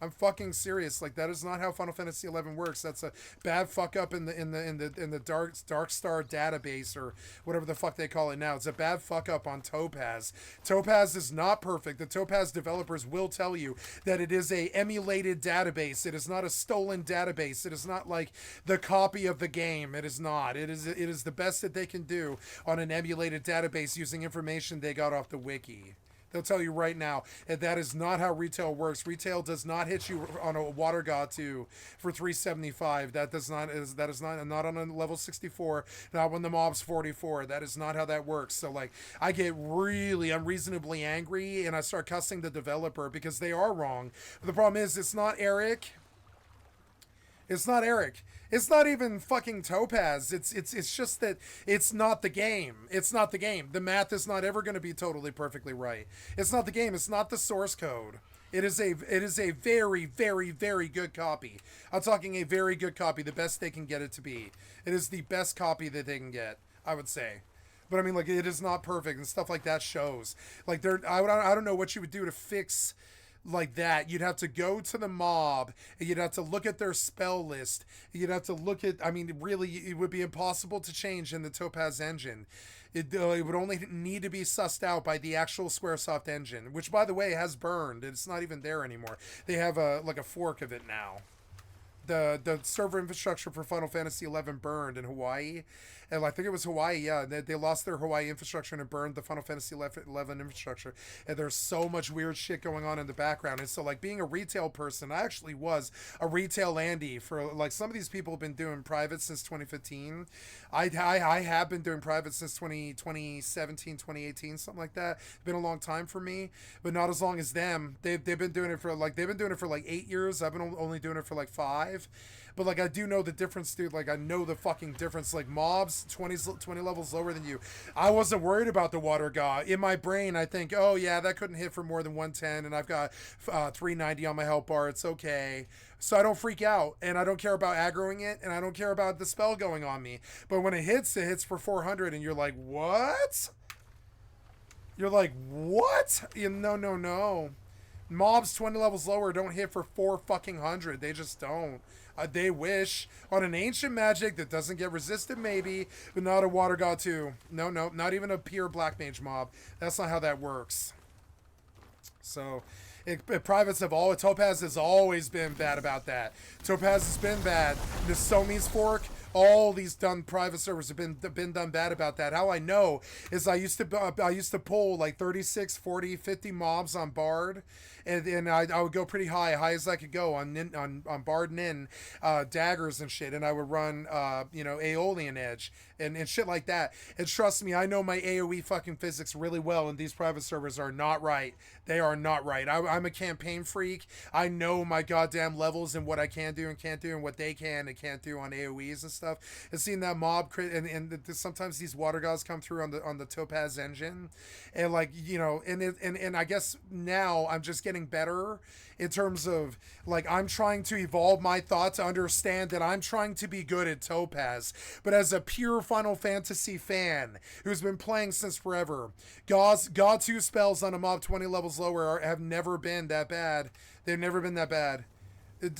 I'm fucking serious. Like, that is not how Final Fantasy 11 works. That's a bad fuck up in the Dark Star database, or whatever the fuck they call it now. It's a bad fuck up on Topaz. Topaz is not perfect. The Topaz developers will tell you that it is a emulated database. It is not a stolen database. It is not like the copy of the game. It is not. It is the best that they can do on an emulated database using information they got off the wiki. They'll tell you right now that is not how retail works. Retail does not hit you on a Water God 2 for 375. That is not on a level 64. Not when the mob's 44. That is not how that works. So, like, I get really unreasonably angry and I start cussing the developer because they are wrong. But the problem is, it's not Eric. It's not Eric. It's not even fucking Topaz. It's just that it's not the game. It's not the game. The math is not ever going to be totally perfectly right. It's not the game. It's not the source code. It is a very, very, very good copy. I'm talking a very good copy, the best they can get it to be. It is the best copy that they can get, I would say. But I mean, like, it is not perfect, and stuff like that shows. Like, I don't know what you would do to fix like that. You'd have to go to the mob, and you'd have to look at their spell list. You'd have to look at, I mean, really, it would be impossible to change in the Topaz engine. It would only need to be sussed out by the actual Squaresoft engine, which, by the way, has burned. It's not even there anymore. They have a fork of it now. The server infrastructure for Final Fantasy XI burned in Hawaii, And I think it was Hawaii. Yeah, they lost their Hawaii infrastructure and it burned the Final Fantasy 11 infrastructure. And there's so much weird shit going on in the background. And so, like, being a retail person, I actually was a retail Andy for, like, some of these people have been doing private since 2015. I have been doing private since 2017, 2018, something like that. It's been a long time for me, but not as long as them. They've been doing it for like 8 years. I've been only doing it for like 5. But like I do know the difference, dude. Like I know the fucking difference. Like mobs 20 levels lower than you. I wasn't worried about the water god. In my brain, I think, oh yeah, that couldn't hit for more than 110, and I've got 390 on my health bar. It's okay. So I don't freak out, and I don't care about aggroing it, and I don't care about the spell going on me. But when it hits for 400, and you're like, what? You're like, what? No. Mobs 20 levels lower don't hit for 400. They just don't. They wish. On an ancient magic that doesn't get resisted, maybe, but not a water god 2. No, not even a pure black mage mob. That's not how that works. So, privates Topaz has always been bad about that. Topaz has been bad. The Somi's fork, all these private servers have been done bad about that. How I know is I used to pull like 36, 40, 50 mobs on Bard, and I would go pretty high as I could go on Bard Nin, daggers and shit, and I would run Aeolian Edge and shit like that. And trust me, I know my AoE fucking physics really well, and these private servers are not right. They are not right. I'm a campaign freak. I know my goddamn levels and what I can do and can't do and what they can and can't do on AoEs and stuff. And seeing that mob crit and sometimes these water gods come through on the Topaz engine, and like and I guess now I'm just getting better in terms of like I'm trying to evolve my thought to understand that I'm trying to be good at Topaz, but as a pure Final Fantasy fan who's been playing since forever, God 2 spells on a mob 20 levels lower have never been that bad. They've never been that bad.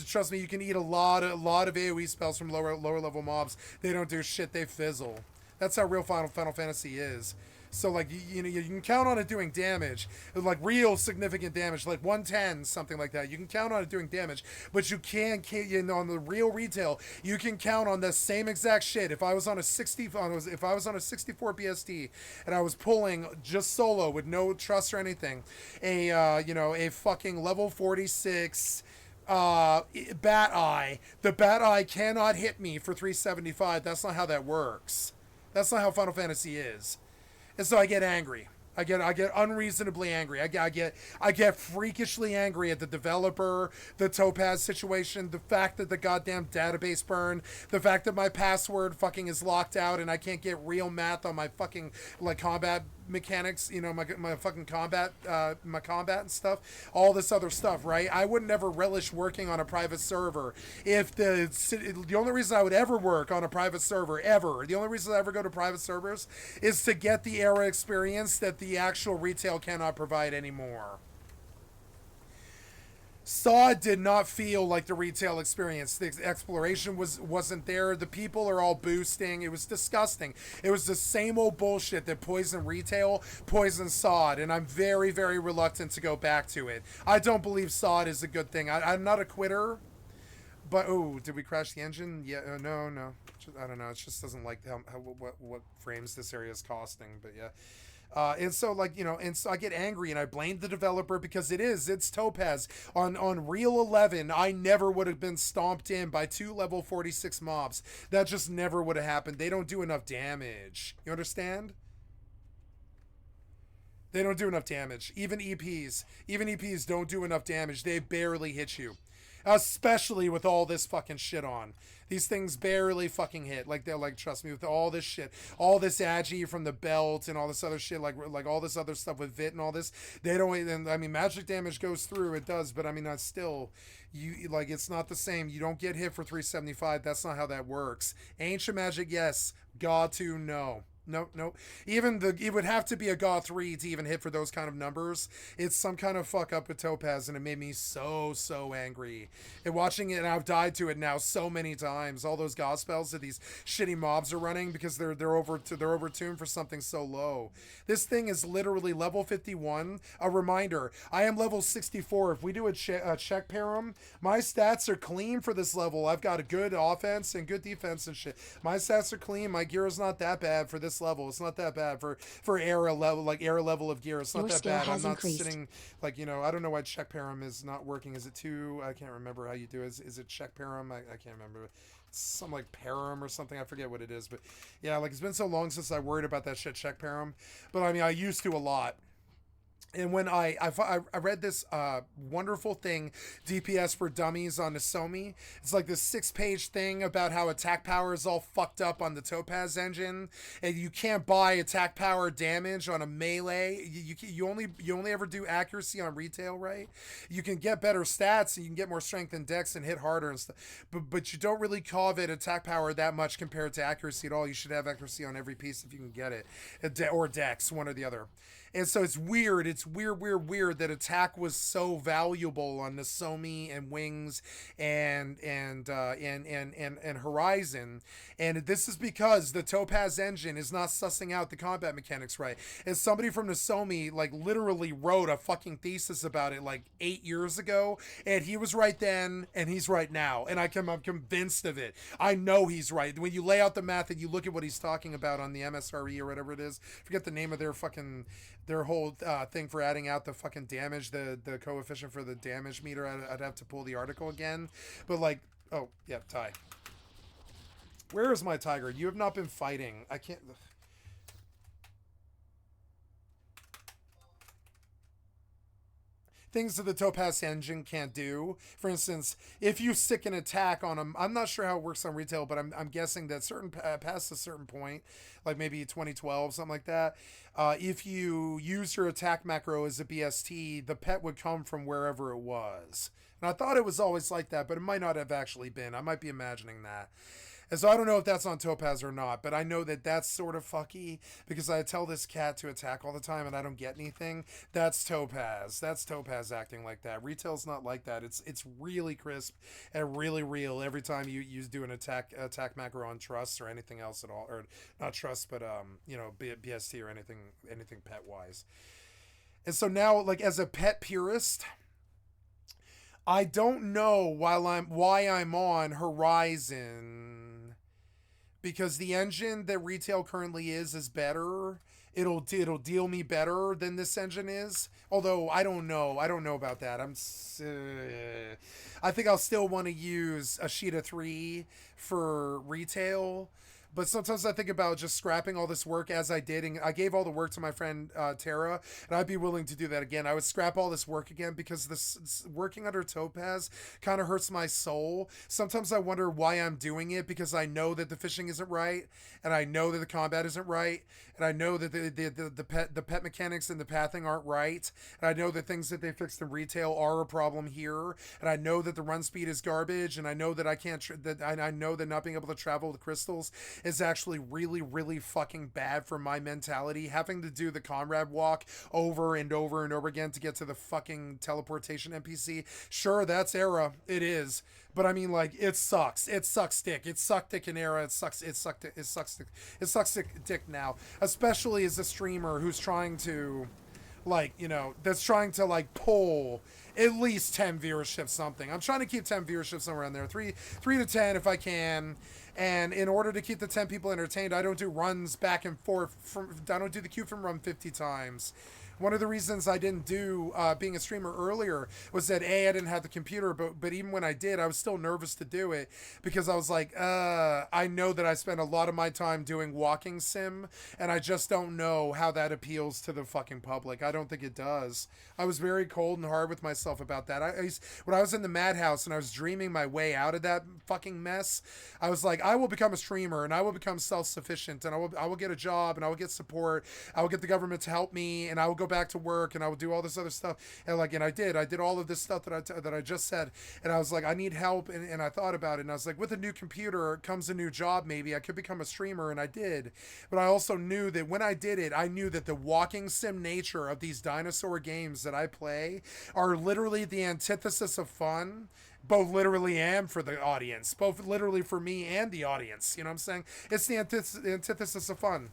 Trust me, you can eat a lot of AoE spells from lower level mobs. They don't do shit. They fizzle. That's how real Final Fantasy is. So like you can count on it doing damage, like real significant damage, like 110, something like that. You can count on it doing damage, but you can't on the real retail, you can count on the same exact shit. If I was on a 64 BSD and I was pulling just solo with no trust or anything, a fucking level 46 Bat Eye, the Bat Eye cannot hit me for 375. That's not how that works. That's not how Final Fantasy is. And so I get angry. I get unreasonably angry. I get freakishly angry at the developer, the Topaz situation, the fact that the goddamn database burned, the fact that my password fucking is locked out and I can't get real math on my fucking like combat mechanics, my fucking combat, my combat and stuff, all this other stuff, right? I would never relish working on a private server if the only reason I would ever work on a private server the only reason I ever go to private servers is to get the era experience that the actual retail cannot provide anymore. Saw did not feel like the retail experience. The exploration wasn't there. The people are all boosting. It was disgusting. It was the same old bullshit that poisoned retail, poisoned SOD, and I'm very, very reluctant to go back to it. I don't believe SOD is a good thing. I'm not a quitter, but did we crash the engine? Yeah, no. I don't know. It just doesn't like what frames this area is costing, but yeah. And so and so I get angry and I blame the developer because it's Topaz. On Real 11, I never would have been stomped in by 2 level 46 mobs. That just never would have happened. They don't do enough damage. You understand? They don't do enough damage. Even EPs don't do enough damage. They barely hit you. Especially with all this fucking shit on. These things barely fucking hit. Like, they're like, trust me, with all this shit, all this agi from the belt and all this other shit, like all this other stuff with Vit and all this, they don't, and I mean, magic damage goes through, it does, but I mean, that's still, it's not the same. You don't get hit for 375. That's not how that works. Ancient magic, yes. God 2, no. Nope. Even it would have to be a GA 3 to even hit for those kind of numbers. It's some kind of fuck up with Topaz, and it made me so angry. And watching it, and I've died to it now so many times. All those GA spells that these shitty mobs are running because they're overtuned for something so low. This thing is literally level 51. A reminder: I am level 64. If we do a check param, my stats are clean for this level. I've got a good offense and good defense and shit. My stats are clean. My gear is not that bad for this level. It's not that bad for era level of gear. It's not Your that skill bad. I'm has not increased. sitting like, you know, I don't know why check param is not working. Is it 2? I can't remember how you do it. Is it check param? I can't remember. It's some like param or something. I forget what it is, but yeah, like it's been so long since I worried about that shit check param. But I mean, I used to a lot. And when I read this wonderful thing, DPS for Dummies on Nozomi, it's like this 6-page thing about how attack power is all fucked up on the Topaz engine, and you can't buy attack power damage on a melee. You only ever do accuracy on retail, right? You can get better stats, and you can get more strength and dex and hit harder and stuff, but you don't really covet attack power that much compared to accuracy at all. You should have accuracy on every piece if you can get it, or dex, one or the other. And so it's weird. It's weird that attack was so valuable on Nozomi and Wings and Horizon. And this is because the Topaz engine is not sussing out the combat mechanics right. And somebody from Nozomi like literally wrote a fucking thesis about it like 8 years ago, and he was right then and he's right now. And I'm convinced of it. I know he's right. When you lay out the math and you look at what he's talking about on the MSRE or whatever it is, forget the name of their whole thing for adding out the fucking damage, the coefficient for the damage meter. I'd have to pull the article again. But like, oh, yeah, Ty. Where is my tiger? You have not been fighting. I can't... Things that the Topaz engine can't do. For instance, if you stick an attack on them, I'm not sure how it works on retail, but I'm guessing that past a certain point, like maybe 2012, something like that, if you use your attack macro as a BST, the pet would come from wherever it was. And I thought it was always like that, but it might not have actually been. I might be imagining that. And so I don't know if that's on Topaz or not, but I know that that's sort of fucky because I tell this cat to attack all the time and I don't get anything. That's Topaz. That's Topaz acting like that. Retail's not like that. It's really crisp and really real every time you do an attack macro on Trust or anything else at all, or not Trust, but you know, BST or anything pet wise. And so now, like as a pet purist, I don't know why I'm on Horizon. Because the engine that retail currently is better. It'll deal me better than this engine is. Although I don't know about that. I think I'll still want to use a Sheeta 3 for retail. But sometimes I think about just scrapping all this work as I did. And I gave all the work to my friend Tara, and I'd be willing to do that again. I would scrap all this work again because this working under Topaz kind of hurts my soul. Sometimes I wonder why I'm doing it because I know that the fishing isn't right, and I know that the combat isn't right, and I know that the pet mechanics and the pathing aren't right, and I know that things that they fixed in retail are a problem here, and I know that the run speed is garbage, and I know that I can't I know that not being able to travel with crystals is actually really fucking bad for my mentality. Having to do the Conrad walk over and over and over again to get to the fucking teleportation NPC. Sure, that's era. It is. But I mean, like, it sucks. It sucks dick. It sucked dick in era. It sucks dick now. Especially as a streamer who's trying to, like, you know, that's trying to, like, pull at least 10 viewership something. I'm trying to keep 10 viewership somewhere in there. 3 to 10 if I can. And in order to keep the 10 people entertained, I don't do runs back and forth. I don't do the queue from run 50 times. One of the reasons I didn't do being a streamer earlier was that A, I didn't have the computer, but even when I did, I was still nervous to do it because I was like, I know that I spend a lot of my time doing walking sim, and I just don't know how that appeals to the fucking public. I don't think it does. I was very cold and hard with myself about that. When I was in the madhouse and I was dreaming my way out of that fucking mess, I was like, I will become a streamer and I will become self-sufficient and I will get a job and I will get support. I will get the government to help me and I will go back to work and I would do all this other stuff. And I did all of this stuff that I just said. And I was like, I need help. And I thought about it. And I was like, with a new computer comes a new job. Maybe I could become a streamer. And I did. But I also knew that when I did it, I knew that the walking sim nature of these dinosaur games that I play are literally the antithesis of fun, both literally and for the audience, both literally for me and the audience. You know what I'm saying? It's the antithesis of fun.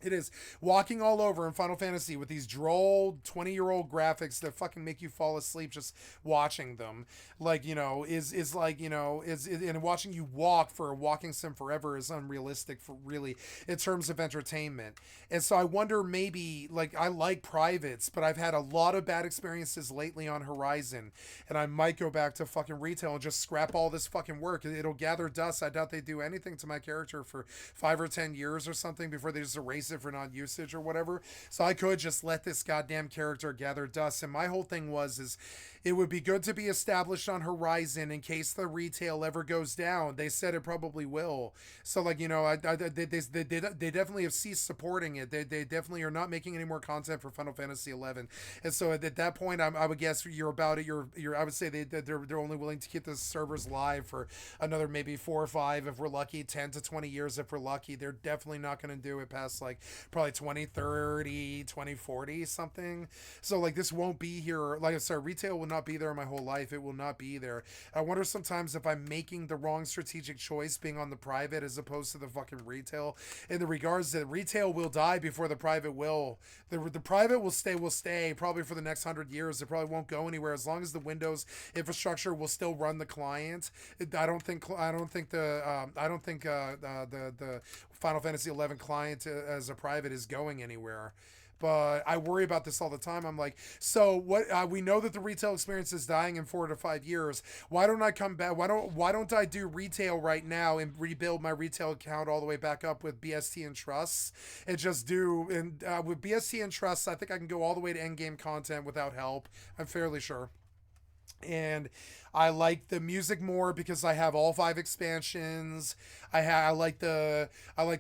It is walking all over in Final Fantasy with these droll 20-year-old graphics that fucking make you fall asleep just watching them. Like, you know, and watching you walk for a walking sim forever is unrealistic for really in terms of entertainment. And so I wonder maybe, like, I like privates, but I've had a lot of bad experiences lately on Horizon, and I might go back to fucking retail and just scrap all this fucking work. It'll gather dust. I doubt they do anything to my character for 5 or 10 years or something before they just erase it for non-usage or whatever. So I could just let this goddamn character gather dust. And my whole thing is it would be good to be established on Horizon in case the retail ever goes down. They said it probably will. So, like, you know, they definitely have ceased supporting it. They definitely are not making any more content for Final Fantasy 11. And so at that point, I would guess I would say they're only willing to keep the servers live for another maybe 4 or 5 if we're lucky, 10 to 20 years if we're lucky. They're definitely not going to do it past like probably 2030, 2040 something. So like this won't be here. Like I said, retail will not be there my whole life. It will not be there. I wonder sometimes if I'm making the wrong strategic choice being on the private as opposed to the fucking retail, in the regards that retail will die before the private will. The private will stay probably for the next 100 years. It probably won't go anywhere as long as the Windows infrastructure will still run the client. I don't think the Final Fantasy 11 client as a private is going anywhere. But I worry about this all the time. I'm like, so what? We know that the retail experience is dying in 4 to 5 years. Why don't I come back? Why don't I do retail right now and rebuild my retail account all the way back up with BST and trusts and just do with BST and trusts? I think I can go all the way to end game content without help. I'm fairly sure. And I like the music more because I have all 5 expansions. I like the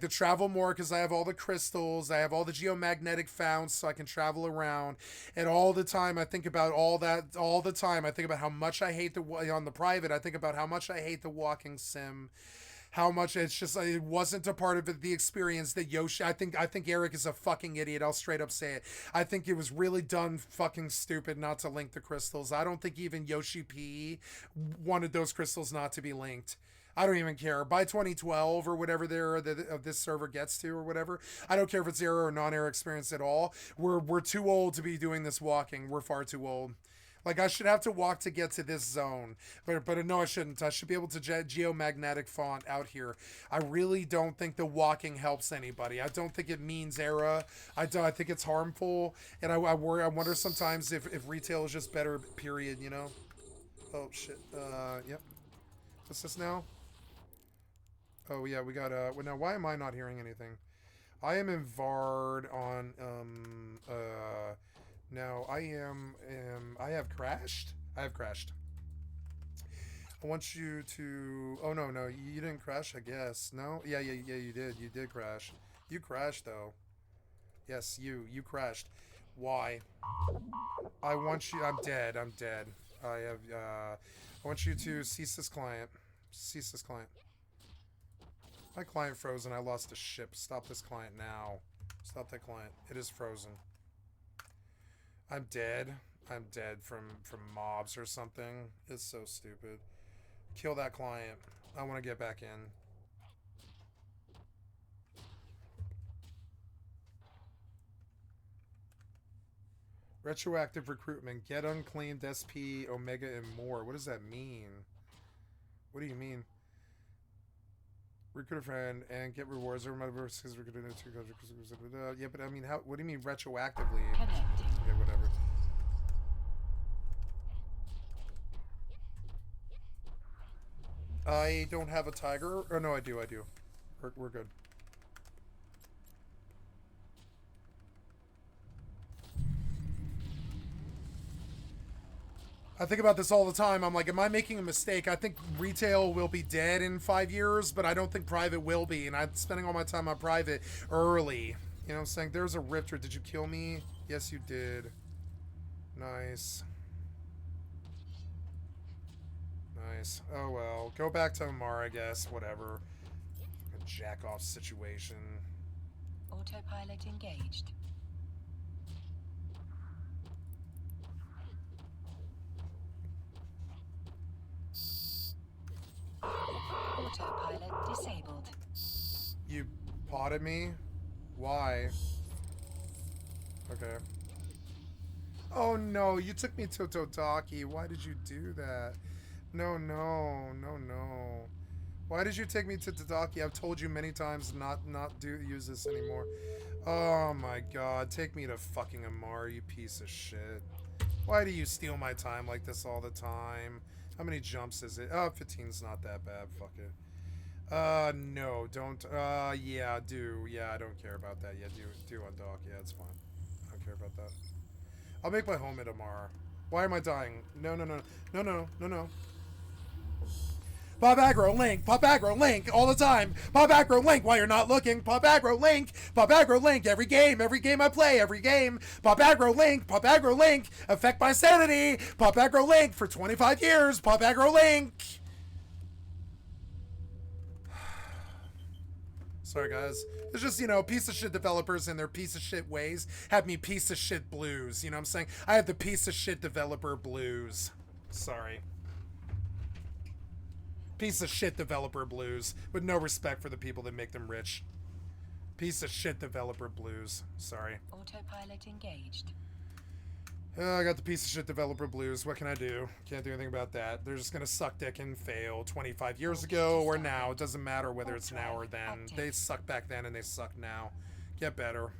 travel more because I have all the crystals. I have all the geomagnetic founts so I can travel around. And all the time I think about all that. All the time I think about how much I hate on the private. I think about how much I hate the walking sim. How much it's just, it wasn't a part of the experience that Yoshi, I think Eric is a fucking idiot. I'll straight up say it. I think it was really done fucking stupid not to link the crystals. I don't think even Yoshi P wanted those crystals not to be linked. I don't even care. By 2012 or whatever the era of this server gets to or whatever, I don't care if it's era or non-era experience at all. We're too old to be doing this walking. We're far too old. Like, I should have to walk to get to this zone. But no, I shouldn't. I should be able to geomagnetic font out here. I really don't think the walking helps anybody. I don't think it means era. I think it's harmful. And I wonder sometimes if retail is just better, period, you know? Oh, shit. Yep. What's this now? Oh, yeah, we got, well, now, why am I not hearing anything? I am in Vard on, now, I have crashed? I have crashed. I want you to... Oh, no, you didn't crash, I guess. No? Yeah, you did. You did crash. You crashed, though. Yes, you crashed. Why? I want you... I'm dead. I have, I want you to cease this client. Cease this client. My client frozen. I lost a ship. Stop this client now. Stop that client. It is frozen. I'm dead. I'm dead from mobs or something. It's so stupid. Kill that client. I want to get back in. Retroactive recruitment. Get unclaimed SP, Omega, and more. What does that mean? What do you mean? Recruit a friend and get rewards. Everybody versus recruiting yeah, but I mean, how? What do you mean retroactively? Yeah, whatever. I don't have a tiger. Oh no, I do. We're good. I think about this all the time. I'm like, am I making a mistake? I think retail will be dead in 5 years, but I don't think private will be. And I'm spending all my time on private early. You know what I'm saying? There's a rifter. Did you kill me? Yes, you did. Nice. Nice. Oh well. Go back to Omar, I guess. Whatever. A jack-off situation. Autopilot engaged. Autopilot disabled. You potted me? Why? Okay. Oh no, you took me to Totaki. Why did you do that? No, no, no, no. Why did you take me to Totaki? I've told you many times not use this anymore. Oh my god, take me to fucking Amar, you piece of shit. Why do you steal my time like this all the time? How many jumps is it? Oh, 15's not that bad. Fuck it. No, don't. Yeah, do. Yeah, I don't care about that. Yeah, do undock. Yeah, it's fine. I don't care about that. I'll make my home at Amar. Why am I dying? No, no, no. No, no, no, no. Pop aggro, Link. Pop aggro, Link. All the time. Pop aggro, Link while you're not looking. Pop aggro, Link. Pop aggro, Link. Every game I play. Every game. Pop aggro, Link. Pop aggro, Link. Affect my sanity. Pop aggro, Link for 25 years. Pop aggro, Link. Sorry, guys. It's just, you know, piece of shit developers and their piece of shit ways have me piece of shit blues. You know what I'm saying? I have the piece of shit developer blues. Sorry. Piece of shit developer blues with no respect for the people that make them rich. Piece of shit developer blues. Sorry. Autopilot engaged. I got the piece of shit developer blues. What can I do? Can't do anything about that. They're just gonna suck dick and fail 25 years ago or now. It doesn't matter whether it's now or then. They suck back then and they suck now. Get better.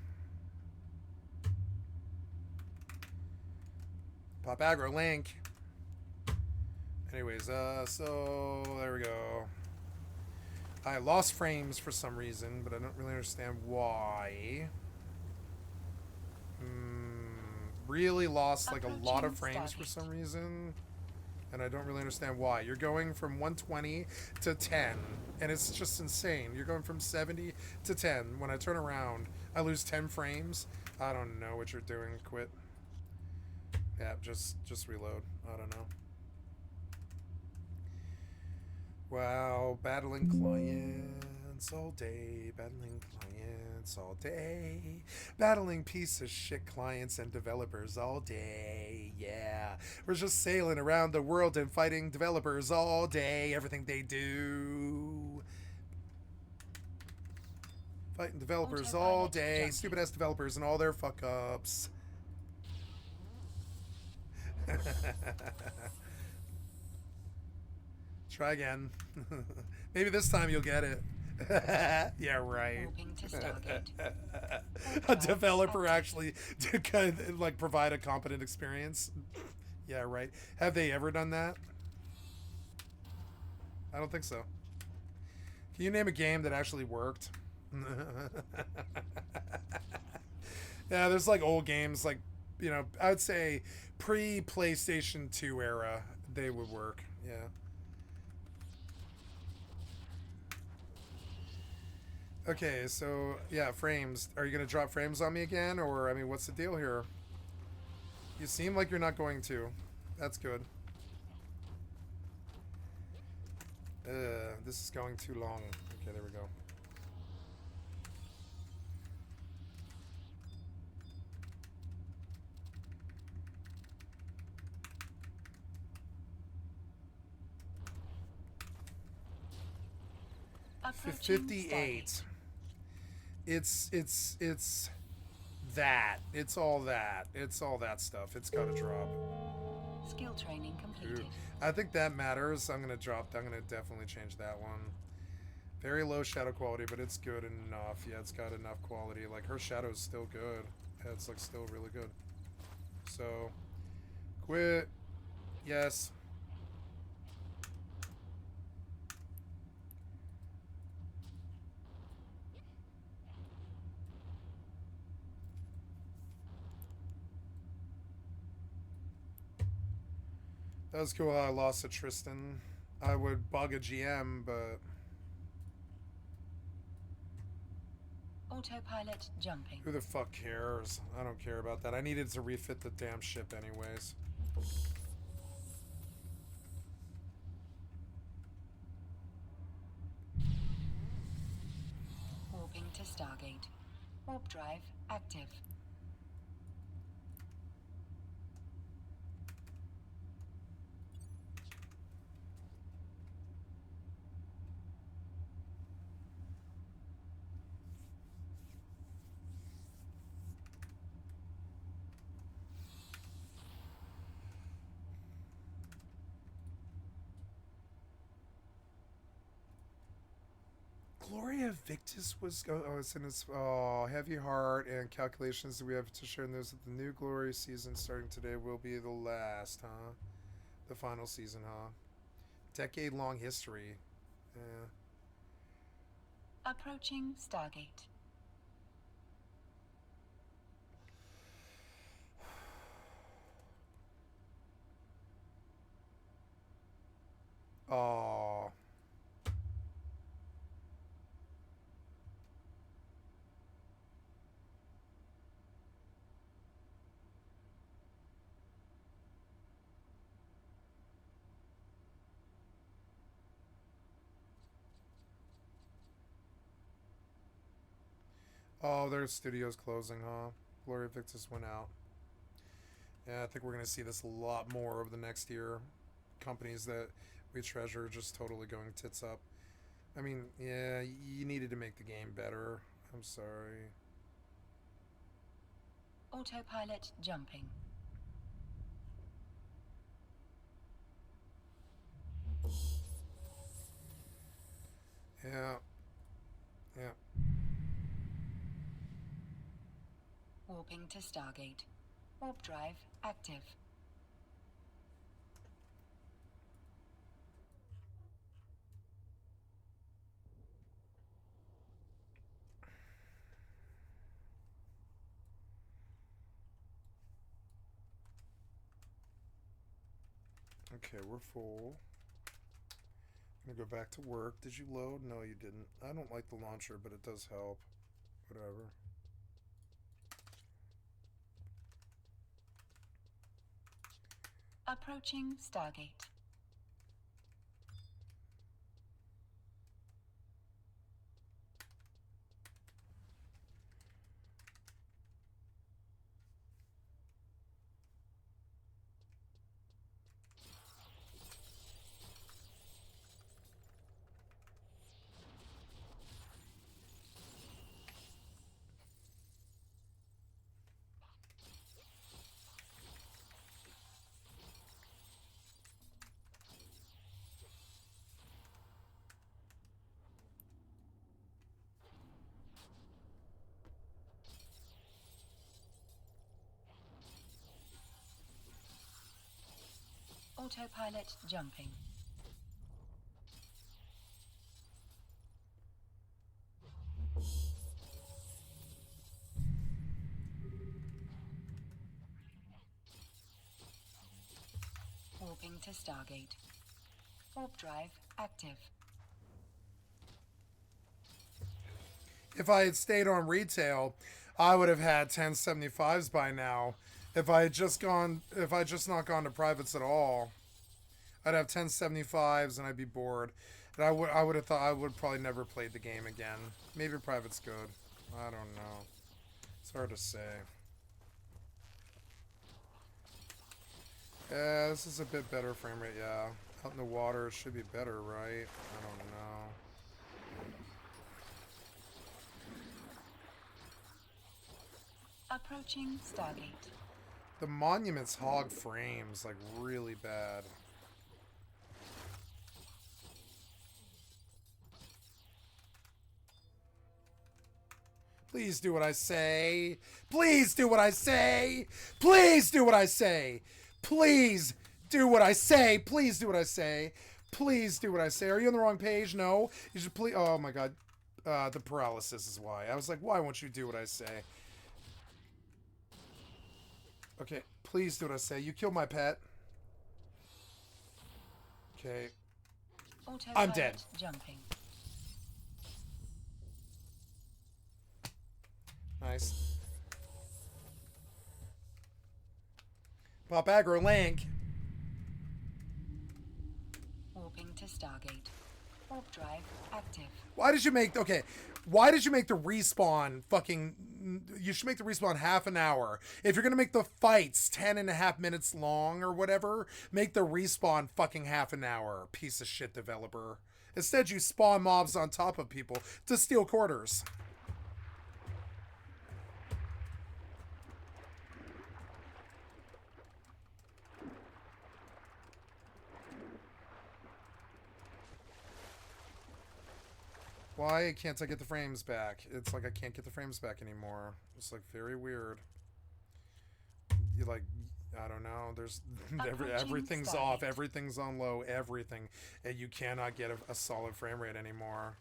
Pop aggro, Link. Anyways, so there we go. I lost frames for some reason, but I don't really understand why. Really lost like a lot of frames for some reason, and I don't really understand why. You're going from 120 to 10, and it's just insane. You're going from 70 to 10. When I turn around, I lose 10 frames. I don't know what you're doing. Quit. Yeah, just reload. I don't know. Wow, battling clients all day, battling clients all day, battling piece of shit clients and developers all day, yeah. We're just sailing around the world and fighting developers all day, everything they do. Fighting developers all day, stupid ass developers and all their fuck ups. Try again. Maybe this time you'll get it. Yeah, right. A developer actually to like provide a competent experience. Yeah, right. Have they ever done that? I don't think so. Can you name a game that actually worked? Yeah, there's like old games, like, you know, I would say pre-PlayStation 2 era, they would work. Yeah. Okay, so, yeah, frames. Are you going to drop frames on me again? Or, I mean, what's the deal here? You seem like you're not going to. That's good. This is going too long. Okay, there we go. Approaching 58. Stargate. It's that. It's all that. It's all that stuff. It's gotta drop. Skill training completed. I think that matters. I'm gonna definitely change that one. Very low shadow quality, but it's good enough. Yeah, it's got enough quality. Like, her shadow's still good. Yeah, it's like still really good. So, quit. Yes. That was cool how I lost to Tristan. I would bug a GM, but... Autopilot jumping. Who the fuck cares? I don't care about that. I needed to refit the damn ship anyways. Warping to Stargate. Warp drive active. Gloria Victus was it's in his heavy heart and calculations that we have to share in those that the new Glory season starting today will be the last, huh? The final season, huh? Decade-long history. Yeah. Approaching Stargate. Oh. Oh, their studio's closing, huh? Gloria Victus went out. Yeah, I think we're going to see this a lot more over the next year. Companies that we treasure just totally going tits up. I mean, yeah, you needed to make the game better. I'm sorry. Autopilot jumping. Yeah. Yeah. Warping to Stargate. Warp drive active. Okay, we're full. I'm gonna go back to work. Did you load? No, you didn't. I don't like the launcher, but it does help. Whatever. Approaching Stargate. Autopilot jumping. Warping to Stargate. Warp drive active. If I had stayed on retail, I would have had 1075s by now. If I had just not gone to privates at all, I'd have 1075s and I'd be bored. And I would have thought I would probably never played the game again. Maybe private's good. I don't know. It's hard to say. Yeah, this is a bit better frame rate, yeah. Out in the water it should be better, right? I don't know. Approaching Stargate. The monuments hog frames like really bad. Please do what I say. Please do what I say. Please do what I say. Please do what I say. Please do what I say. Please do what I say. Are you on the wrong page? No. You should please. Oh my god. The paralysis is why. I was like, why won't you do what I say? Okay, please do what I say. You killed my pet. Okay. Autopilot I'm dead. jumping. Nice. Pop aggro link. Warping to Stargate. Warp drive active. Why did you make... Okay. Why did you make the respawn fucking... You should make the respawn half an hour. If you're going to make the fights 10.5 minutes long or whatever, make the respawn fucking half an hour. Piece of shit developer. Instead, you spawn mobs on top of people to steal quarters. Why can't I get the frames back? It's like I can't get the frames back anymore. It's like very weird. You like, I don't know. There's everything's off. Everything's on low. Everything, and you cannot get a solid frame rate anymore.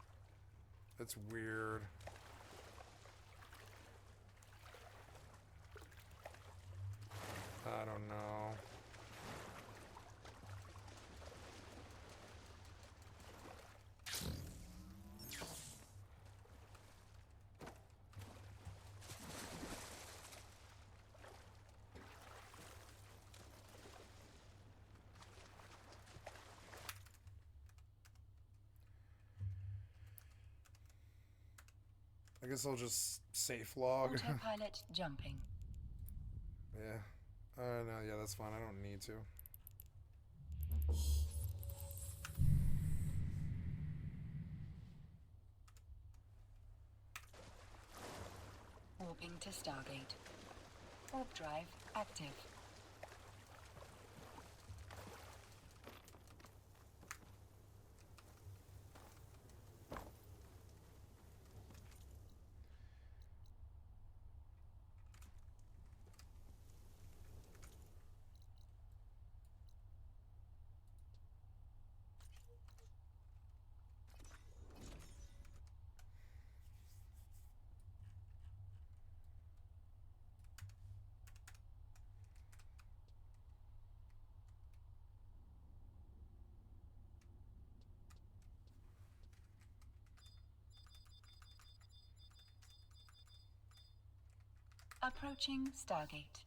It's weird. I don't know. I guess I'll just safe log. Autopilot jumping. Yeah. No, yeah, that's fine. I don't need to. Warping to Stargate. Warp drive active. Approaching Stargate.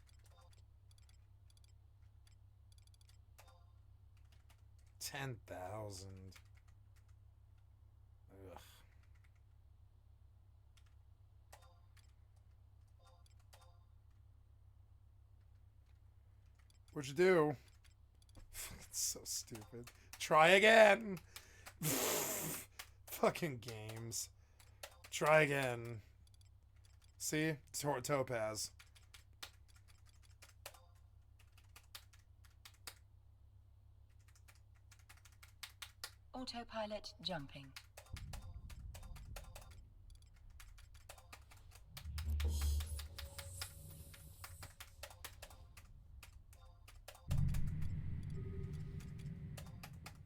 10,000. Ugh. What'd you do? It's so stupid. Try again. Fucking games. Try again. See? Topaz. Autopilot jumping.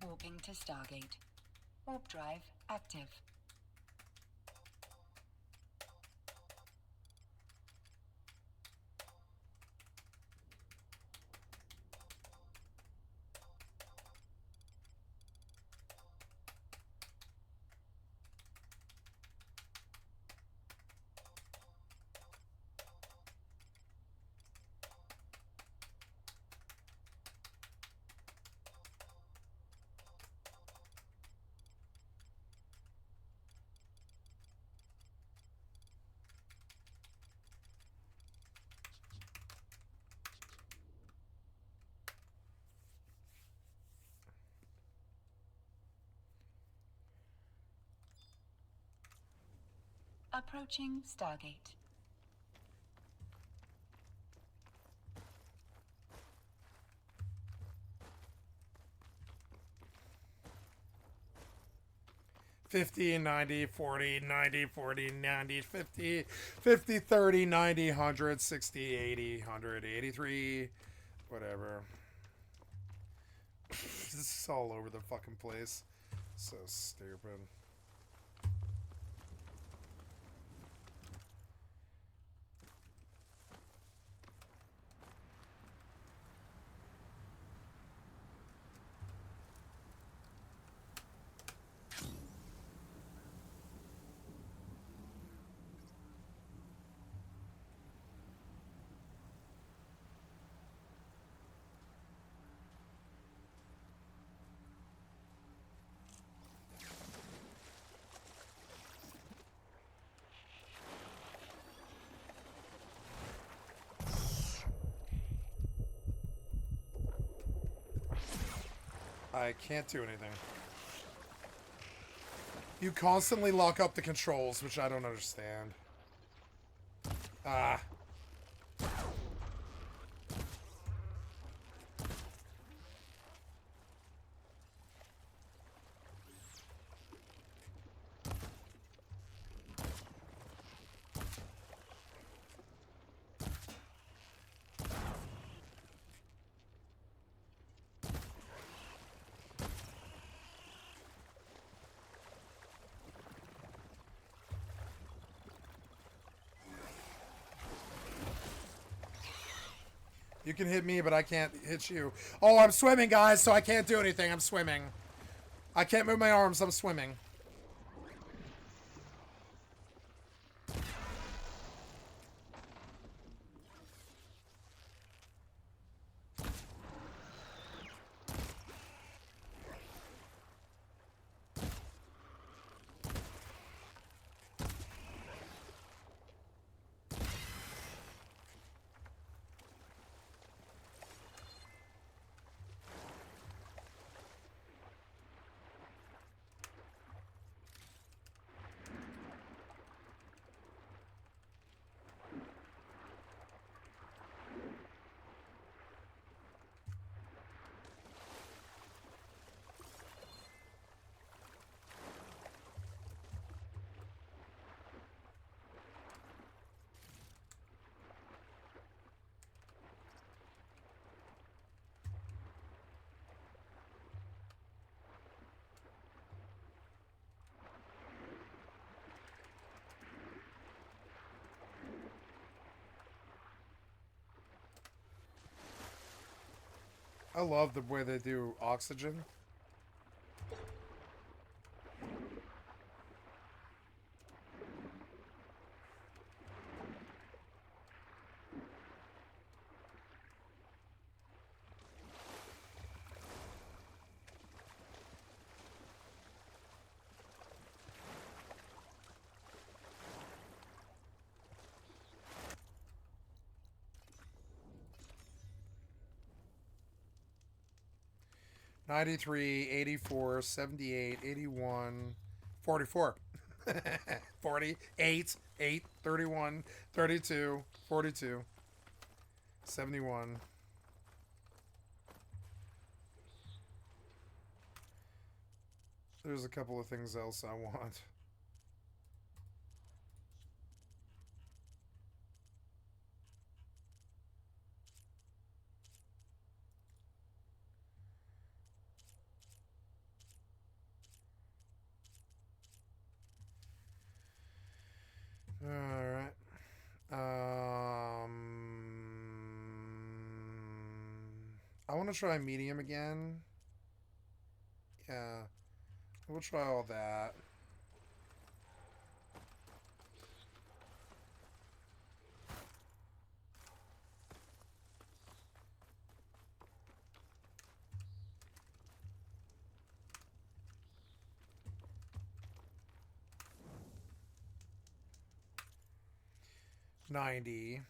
Warping to Stargate. Warp drive active. Approaching Stargate. $50, $90, $40, $90, $40, $90, $50, $50, $30, $90, $100, $60, $80, $100, $83, whatever. This is all over the fucking place. So stupid. I can't do anything. You constantly lock up the controls, which I don't understand. Ah. You can hit me, but I can't hit you. Oh, I'm swimming, guys, so I can't do anything. I'm swimming. I can't move my arms. I'm swimming. I love the way they do oxygen. '93, '84, '78, '81, '44. 48, 8, 31, 32, 42, 71. There's a couple of things else I want. All right. I want to try medium again. Yeah. We'll try all that. '90.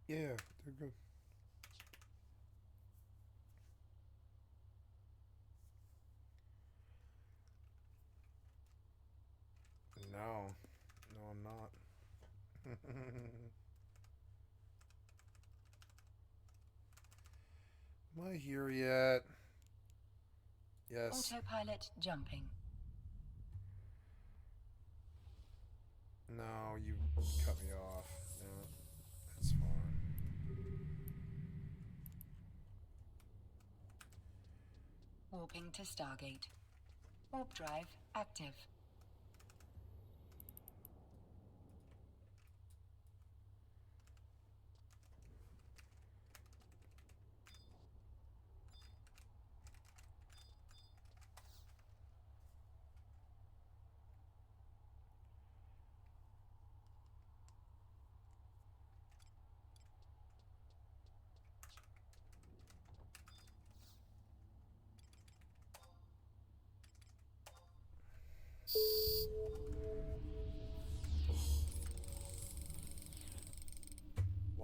Yeah, they're good. No. No, I'm not. Am I here yet? Yes. Autopilot jumping. No, you cut me off. No, that's fine. Warping to Stargate. Warp drive active.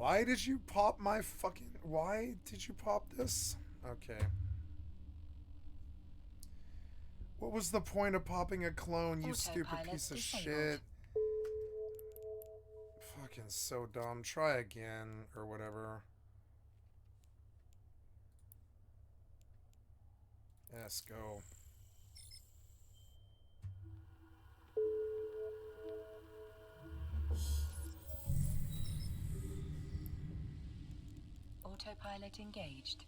Why did you pop my fucking... Why did you pop this? Okay. What was the point of popping a clone, you stupid Autopilot piece of disabled. shit? Fucking so dumb. Try again, or whatever. Yes, go. Autopilot engaged.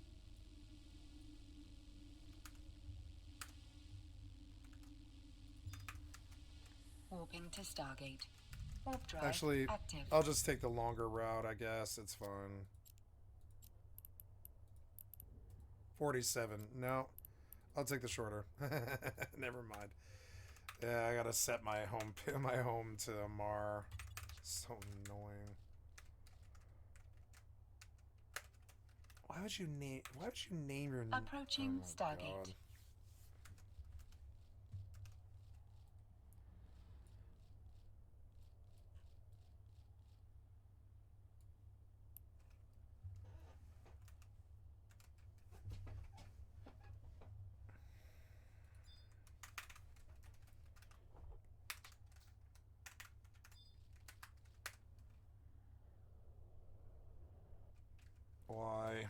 Warping to Stargate. Warp drive Actually, active. I'll just take the longer route, I guess. It's fine. 47. No. I'll take the shorter. Never mind. Yeah, I gotta set my home to Mar. So annoying. Why would you name your Approaching oh, Stargate. God. Why?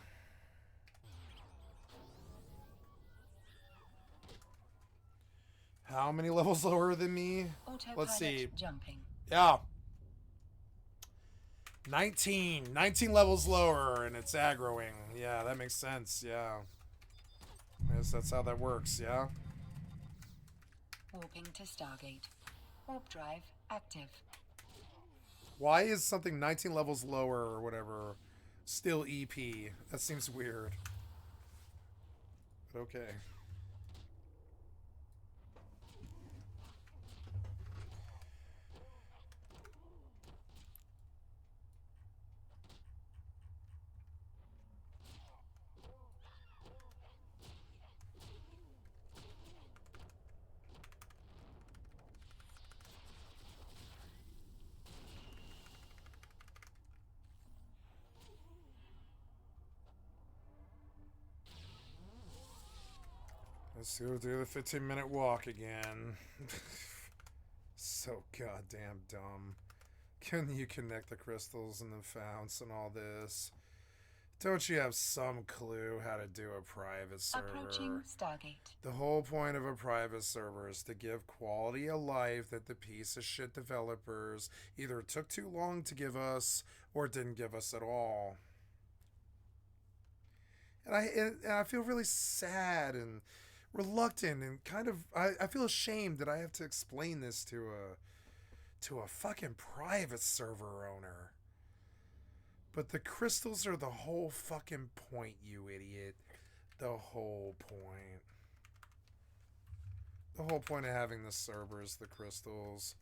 How many levels lower than me? Autopilot Let's see. jumping. Yeah. 19 levels lower, and it's aggroing. Yeah, that makes sense. Yeah. I guess that's how that works, yeah? Warping to Stargate. Warp drive active. Why is something 19 levels lower or whatever still EP? That seems weird. But okay. Let's go do the 15-minute walk again. So goddamn dumb. Can you connect the crystals and the founts and all this? Don't you have some clue how to do a private server? Approaching Stargate. The whole point of a private server is to give quality of life that the piece of shit developers either took too long to give us or didn't give us at all. And I feel really sad and reluctant and kind of I feel ashamed that I have to explain this to a fucking private server owner. But the crystals are the whole fucking point, you idiot. The whole point. The whole point of having the server is the crystals.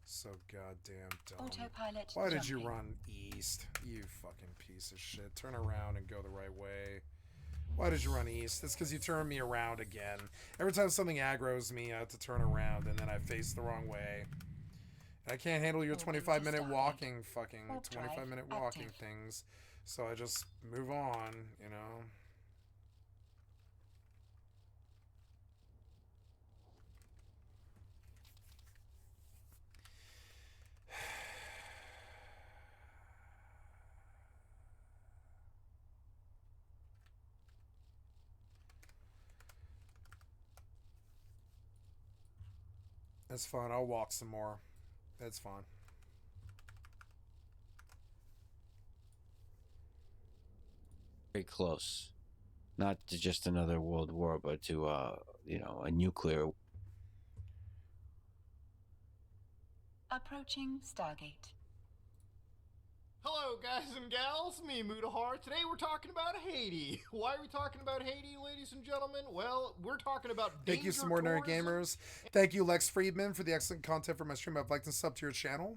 So goddamn dumb. Autopilot Why did you jumping. run east? You fucking piece of shit. Turn around and go the right way. Why did you run east? It's because you turned me around again. Every time something aggroes me, I have to turn around and then I face the wrong way. I can't handle your 25-minute walking fucking 25-minute walking things. So I just move on, you know. That's fine. I'll walk some more. That's fine. Very close. Not to just another world war, but to you know, a nuclear. Approaching Stargate. Hello, guys and gals. Me, Mutahar. Today we're talking about Haiti. Why are we talking about Haiti, ladies and gentlemen? Well, we're talking about Thank you, some more nerd gamers. Thank you, Lex Friedman, for the excellent content for my stream. I've liked and subbed to your channel.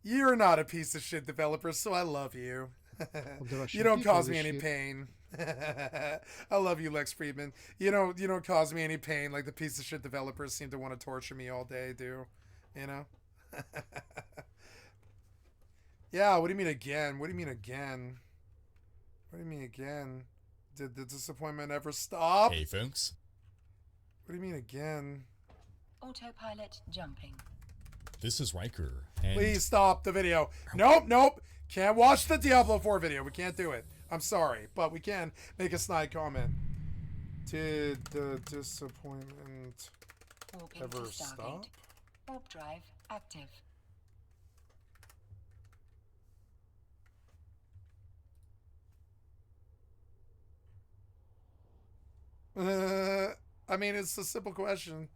You're not a piece of shit developer, so I love you. You don't cause me any pain. I love you, Lex Friedman. You don't cause me any pain like the piece of shit developers seem to want to torture me all day do. You know? Yeah, what do you mean again? What do you mean again? What do you mean again? Did the disappointment ever stop? Hey, folks. What do you mean again? Autopilot jumping. This is Riker, and Please stop the video. Nope. Can't watch the Diablo 4 video. We can't do it. I'm sorry, but we can make a snide comment. Did the disappointment Warping to ever Stargate. stop? Warp drive active. I mean, it's a simple question.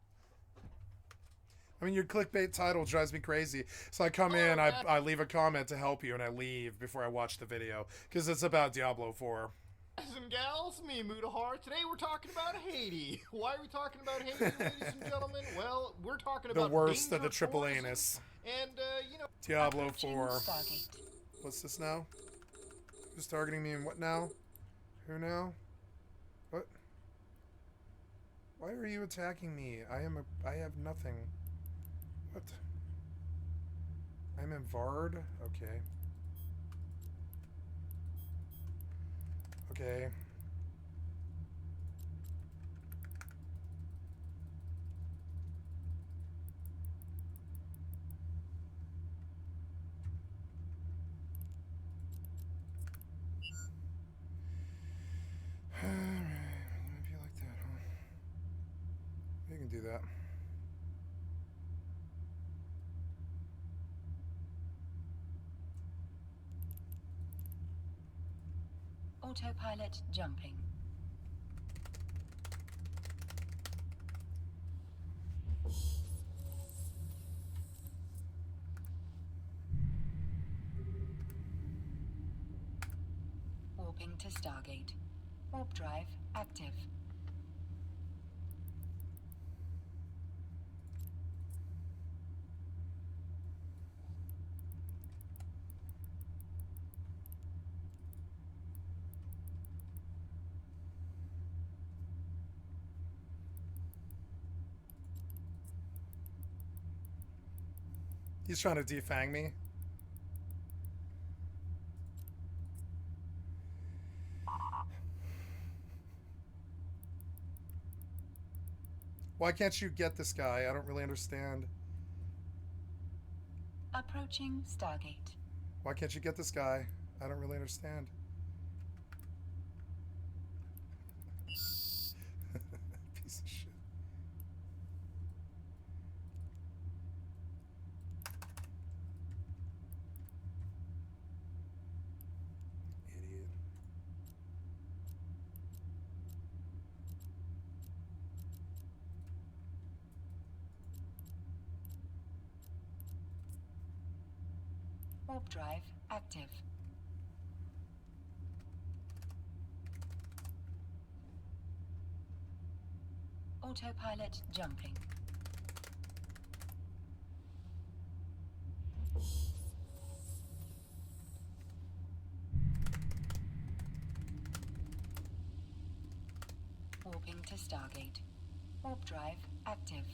I mean, your clickbait title drives me crazy. So I come in, I leave a comment to help you, and I leave before I watch the video. Because it's about Diablo 4. Guys and gals, me Mutahar. Today we're talking about Haiti. Why are we talking about Haiti, ladies and gentlemen? Well, we're talking The about worst of the danger triple tourism anus. And, Diablo Approaching 4. Stargate. What's this now? Who's targeting me and what now? Who now? What? Why are you attacking me? I have nothing. What? I'm in Vard? Okay. Okay. Alright, if you like that, huh? You can do that. Autopilot jumping. Warping to Stargate. Warp drive active. He's trying to defang me. Why can't you get this guy? I don't really understand. Approaching Stargate. Why can't you get this guy? I don't really understand. Piece of shit. Idiot. Warp drive active. Autopilot jumping. Warping to Stargate. Warp drive active.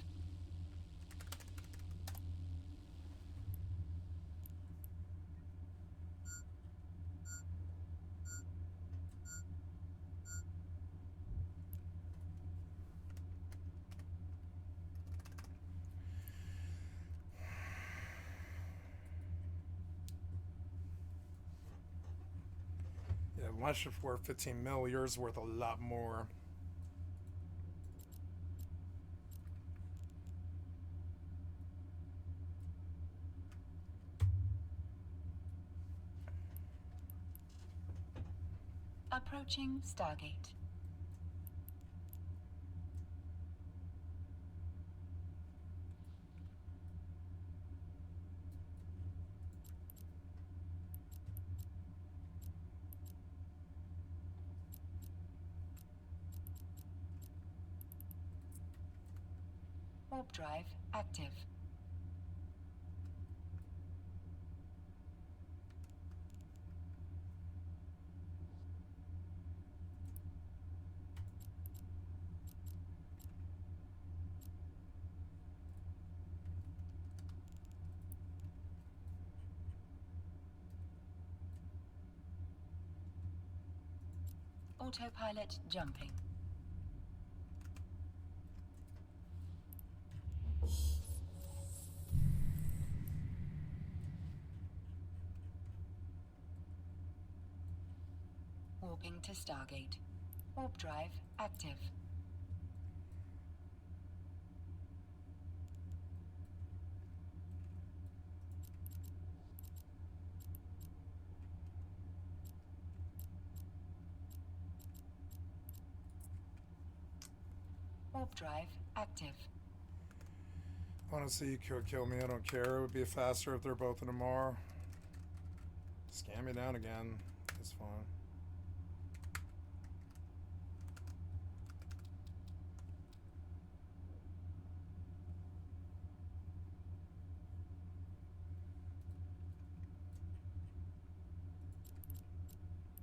Yeah, my ship's worth 15 mil. Yours worth a lot more. Approaching Stargate. Warp drive active. Autopilot jumping. Warping to Stargate. Warp drive active. Warp drive active. Honestly, you could kill me. I don't care. It would be faster if they're both in a Mar. Scan me down again. It's fine.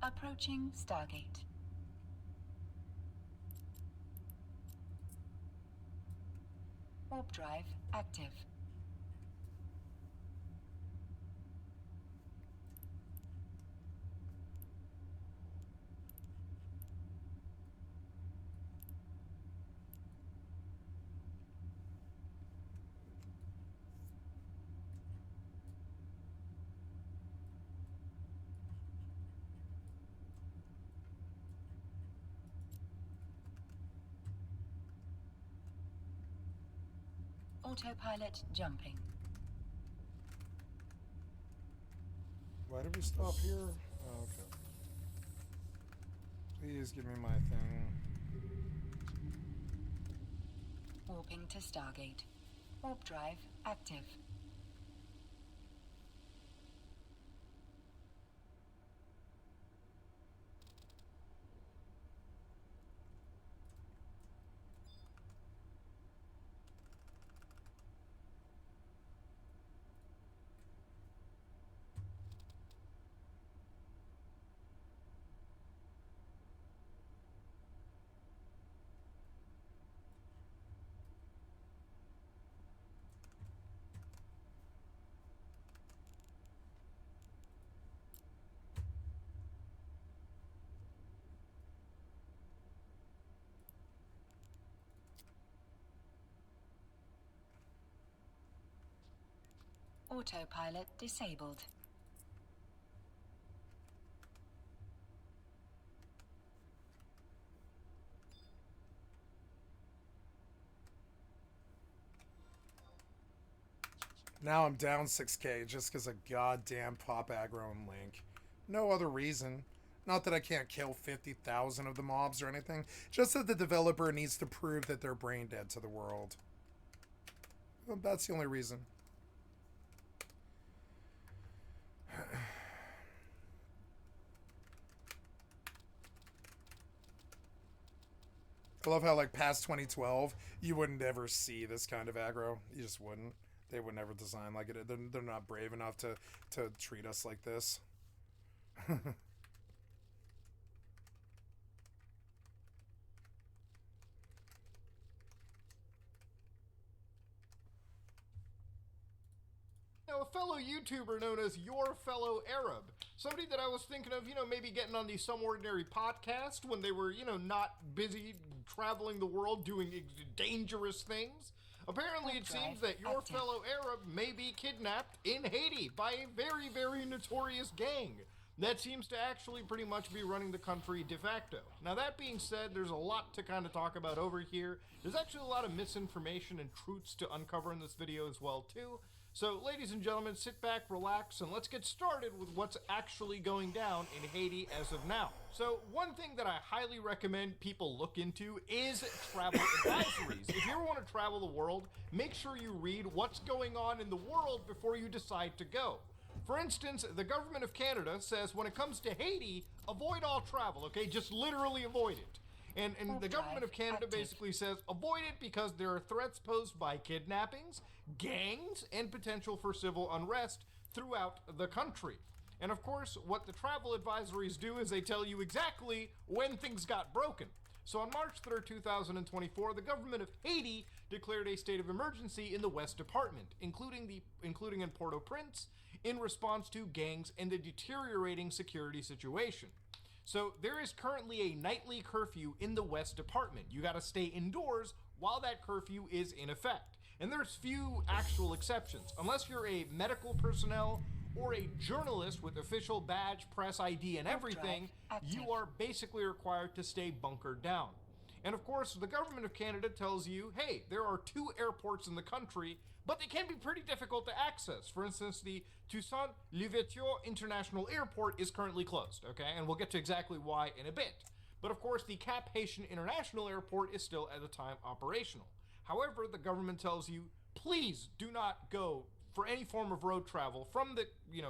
Approaching Stargate. Warp drive active. Autopilot jumping. Why did we stop here? Oh, okay. Please give me my thing. Warping to Stargate. Warp drive active. Autopilot disabled. Now I'm down 6k just because of goddamn pop aggro and Link. No other reason. Not that I can't kill 50,000 of the mobs or anything. Just that the developer needs to prove that they're brain dead to the world. Well, that's the only reason. I love how, like, past 2012, you wouldn't ever see this kind of aggro. You just wouldn't. They would never design like it. They're not brave enough to treat us like this. Now, a fellow YouTuber known as Your Fellow Arab, somebody that I was thinking of, maybe getting on the Some Ordinary podcast when they were, not busy traveling the world doing dangerous things. Apparently, it seems that Your Fellow Arab may be kidnapped in Haiti by a very, very notorious gang that seems to actually pretty much be running the country de facto. Now, that being said, there's a lot to kind of talk about over here. There's actually a lot of misinformation and truths to uncover in this video as well, too. So, ladies and gentlemen, sit back, relax, and let's get started with what's actually going down in Haiti as of now. So, one thing that I highly recommend people look into is travel advisories. If you ever want to travel the world, make sure you read what's going on in the world before you decide to go. For instance, the government of Canada says when it comes to Haiti, avoid all travel, okay? Just literally avoid it. And the government of Canada basically says avoid it because there are threats posed by kidnappings, gangs, and potential for civil unrest throughout the country. And of course, what the travel advisories do is they tell you exactly when things got broken. So on March 3rd, 2024, the government of Haiti declared a state of emergency in the West Department, including in Port-au-Prince, in response to gangs and the deteriorating security situation. So there is currently a nightly curfew in the West Department. You got to stay indoors while that curfew is in effect. And there's few actual exceptions. Unless you're a medical personnel or a journalist with official badge, press ID, and everything, you are basically required to stay bunkered down. And of course, the government of Canada tells you, hey, there are 2 airports in the country, but they can be pretty difficult to access. For instance, the Toussaint-Louverture International Airport is currently closed, okay? And we'll get to exactly why in a bit. But of course, the Cap-Haitien International Airport is still at the time operational. However, the government tells you, please do not go for any form of road travel from the,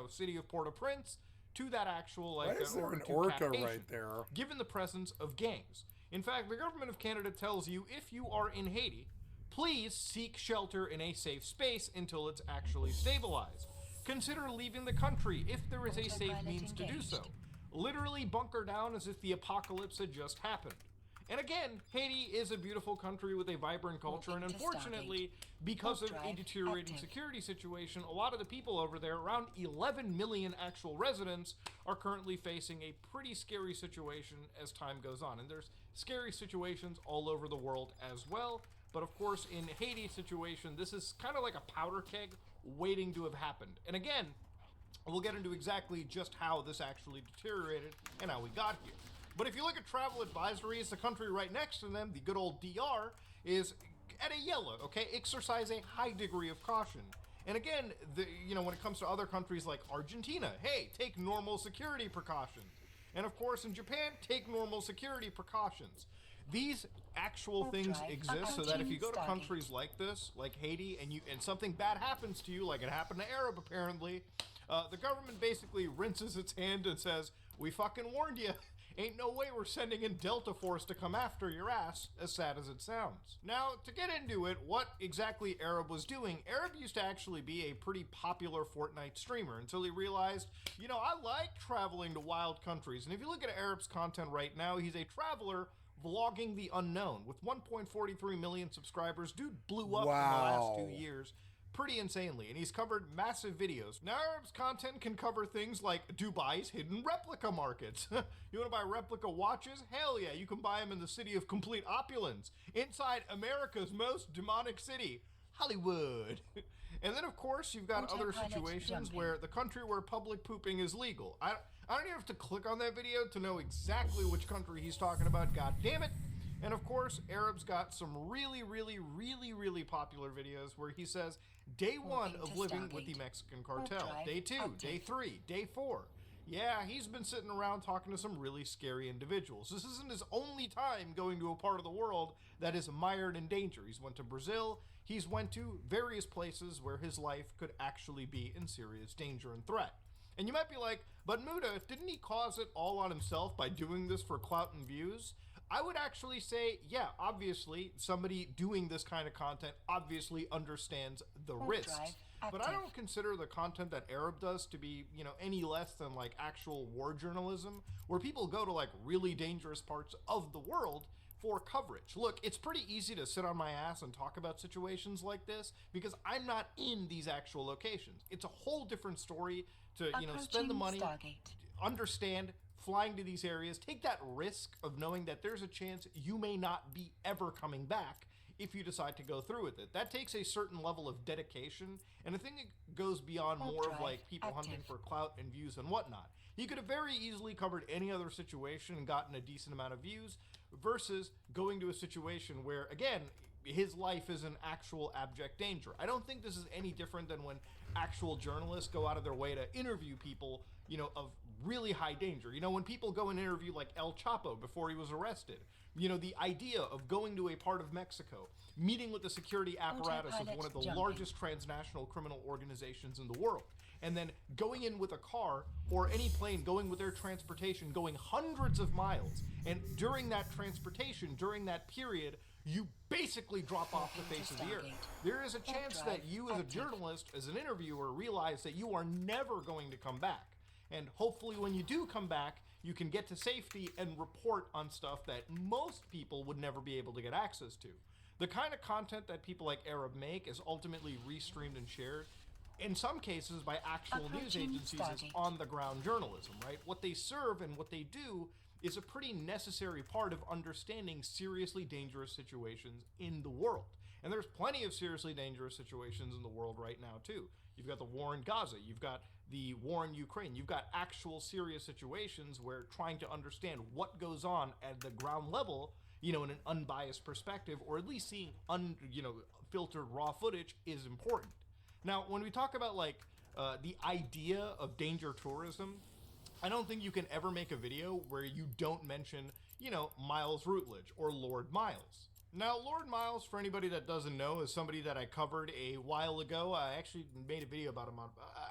city of Port-au-Prince to that actual, Why is there or an to orca Cap-Haitien, right there? given the presence of gangs. In fact, the government of Canada tells you, if you are in Haiti, please seek shelter in a safe space until it's actually stabilized. Consider leaving the country if there is a safe Autopilot means to do engaged. so. Literally bunker down as if the apocalypse had just happened. And again, Haiti is a beautiful country with a vibrant culture, and Moving to unfortunately, because of a Drive deteriorating active. security situation, a lot of the people over there, around 11 million actual residents, are currently facing a pretty scary situation as time goes on. And there's scary situations all over the world as well. But of course, in Haiti's situation, this is kind of like a powder keg waiting to have happened. And again, we'll get into exactly just how this actually deteriorated and how we got here. But if you look at travel advisories, the country right next to them, the good old DR, is at a yellow, okay? Exercise a high degree of caution. And again, when it comes to other countries like Argentina, hey, take normal security precautions. And of course, in Japan, take normal security precautions. These actual things Drive exist so that if you go to approaching countries like this, like Haiti, and something bad happens to you, like it happened to Arab apparently, the government basically rinses its hand and says, we fucking warned you. Ain't no way we're sending in Delta Force to come after your ass, as sad as it sounds. Now, to get into it, what exactly Arab was doing, Arab used to actually be a pretty popular Fortnite streamer until he realized, I like traveling to wild countries. And if you look at Arab's content right now, he's a traveler vlogging the unknown. With 1.43 million subscribers, dude blew up in the last 2 years pretty insanely, and he's covered massive videos. Now Arab's content can cover things like Dubai's hidden replica markets. You want to buy replica watches? Hell yeah, you can buy them in the city of complete opulence, inside America's most demonic city, Hollywood. And then of course you've got other Autopilot situations jumping. where the country where public pooping is legal. I don't even have to click on that video to know exactly which country he's talking about, god damn it. And of course, Arab's got some really, really, really, really popular videos where he says, day 1 of to living with Stargate. the Mexican cartel, Drive day 2, active. day 3, day 4. Yeah, he's been sitting around talking to some really scary individuals. This isn't his only time going to a part of the world that is mired in danger. He's went to Brazil, he's went to various places where his life could actually be in serious danger and threat. And you might be like, but Muda, didn't he cause it all on himself by doing this for clout and views? I would actually say, yeah, obviously, somebody doing this kind of content obviously understands the risks. Drive But I active. don't consider the content that Arab does to be, any less than like actual war journalism, where people go to like really dangerous parts of the world for coverage. Look, it's pretty easy to sit on my ass and talk about situations like this because I'm not in these actual locations. It's a whole different story to, spend the Approaching money, Stargate. understand flying to these areas, take that risk of knowing that there's a chance you may not be ever coming back if you decide to go through with it. That takes a certain level of dedication, and I think it goes beyond Hard more of drive like people active. hunting for clout and views and whatnot. He could have very easily covered any other situation and gotten a decent amount of views versus going to a situation where, again, his life is in actual abject danger. I don't think this is any different than when actual journalists go out of their way to interview people, of really high danger. When people go and interview like El Chapo before he was arrested, the idea of going to a part of Mexico, meeting with the security apparatus of one of the Autopilot largest transnational criminal organizations in the world, and then going in with a car or any plane going with their transportation, going hundreds of miles, and during that transportation, during that period, you basically drop off the face of the earth. There is a chance that you as a journalist, as an interviewer, realize that you are never going to come back. And hopefully when you do come back, you can get to safety and report on stuff that most people would never be able to get access to. The kind of content that people like Arab make is ultimately restreamed and shared. in some cases by actual news Approaching agencies, is Stargate. on-the-ground journalism, right? What they serve and what they do is a pretty necessary part of understanding seriously dangerous situations in the world. And there's plenty of seriously dangerous situations in the world right now, too. You've got the war in Gaza, you've got the war in Ukraine, you've got actual serious situations where trying to understand what goes on at the ground level, in an unbiased perspective, or at least seeing filtered raw footage is important. Now, when we talk about the idea of danger tourism, I don't think you can ever make a video where you don't mention, Miles Routledge or Lord Miles. Now, Lord Miles, for anybody that doesn't know, is somebody that I covered a while ago. I actually made a video about him,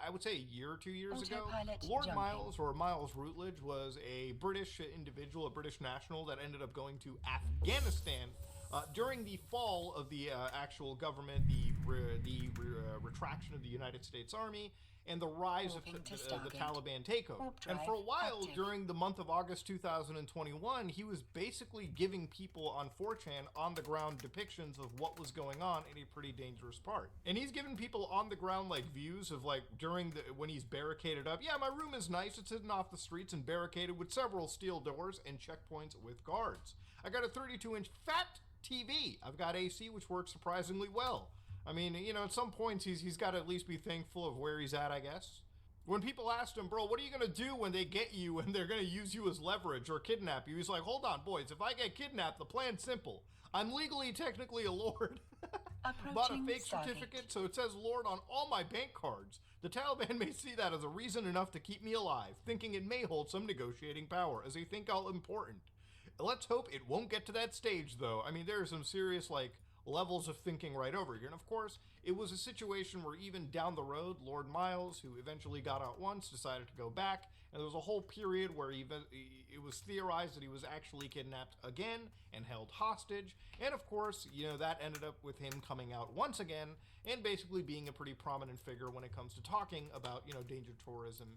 I would say a year or 2 years ago. Autopilot Lord jumping. Miles, or Miles Routledge, was a British individual, a British national that ended up going to Afghanistan during the fall of the actual government, the retraction of the United States Army, and the rise of Moving to the Stargate. Taliban takeover. Warp And drive for a while, active. during the month of August 2021, he was basically giving people on 4chan on-the-ground depictions of what was going on in a pretty dangerous part. And he's given people on-the-ground views of when he's barricaded up. Yeah, my room is nice. It's hidden off the streets and barricaded with several steel doors and checkpoints with guards. I got a 32-inch fat TV. I've got AC, which works surprisingly well. I mean, at some points he's got to at least be thankful of where he's at, I guess. When people asked him, bro, what are you going to do when they get you and they're going to use you as leverage or kidnap you? He's like, hold on, boys. If I get kidnapped, the plan's simple. I'm legally, technically a lord. Bought a Approaching fake Stargate. certificate, so it says Lord on all my bank cards. The Taliban may see that as a reason enough to keep me alive, thinking it may hold some negotiating power, as they think I'll important. Let's hope it won't get to that stage, though. I mean, there are some serious, levels of thinking right over here. And of course, it was a situation where even down the road, Lord Miles, who eventually got out once, decided to go back. And there was a whole period where it was theorized that he was actually kidnapped again and held hostage. And of course, that ended up with him coming out once again and basically being a pretty prominent figure when it comes to talking about, danger tourism,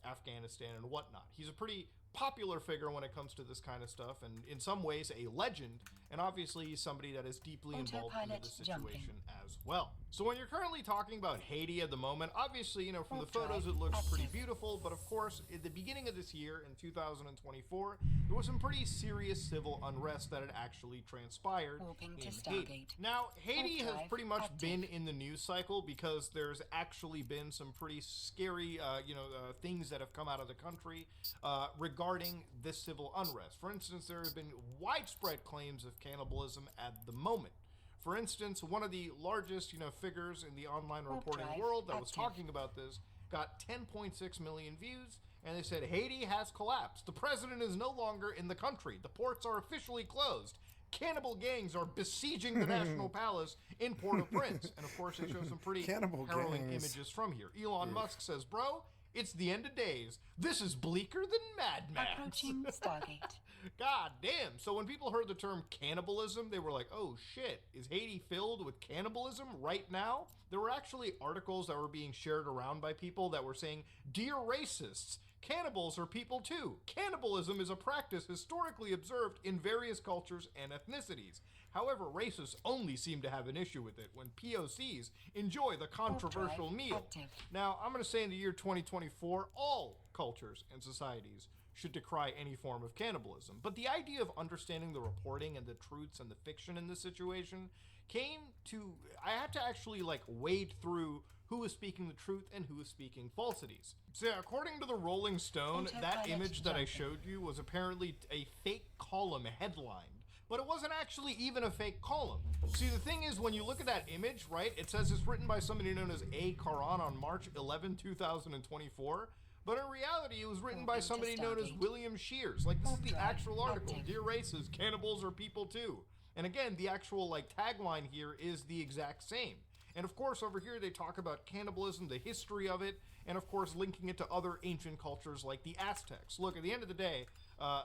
Afghanistan, and whatnot. He's a pretty popular figure when it comes to this kind of stuff, and in some ways a legend, and obviously he's somebody that is deeply involved in Autopilot the situation jumping. as well. So when you're currently talking about Haiti at the moment, obviously, from the Warp photos drive it looks pretty active. beautiful, but of course, at the beginning of this year, in 2024, there was some pretty serious civil unrest that had actually transpired Warping to in Stargate. Haiti. Now, Haiti Warp has drive pretty much active. been in the news cycle because there's actually been some pretty scary, things that have come out of the country regarding this civil unrest. For instance, there have been widespread claims of cannibalism at the moment. For instance, one of the largest, figures in the online Warp reporting drive world that was active. talking about this got 10.6 million views, and they said Haiti has collapsed. The president is no longer in the country. The ports are officially closed. Cannibal gangs are besieging the National Palace in Port-au-Prince. And of course, they show some pretty Cannibal harrowing gangs. images from here. Elon Musk says, bro, it's the end of days. This is bleaker than Mad Max. Approaching Stargate. God damn. So when people heard the term cannibalism, they were like, oh shit, is Haiti filled with cannibalism right now? There were actually articles that were being shared around by people that were saying, dear racists, cannibals are people too. Cannibalism is a practice historically observed in various cultures and ethnicities. However, racists only seem to have an issue with it when POCs enjoy the controversial drive meal. active. Now, I'm going to say in the year 2024, all cultures and societies should decry any form of cannibalism. But the idea of understanding the reporting and the truths and the fiction in this situation came to, I had to actually wade through who was speaking the truth and who was speaking falsities. So yeah, according to the Rolling Stone, that Autopilot image that I jumping. showed you was apparently a fake column headline. But it wasn't actually even a fake column. See, the thing is, when you look at that image, right, it says it's written by somebody known as A. Caron on March 11, 2024. But in reality, it was written by Warping to somebody known as Stargate. William Shears. This is Warp the drive actual article. active. Dear races, cannibals are people too. And again, the actual tagline here is the exact same. And of course, over here they talk about cannibalism, the history of it, and of course linking it to other ancient cultures like the Aztecs. Look, at the end of the day,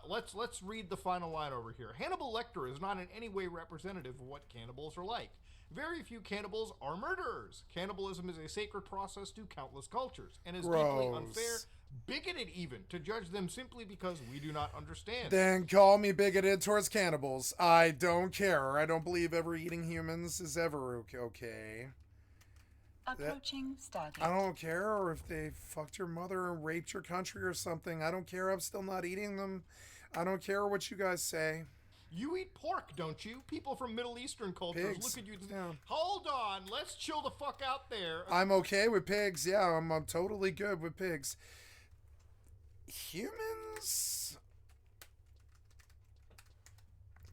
let's read the final line over here. Hannibal Lecter is not in any way representative of what cannibals are like. Very few cannibals are murderers. Cannibalism is a sacred process to countless cultures, and is deeply Gross. unfair, bigoted even, to judge them simply because we do not understand. Then call me bigoted towards cannibals. I don't care. I don't believe ever eating humans is ever okay. Approaching Stargate. I don't care, or if they fucked your mother and raped your country or something. I don't care. I'm still not eating them. I don't care what you guys say. You eat pork, don't you? People from Middle Eastern cultures Pigs. look at you. Yeah. Hold on, let's chill the fuck out there. I'm okay with pigs. Yeah, I'm totally good with pigs. Humans?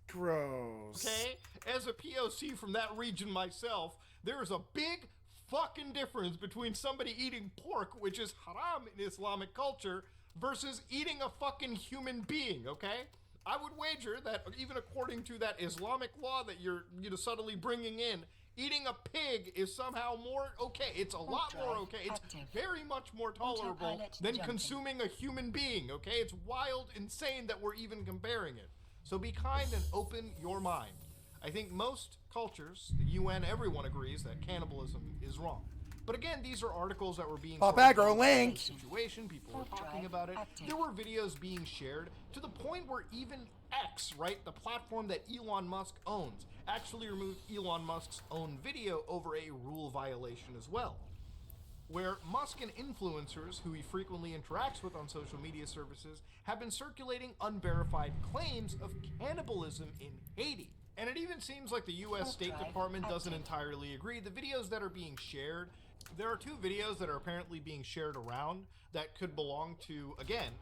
Gross. Okay? As a POC from that region myself, there is a big fucking difference between somebody eating pork, which is haram in Islamic culture, versus eating a fucking human being, okay? I would wager that even according to that Islamic law that you're subtly bringing in, eating a pig is somehow more okay. It's a lot more okay. It's very much more tolerable Autopilot than jumping. consuming a human being, okay? It's wild, insane that we're even comparing it. So be kind and open your mind. I think most cultures, the UN, everyone agrees that cannibalism is wrong. But again, these are articles that were being Pop sort of aggro brought up link. in the situation. People were Warp talking drive about it. active. There were videos being shared to the point where even X, right, the platform that Elon Musk owns, actually removed Elon Musk's own video over a rule violation as well, where Musk and influencers who he frequently interacts with on social media services have been circulating unverified claims of cannibalism in Haiti. And it even seems like the US State Drive Department doesn't active. entirely agree. The videos that are being shared, there are 2 videos that are apparently being shared around that could belong to, again,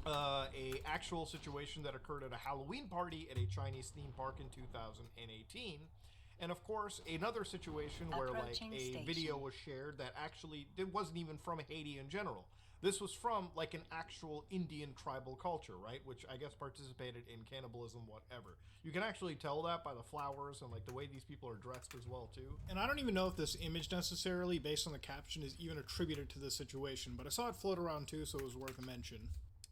a actual situation that occurred at a Halloween party at a Chinese theme park in 2018. And of course, another situation where like Approaching a station. video was shared that actually it wasn't even from Haiti in general. This was from like an actual Indian tribal culture, right? Which I guess participated in cannibalism, whatever. You can actually tell that by the flowers and like the way these people are dressed as well too. And I don't even know if this image necessarily, based on the caption, is even attributed to this situation, but I saw it float around too, so it was worth a mention.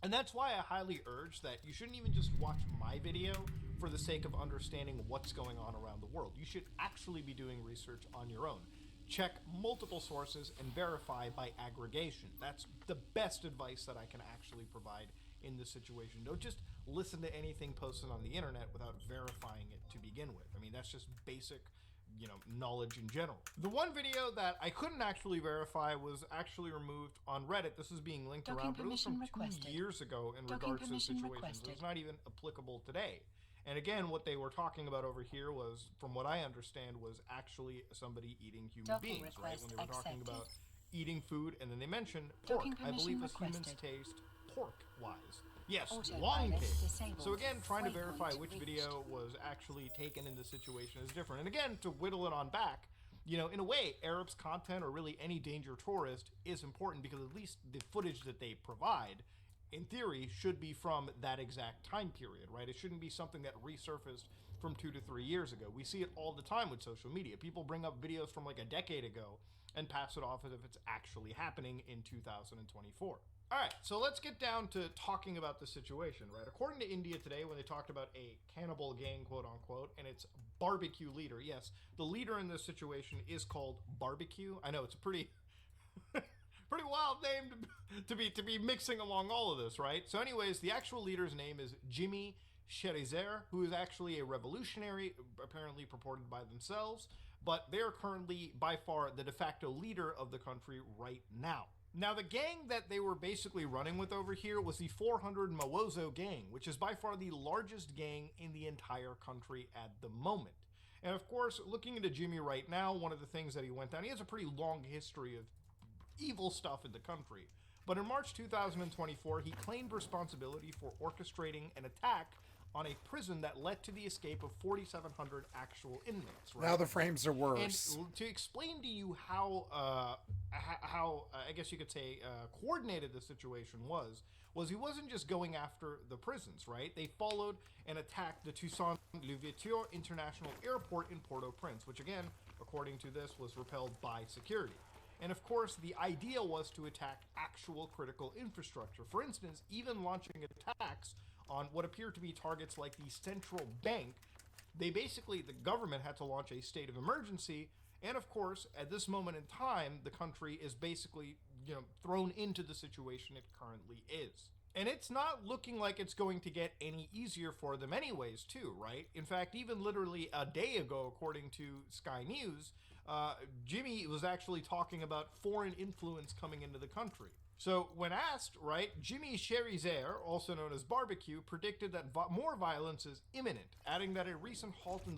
And that's why I highly urge that you shouldn't even just watch my video for the sake of understanding what's going on around the world. You should actually be doing research on your own. Check multiple sources and verify by aggregation. That's the best advice that I can actually provide in this situation. Don't just listen to anything posted on the internet without verifying it to begin with. I mean, that's just basic, knowledge in general. The one video that I couldn't actually verify was actually removed on Reddit. This is being linked Docking around, but it was from permission requested. 2 years ago in Docking regards to the permission situation. So requested. it's not even applicable today. And again, what they were talking about over here was, from what I understand, was actually somebody eating human Docking beings, right? request When they were talking accepted. about eating food, and then they mentioned pork. Docking I believe permission as humans requested. taste pork-wise. Yes, Autopilot long pig. disabled. So again, trying to Waypoint verify which reached. video was actually taken in this situation is different. And again, to whittle it on back, in a way, Arabs' content, or really any danger tourist, is important because at least the footage that they provide, in theory, should be from that exact time period, right? It shouldn't be something that resurfaced from 2 to 3 years ago. We see it all the time with social media. People bring up videos from like a decade ago and pass it off as if it's actually happening in 2024. All right, so let's get down to talking about the situation, right? According to India Today, when they talked about a cannibal gang, quote unquote, and its barbecue leader, yes, the leader in this situation is called Barbecue. I know it's a pretty pretty wild name to be mixing along all of this, right? So anyways, the actual leader's name is Jimmy Cherizer, who is actually a revolutionary, apparently purported by themselves, but they are currently by far the de facto leader of the country right now. Now, the gang that they were basically running with over here was the 400 Mawozo gang, which is by far the largest gang in the entire country at the moment. And of course, looking into Jimmy right now, one of the things that he went down, he has a pretty long history of evil stuff in the country. But in March 2024, he claimed responsibility for orchestrating an attack on a prison that led to the escape of 4,700 actual inmates. Right? Now the frames are worse. And to explain to you how I guess you could say coordinated the situation was he wasn't just going after the prisons, right? They followed and attacked the Toussaint Louverture International Airport in Port-au-Prince, which again, according to this, was repelled by security. And of course, the idea was to attack actual critical infrastructure. For instance, even launching attacks on what appeared to be targets like the central bank. The government had to launch a state of emergency, and of course, at this moment in time, the country is basically, thrown into the situation it currently is. And it's not looking like it's going to get any easier for them anyways, too, right? In fact, even literally a day ago, according to Sky News, Jimmy was actually talking about foreign influence coming into the country. So when asked, right, Jimmy Cherizier, also known as Barbecue, predicted that more violence is imminent, adding that a recent halt in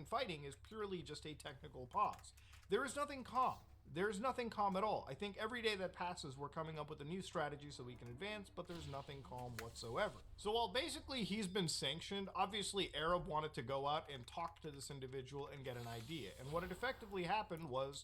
fighting is purely just a technical pause. There is nothing calm. There's nothing calm at all. I think every day that passes, we're coming up with a new strategy so we can advance, but there's nothing calm whatsoever. So while basically he's been sanctioned, obviously Arab wanted to go out and talk to this individual and get an idea. And what had effectively happened was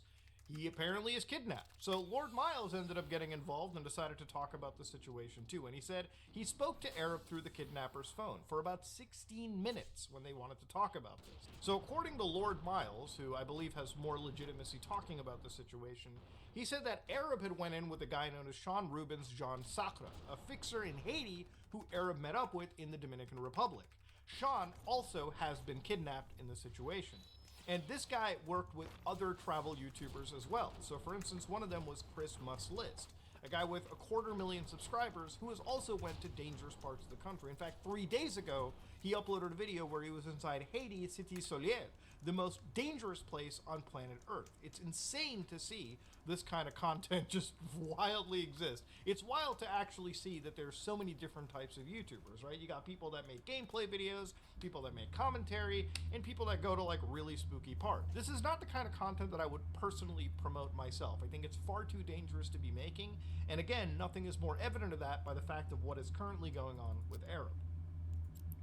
he apparently is kidnapped. So Lord Miles ended up getting involved and decided to talk about the situation too. And he said he spoke to Arab through the kidnapper's phone for about 16 minutes when they wanted to talk about this. So according to Lord Miles, who I believe has more legitimacy talking about the situation, he said that Arab had went in with a guy known as Sean Rubens John Sacre, a fixer in Haiti who Arab met up with in the Dominican Republic. Sean also has been kidnapped in the situation. And this guy worked with other travel YouTubers as well. So for instance, one of them was Chris Must List, a guy with 250,000 subscribers who has also went to dangerous parts of the country. In fact, 3 days ago, he uploaded a video where he was inside Haiti Cité Solière, the most dangerous place on planet Earth. It's insane to see this kind of content just wildly exist. It's wild to actually see that there's so many different types of YouTubers, right? You got people that make gameplay videos, people that make commentary, and people that go to like really spooky parts. This is not the kind of content that I would personally promote myself. I think it's far too dangerous to be making. And again, nothing is more evident of that by the fact of what is currently going on with Arab.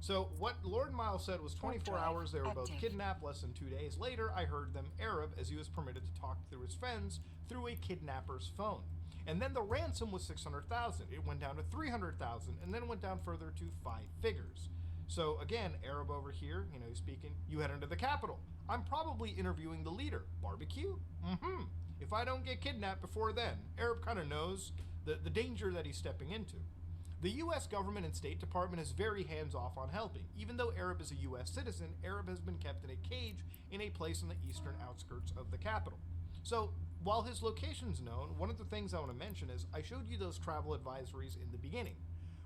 So what Lord Miles said was 24 hours, they were both kidnapped. Less than 2 days later, I heard them Arab as he was permitted to talk through his friends through a kidnapper's phone. And then the ransom was 600,000. It went down to 300,000 and then went down further to 5 figures. So again, Arab over here, he's speaking, you head into the capital. I'm probably interviewing the leader. Barbecue? If I don't get kidnapped before then, Arab kind of knows the danger that he's stepping into. The US government and State Department is very hands-off on helping. Even though Arab is a US citizen, Arab has been kept in a cage in a place on the eastern outskirts of the capital. So, while his location's known, one of the things I want to mention is I showed you those travel advisories in the beginning.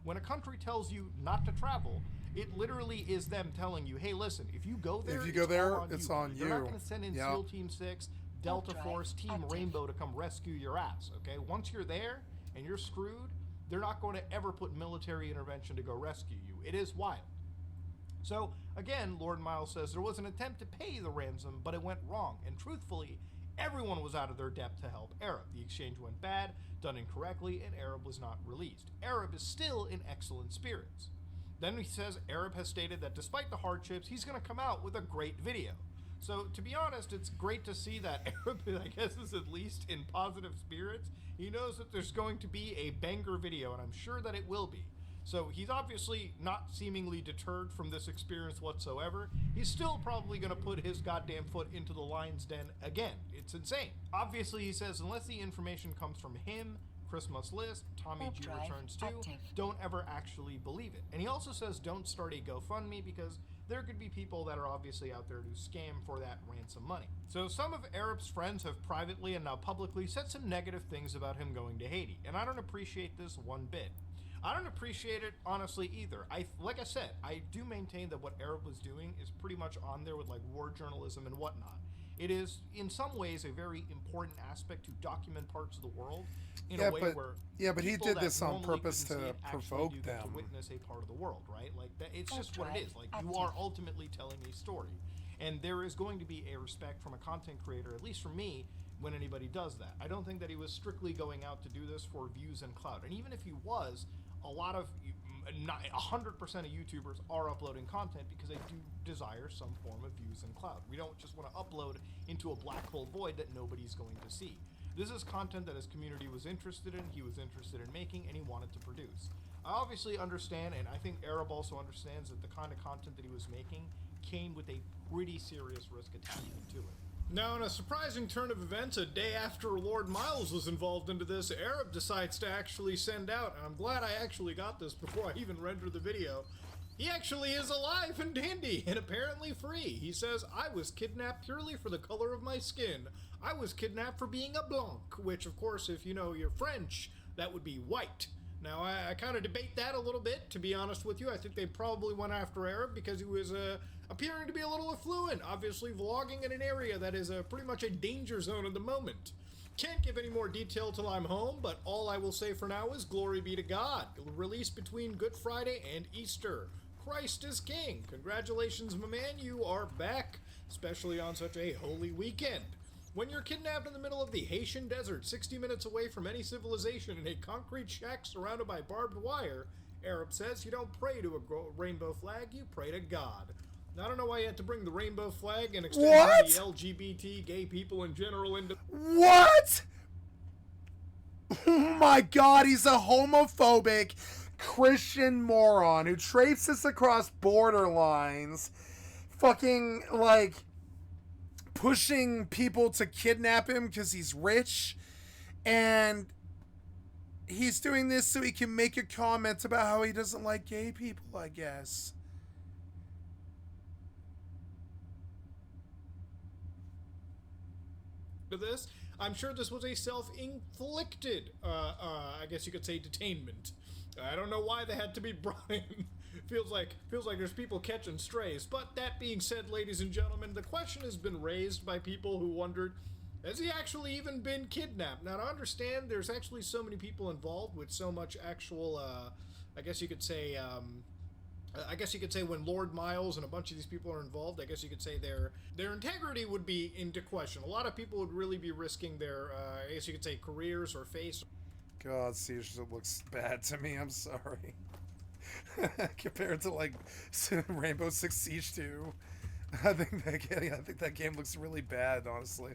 When a country tells you not to travel, it literally is them telling you, hey, listen, if you go there, it's on you. They're not going to send in SEAL Team 6, Delta Force, Team Rainbow to come rescue your ass, okay? Once you're there and you're screwed, they're not going to ever put military intervention to go rescue you. It is wild. So, again, Lord Miles says there was an attempt to pay the ransom, but it went wrong. And truthfully, everyone was out of their depth to help Arab. The exchange went bad, done incorrectly, and Arab was not released. Arab is still in excellent spirits. Then he says Arab has stated that despite the hardships, he's going to come out with a great video. So, to be honest, it's great to see that Arab, I guess, is at least in positive spirits. He knows that there's going to be a banger video, and I'm sure that it will be. So he's obviously not seemingly deterred from this experience whatsoever. He's still probably going to put his goddamn foot into the lion's den again. It's insane. Obviously, he says, unless the information comes from him, Christmas List, Tommy G Returns 2, don't ever actually believe it. And he also says don't start a GoFundMe because there could be people that are obviously out there to scam for that ransom money. So some of Arab's friends have privately and now publicly said some negative things about him going to Haiti, and I don't appreciate this one bit. I don't appreciate it, honestly, either. Like I said, I do maintain that what Arab was doing is pretty much on there with like war journalism and whatnot. It is, in some ways, a very important aspect to document parts of the world in a way where but he did this on purpose to provoke them to witness a part of the world, right? Like that, it's just what it is. Like you are ultimately telling a story, and there is going to be a respect from a content creator, at least for me, when anybody does that. I don't think that he was strictly going out to do this for views and clout, and even if he was, a lot of, not 100% of YouTubers are uploading content because they do desire some form of views and clout. We don't just want to upload into a black hole void that nobody's going to see. This is content that his community was interested in, he was interested in making, and he wanted to produce. I obviously understand, and I think Arab also understands that the kind of content that he was making came with a pretty serious risk attachment to it. Now, in a surprising turn of events, a day after Lord Miles was involved into this, Arab decides to actually send out, and I'm glad I actually got this before I even rendered the video, he actually is alive and dandy, and apparently free. He says, I was kidnapped purely for the color of my skin. I was kidnapped for being a blanc, which, of course, if you know you're French, that would be white. Now, I kind of debate that a little bit, to be honest with you. I think they probably went after Arab because he was appearing to be a little affluent, obviously vlogging in an area that is pretty much a danger zone at the moment. Can't give any more detail till I'm home, but all I will say for now is glory be to God. Released between Good Friday and Easter. Christ is King. Congratulations, my man, you are back, especially on such a holy weekend. When you're kidnapped in the middle of the Haitian desert, 60 minutes away from any civilization in a concrete shack surrounded by barbed wire, Arab says you don't pray to a rainbow flag, you pray to God. Now, I don't know why you had to bring the rainbow flag and extend What? the LGBT, gay people in general into... What? Oh my god, he's a homophobic Christian moron who traipses across border lines, fucking, like, pushing people to kidnap him because he's rich, and he's doing this so he can make a comment about how he doesn't like gay people, I guess. this. I'm sure this was a self-inflicted, I guess you could say, detainment. I don't know why they had to be brought in. feels like there's people catching strays. But that being said, ladies and gentlemen, the question has been raised by people who wondered, has he actually even been kidnapped? Now, to understand, there's actually so many people involved with so much actual, I guess you could say when Lord Miles and a bunch of these people are involved, I guess you could say their integrity would be into question. A lot of people would really be risking their, I guess you could say, careers or face. God, Siege looks bad to me. I'm sorry. Compared to like Rainbow Six Siege 2, I think that game looks really bad. Honestly,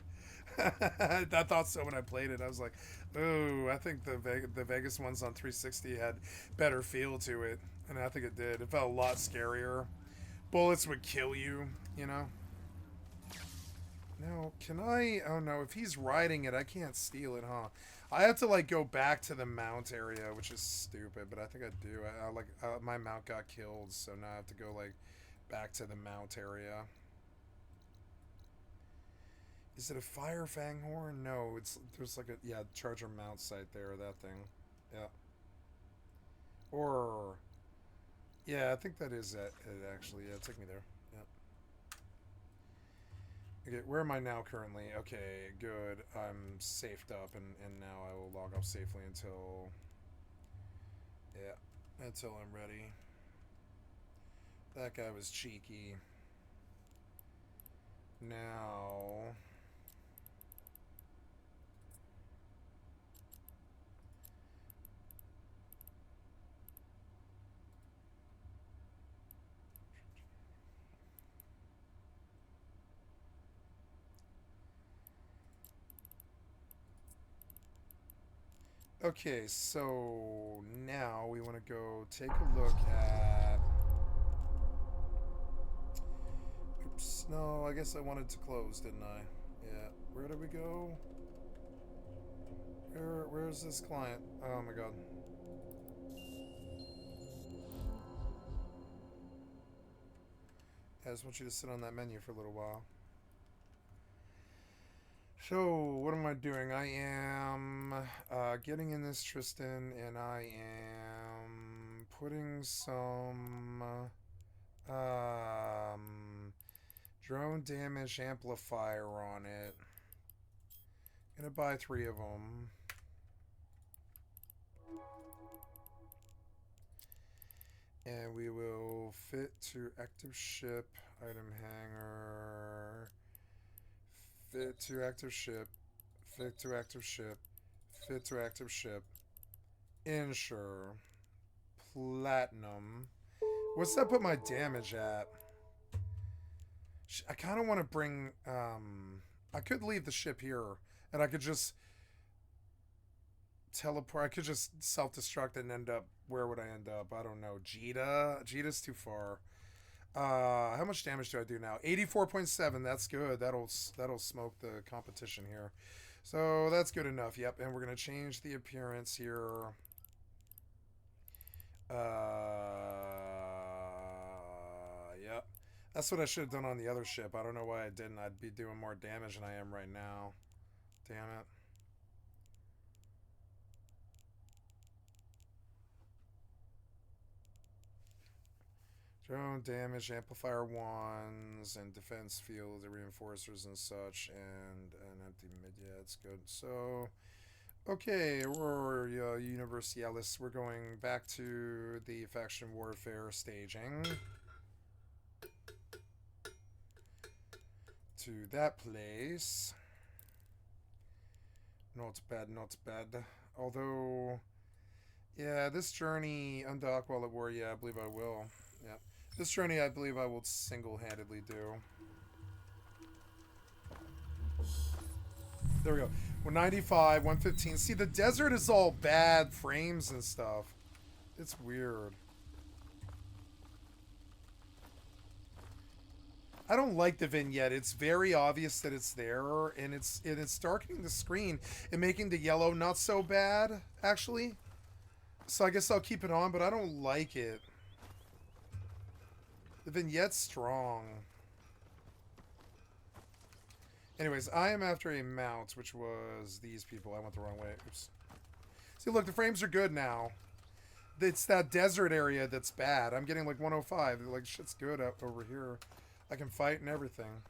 I thought so when I played it. I was like, "Ooh, I think the Vegas ones on 360 had better feel to it," and I think it did. It felt a lot scarier. Bullets would kill you, you know. Now, can I? Oh no, if he's riding it, I can't steal it, huh? I have to like go back to the mount area, which is stupid, but I think I do. My mount got killed, so now I have to go like back to the mount area. Is it a fire fang horn? No, there's like a charger mount site there, that thing. Yeah. Or yeah, I think that is it actually. Yeah, take me there. Yeah. Okay, where am I now currently? Okay, good. I'm safed up, and now I will log off safely until I'm ready. That guy was cheeky. Now... Okay, so now we want to go take a look at... Oops, no, I guess I wanted to close, didn't I? Yeah, where did we go? Where's this client? Oh my god. I just want you to sit on that menu for a little while. So, what am I doing? I am getting in this Tristan, and I am putting some drone damage amplifier on it. Gonna buy 3 of them. And we will fit to active ship, item hanger... Fit to active ship, fit to active ship, fit to active ship, insure, platinum. What's that put my damage at? I kind of want to bring, I could leave the ship here, and I could just teleport, I could just self-destruct and end up, where would I end up? I don't know, Jita's too far. How much damage do I do now? 84.7. That's good. That'll smoke the competition here. So that's good enough. Yep. And we're gonna change the appearance here. Yep. That's what I should have done on the other ship. I don't know why I didn't. I'd be doing more damage than I am right now. Damn it. Drone damage, amplifier ones, and defense field, the reinforcers and such, and an empty mid. Yeah, it's good. So, okay, we're Universalis. We're going back to the faction warfare staging. To that place. Not bad, not bad. Although, yeah, this journey, undock while at war, yeah, I believe I will. Yeah. This journey, I believe I will single-handedly do. There we go. 195, 115. See, the desert is all bad frames and stuff. It's weird. I don't like the vignette. It's very obvious that it's there, and it's darkening the screen and making the yellow not so bad, actually. So I guess I'll keep it on, but I don't like it. The vignette's strong. Anyways, I am after a mount, which was these people. I went the wrong way. Oops. See, look, the frames are good now. It's that desert area that's bad. I'm getting like 105. Like, shit's good up over here. I can fight and everything.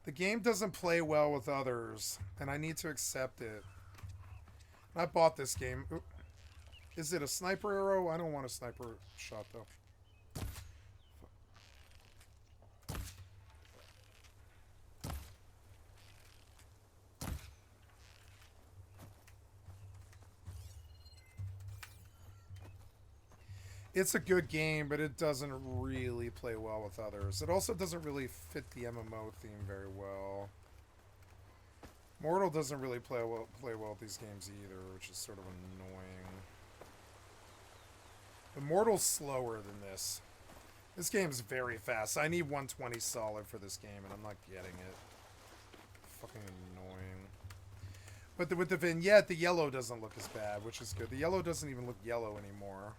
The game doesn't play well with others, and I need to accept it. I bought this game. Oop. Is it a sniper arrow? I don't want a sniper shot, though. It's a good game, but it doesn't really play well with others. It also doesn't really fit the MMO theme very well. Mortal doesn't really play well with these games either, which is sort of annoying. But Mortal's slower than this. This game's very fast. I need 120 solid for this game, and I'm not getting it. Fucking annoying. But with the vignette, the yellow doesn't look as bad, which is good. The yellow doesn't even look yellow anymore.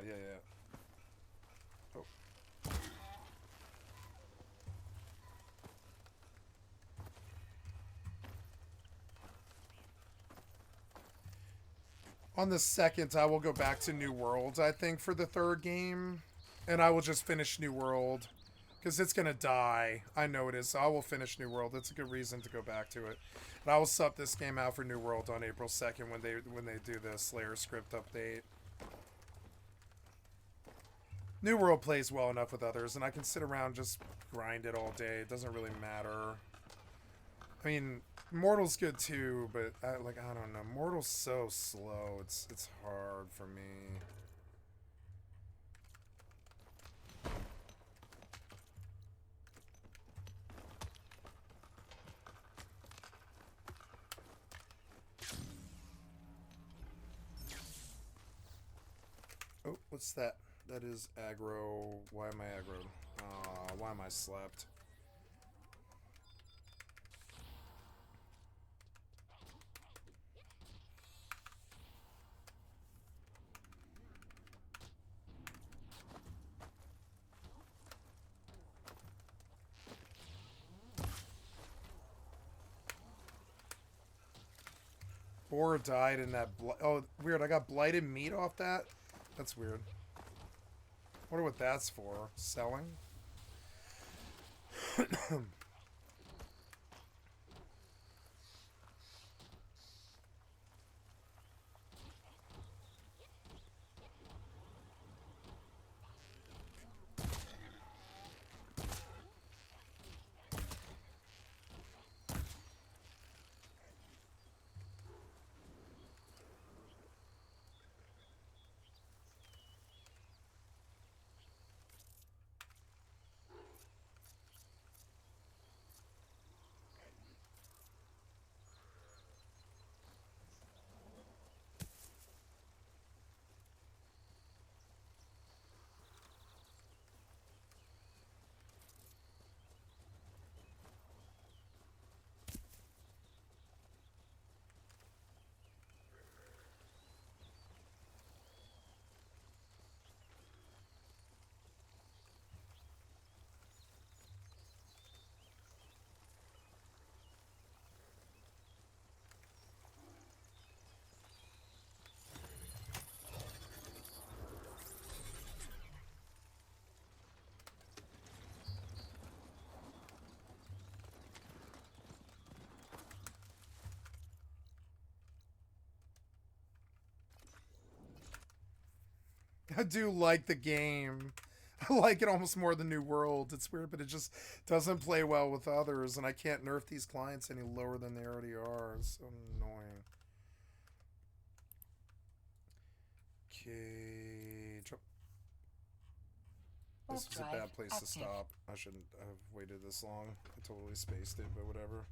Yeah. Oh. On the second, I will go back to New World, I think, for the third game. And I will just finish New World. Because it's going to die. I know it is. So I will finish New World. That's a good reason to go back to it. And I will sub this game out for New World on April 2nd when they do the Slayer script update. New World plays well enough with others, and I can sit around just grind it all day. It doesn't really matter. I mean, Mortal's good too, but I don't know. Mortal's so slow. It's hard for me. Oh, what's that? That is aggro. Why am I aggroed? Why am I slapped? Boar died in that. Oh, weird. I got blighted meat off that. That's weird. Wonder what that's for. Selling? I do like the game. I like it almost more than New World. It's weird, but it just doesn't play well with others, and I can't nerf these clients any lower than they already are. It's so annoying. Okay, jump. This was a bad place to stop. I shouldn't have waited this long. I totally spaced it, but whatever.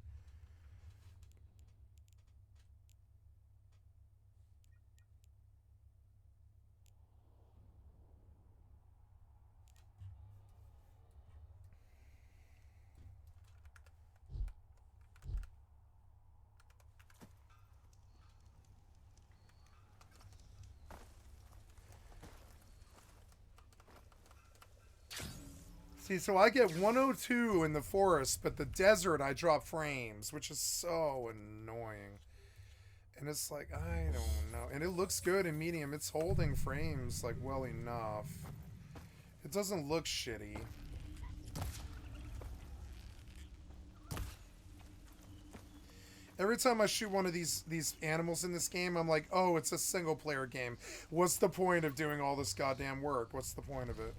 See, so I get 102 in the forest, but the desert I drop frames, which is so annoying. And it's like, I don't know. And it looks good in medium. It's holding frames, like, well enough. It doesn't look shitty. Every time I shoot one of these animals in this game, I'm like, oh, it's a single player game. What's the point of doing all this goddamn work? What's the point of it?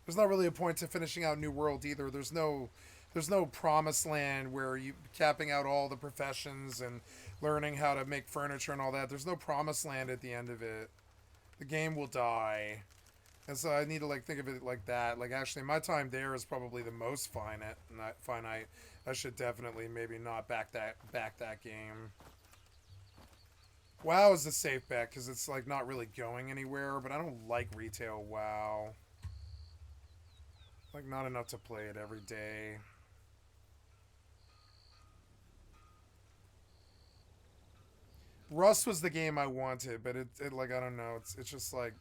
There's not really a point to finishing out New World either. There's no promised land where you capping out all the professions and learning how to make furniture and all that. There's no promised land at the end of it. The game will die. And so I need to like think of it like that. Like actually my time there is probably the most finite. I should definitely maybe not back that game. WoW is a safe bet because it's like not really going anywhere, but I don't like retail WoW. Like, not enough to play it every day. Rust was the game I wanted, but it like, I don't know. It's just like,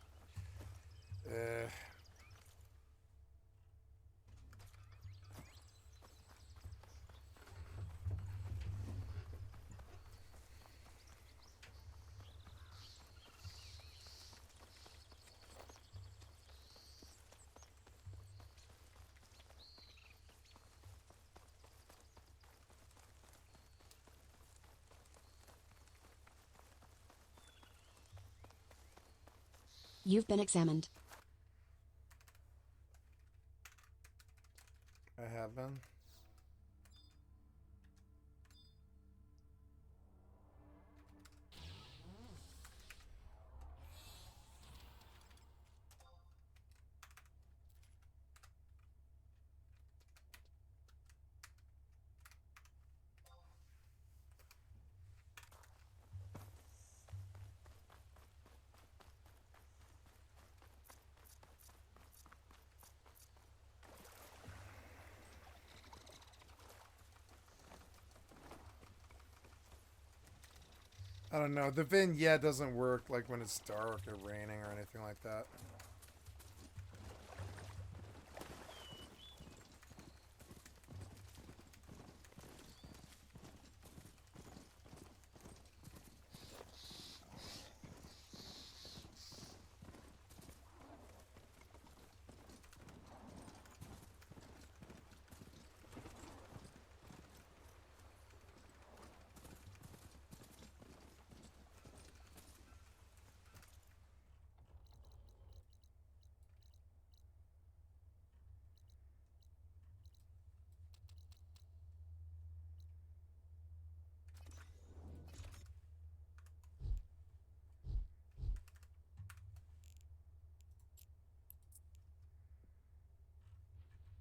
You've been examined. I have been. I don't know. The vignette doesn't work like when it's dark or raining or anything like that.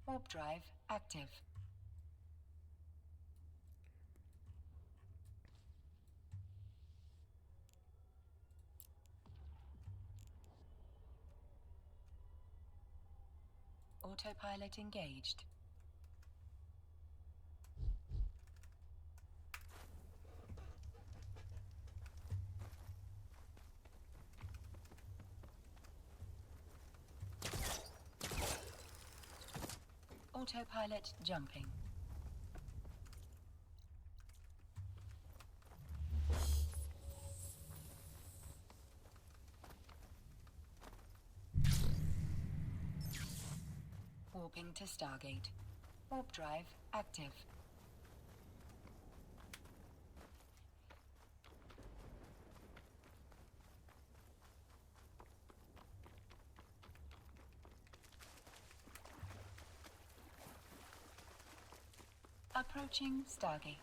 Warp drive active. Autopilot engaged. Autopilot jumping. Warping to Stargate. Warp drive active. Approaching Stargate.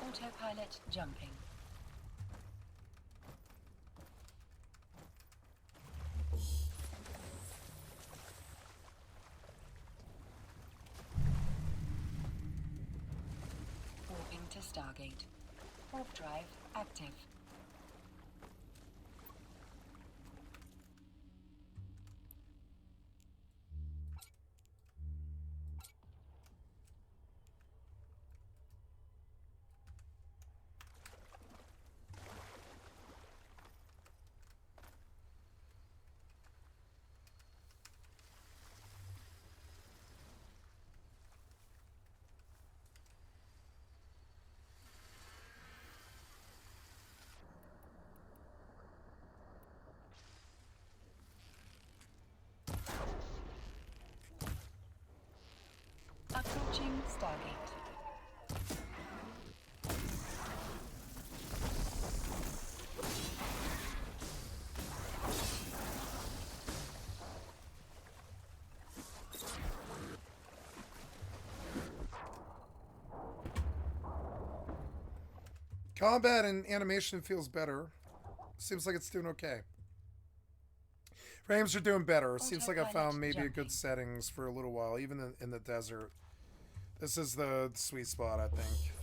Autopilot jumping. Warping to Stargate. Warp drive active. Approaching Stargate. Combat and animation feels better. Seems like it's doing okay. Frames are doing better. Seems like I found maybe a good settings for a little while, even in the desert. This is the sweet spot, I think.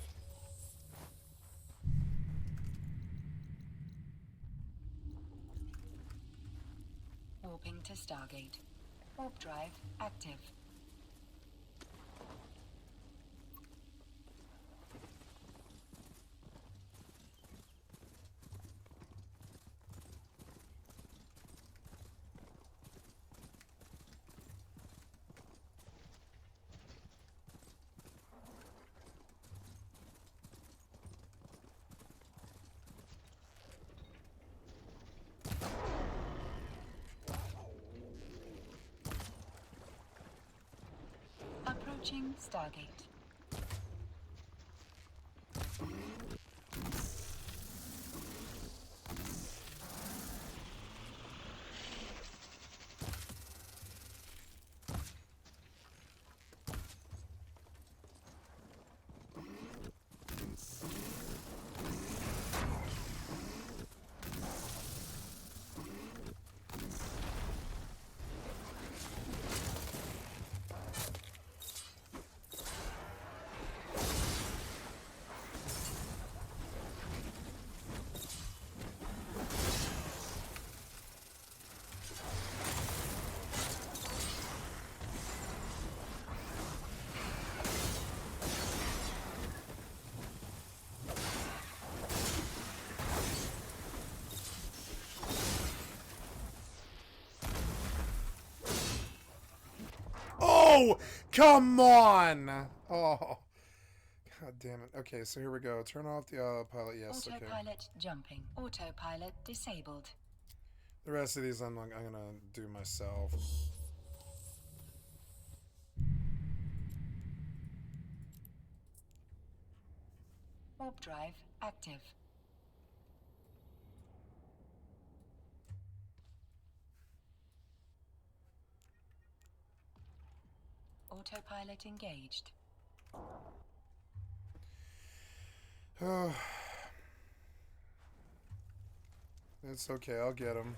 Warping to Stargate. Warp drive active. Approaching Stargate. Oh, come on! Oh, god damn it. Okay, so here we go. Turn off the autopilot. Yes, okay. Autopilot jumping. Autopilot disabled. The rest of these I'm gonna do myself. Warp drive active. Autopilot engaged. It's okay, I'll get him.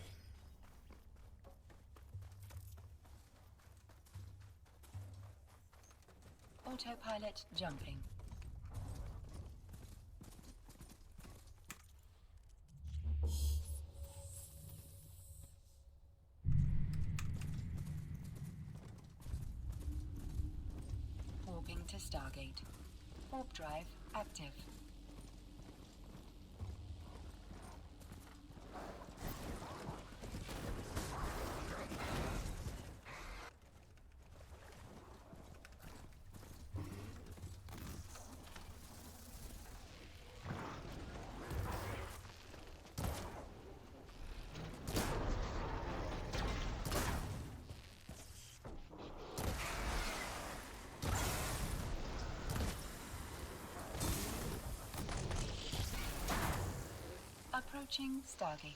Autopilot jumping. Warping to Stargate. Warp drive active. Approaching Stargate.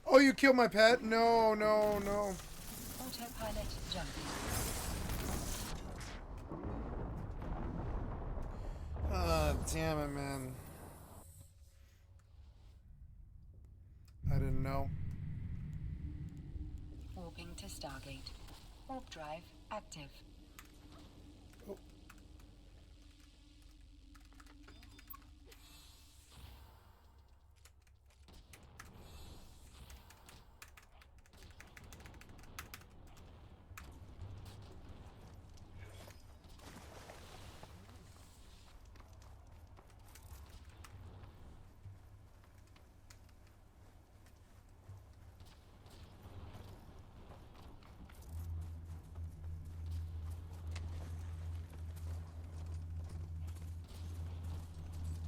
Oh, you killed my pet? No, no, no. Autopilot jumping. Damn it, man. I didn't know. Warping to Stargate. Warp drive active. Oh.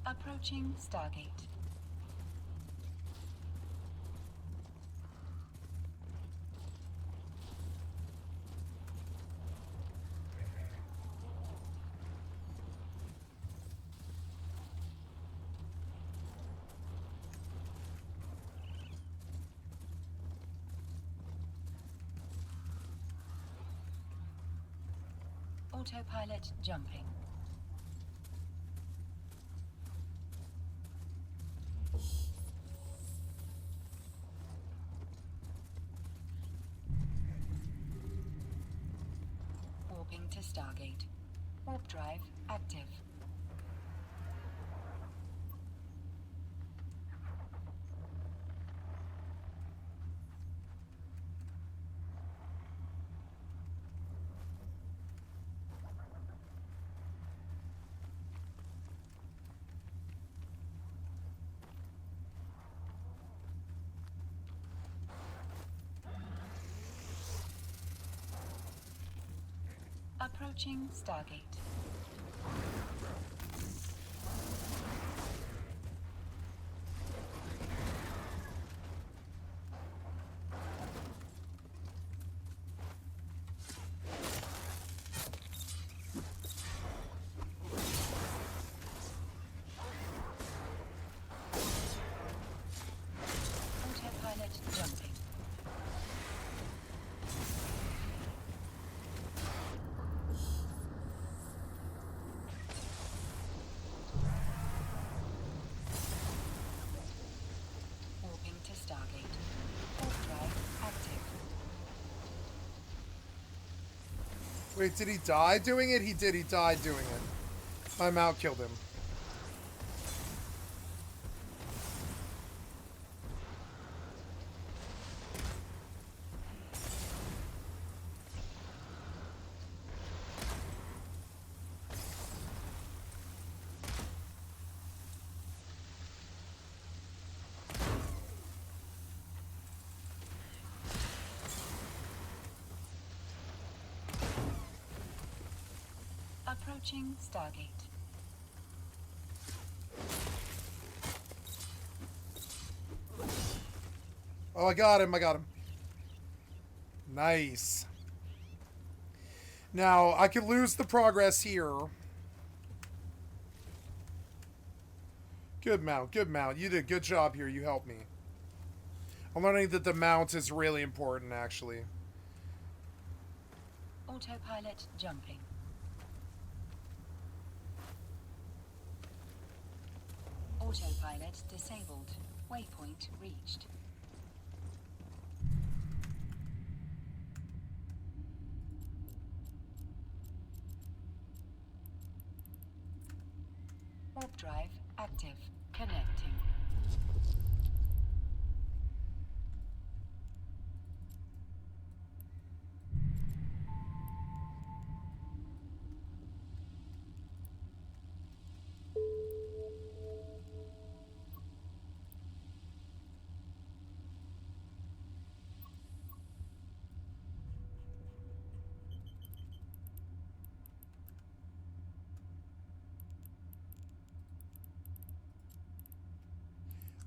Approaching Stargate. Autopilot jumping. Warping to Stargate. Warp drive active. Approaching Stargate. Autopilot jumping. Warping to Stargate. Warp drive active. Wait, did he die doing it? He did. He died doing it. My mount killed him. Approaching Stargate. Oh, I got him. I got him. Nice. Now, I could lose the progress here. Good mount. Good mount. You did a good job here. You helped me. I'm learning that the mount is really important, actually. Autopilot jumping. Autopilot disabled. Waypoint reached. Warp drive active. Connecting.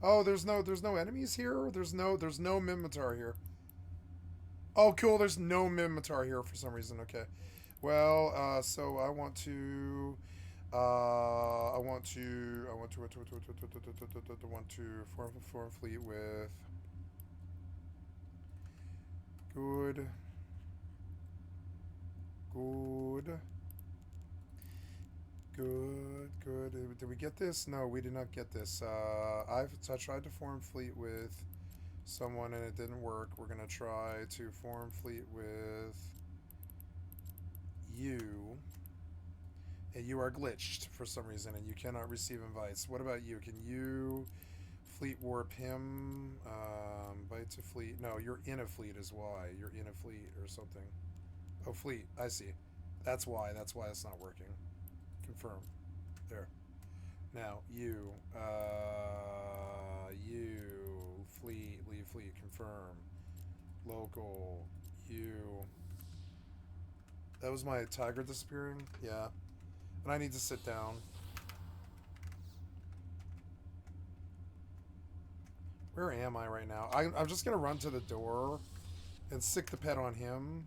Oh, there's no enemies here? There's no Mimitar here. Oh, cool, there's no Mimitar here for some reason. Okay. Well, so I want to form fleet with good. Did we get this? No, we did not get this. I tried to form fleet with someone and it didn't work. We're gonna try to form fleet with you. And you are glitched for some reason and you cannot receive invites. What about you? Can you fleet warp him? Bite to fleet. No, you're in a fleet is why. You're in a fleet or something. Oh, fleet. I see. That's why. That's why it's not working. Confirm. There. Now, you fleet, leave fleet, confirm. Local, you. That was my tiger disappearing? Yeah. And I need to sit down. Where am I right now? I'm just gonna run to the door and sick the pet on him.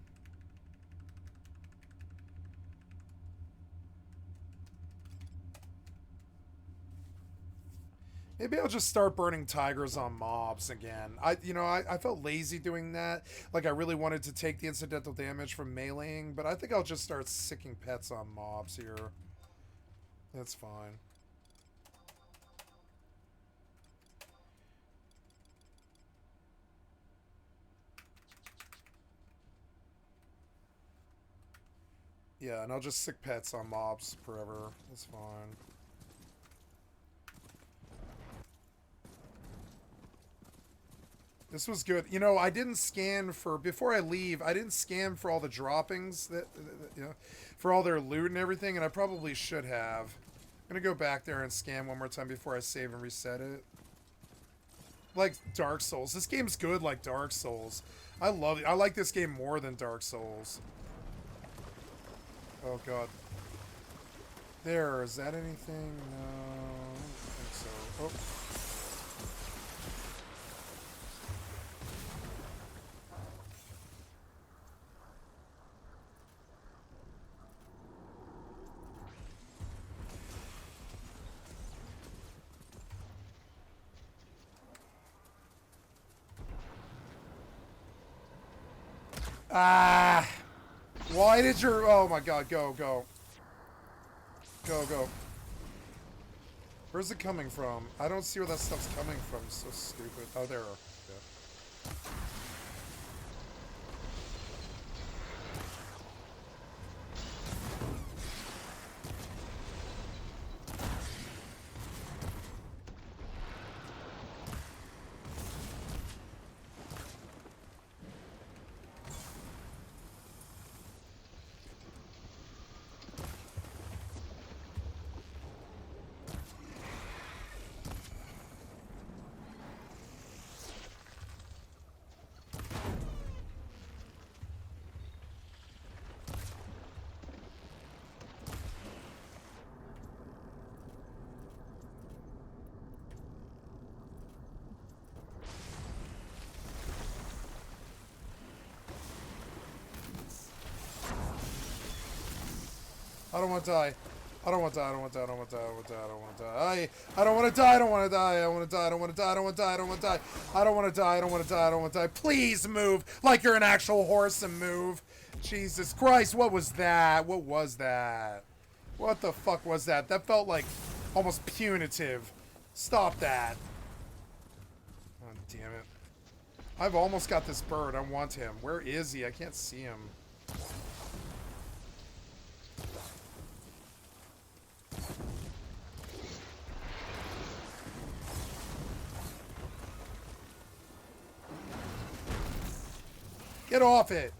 Maybe I'll just start burning tigers on mobs again. I felt lazy doing that. Like I really wanted to take the incidental damage from meleeing, but I think I'll just start sicking pets on mobs here. That's fine. Yeah, and I'll just sick pets on mobs forever. That's fine. This was good. You know, I didn't scan for, before I leave, I didn't scan for all the droppings, for all their loot and everything, and I probably should have. I'm going to go back there and scan one more time before I save and reset it. Like Dark Souls. This game's good like Dark Souls. I love it. I like this game more than Dark Souls. Oh, God. There, is that anything? No, I don't think so. Oh. Ah! Why did your... Oh my god, go. Go. Where's it coming from? I don't see where that stuff's coming from. It's so stupid. Oh, there. Yeah. I don't want to die. I don't want to die. I don't want to die. I don't want to die. I don't want to die. I don't want to die. I don't want to die. I don't want to die. I want to die. I don't want to die. I don't want to die. I don't want to die. I don't want to die. I don't want to die. I don't want to die. Please move like you're an actual horse and move. Jesus Christ, what was that? What was that? What the fuck was that? That felt like almost punitive. Stop that. Oh, damn it. I've almost got this bird. I want him. Where is he? I can't see him. Get off it!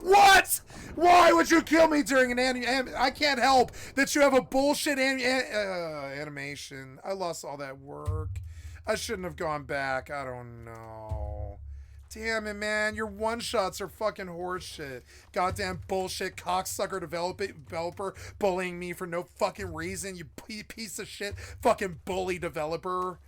What? Why would you kill me during an I can't help that you have a bullshit animation. I lost all that work. I shouldn't have gone back. I don't know. Damn it, man. Your one-shots are fucking horseshit. Goddamn bullshit cocksucker developer bullying me for no fucking reason. You piece of shit fucking bully developer.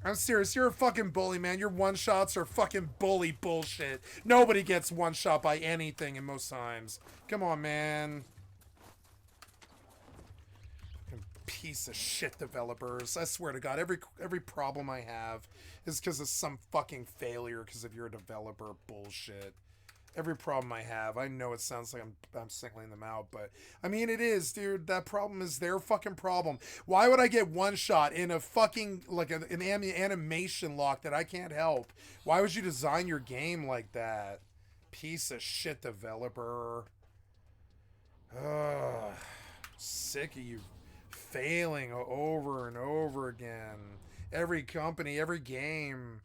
I'm serious. You're a fucking bully, man. Your one-shots are fucking bully bullshit. Nobody gets one-shot by anything in most times. Come on, man. Piece of shit developers. I swear to God, every problem I have is because of some fucking failure because of your developer bullshit. Every problem I have, I know it sounds like I'm singling them out, but I mean it is, dude. That problem is their fucking problem. Why would I get one shot in a fucking like an animation lock that I can't help? Why would you design your game like that? Piece of shit developer. Ugh. Sick of you failing over and over again. Every company, every game.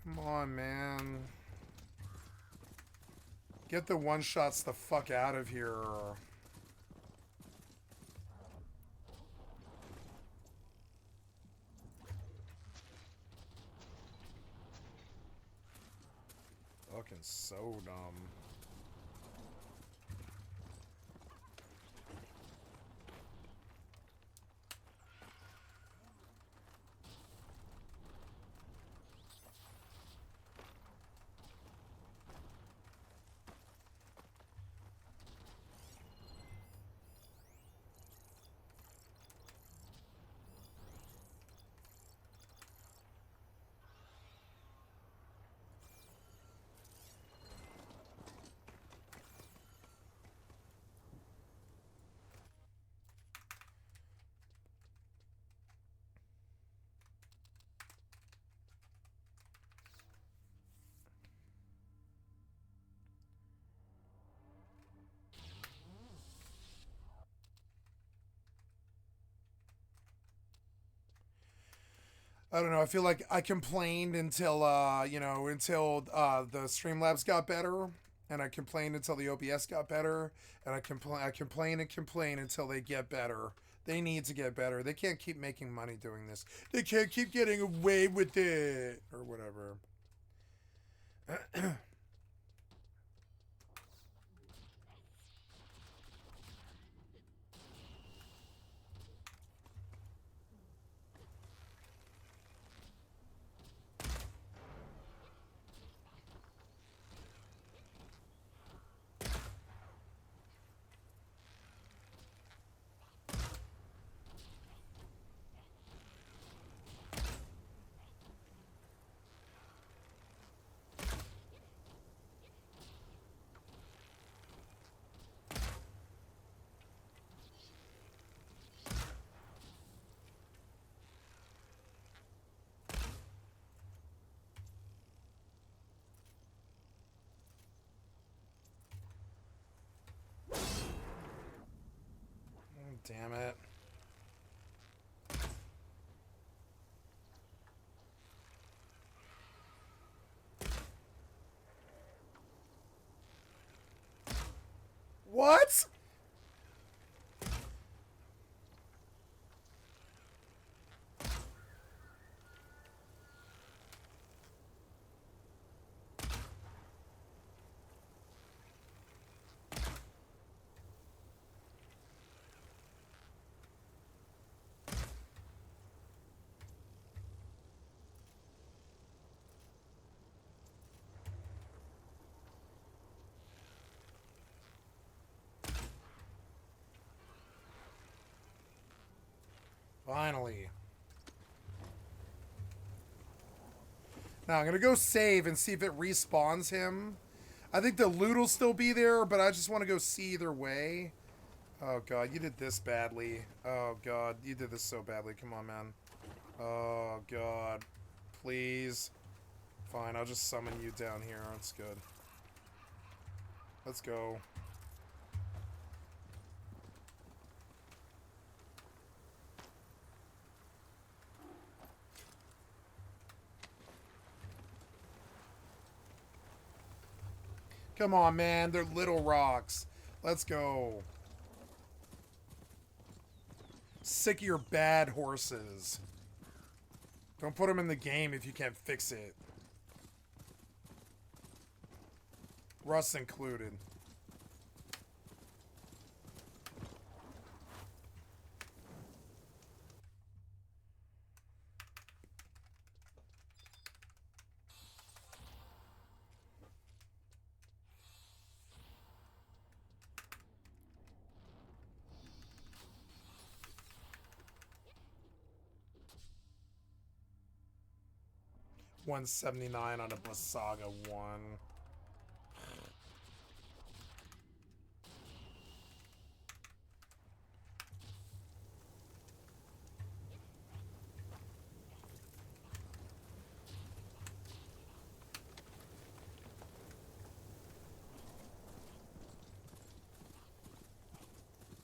Come on, man. Get the one-shots the fuck out of here. Fucking so dumb. I don't know. I feel like I complained until the Streamlabs got better, and I complained until the OBS got better, and I complain and complain until they get better. They need to get better. They can't keep making money doing this. They can't keep getting away with it or whatever. Damn it. What? Finally. Now I'm gonna go save and see if it respawns him. I think the loot will still be there, but I just want to go see either way. Oh god, you did this badly. Oh god, you did this so badly. Come on, man. Oh god. Please. Fine, I'll just summon you down here. That's good. Let's go. Come on, man. They're little rocks. Let's go. Sick of your bad horses. Don't put them in the game if you can't fix it. Russ included. $179 on a Basaga 1.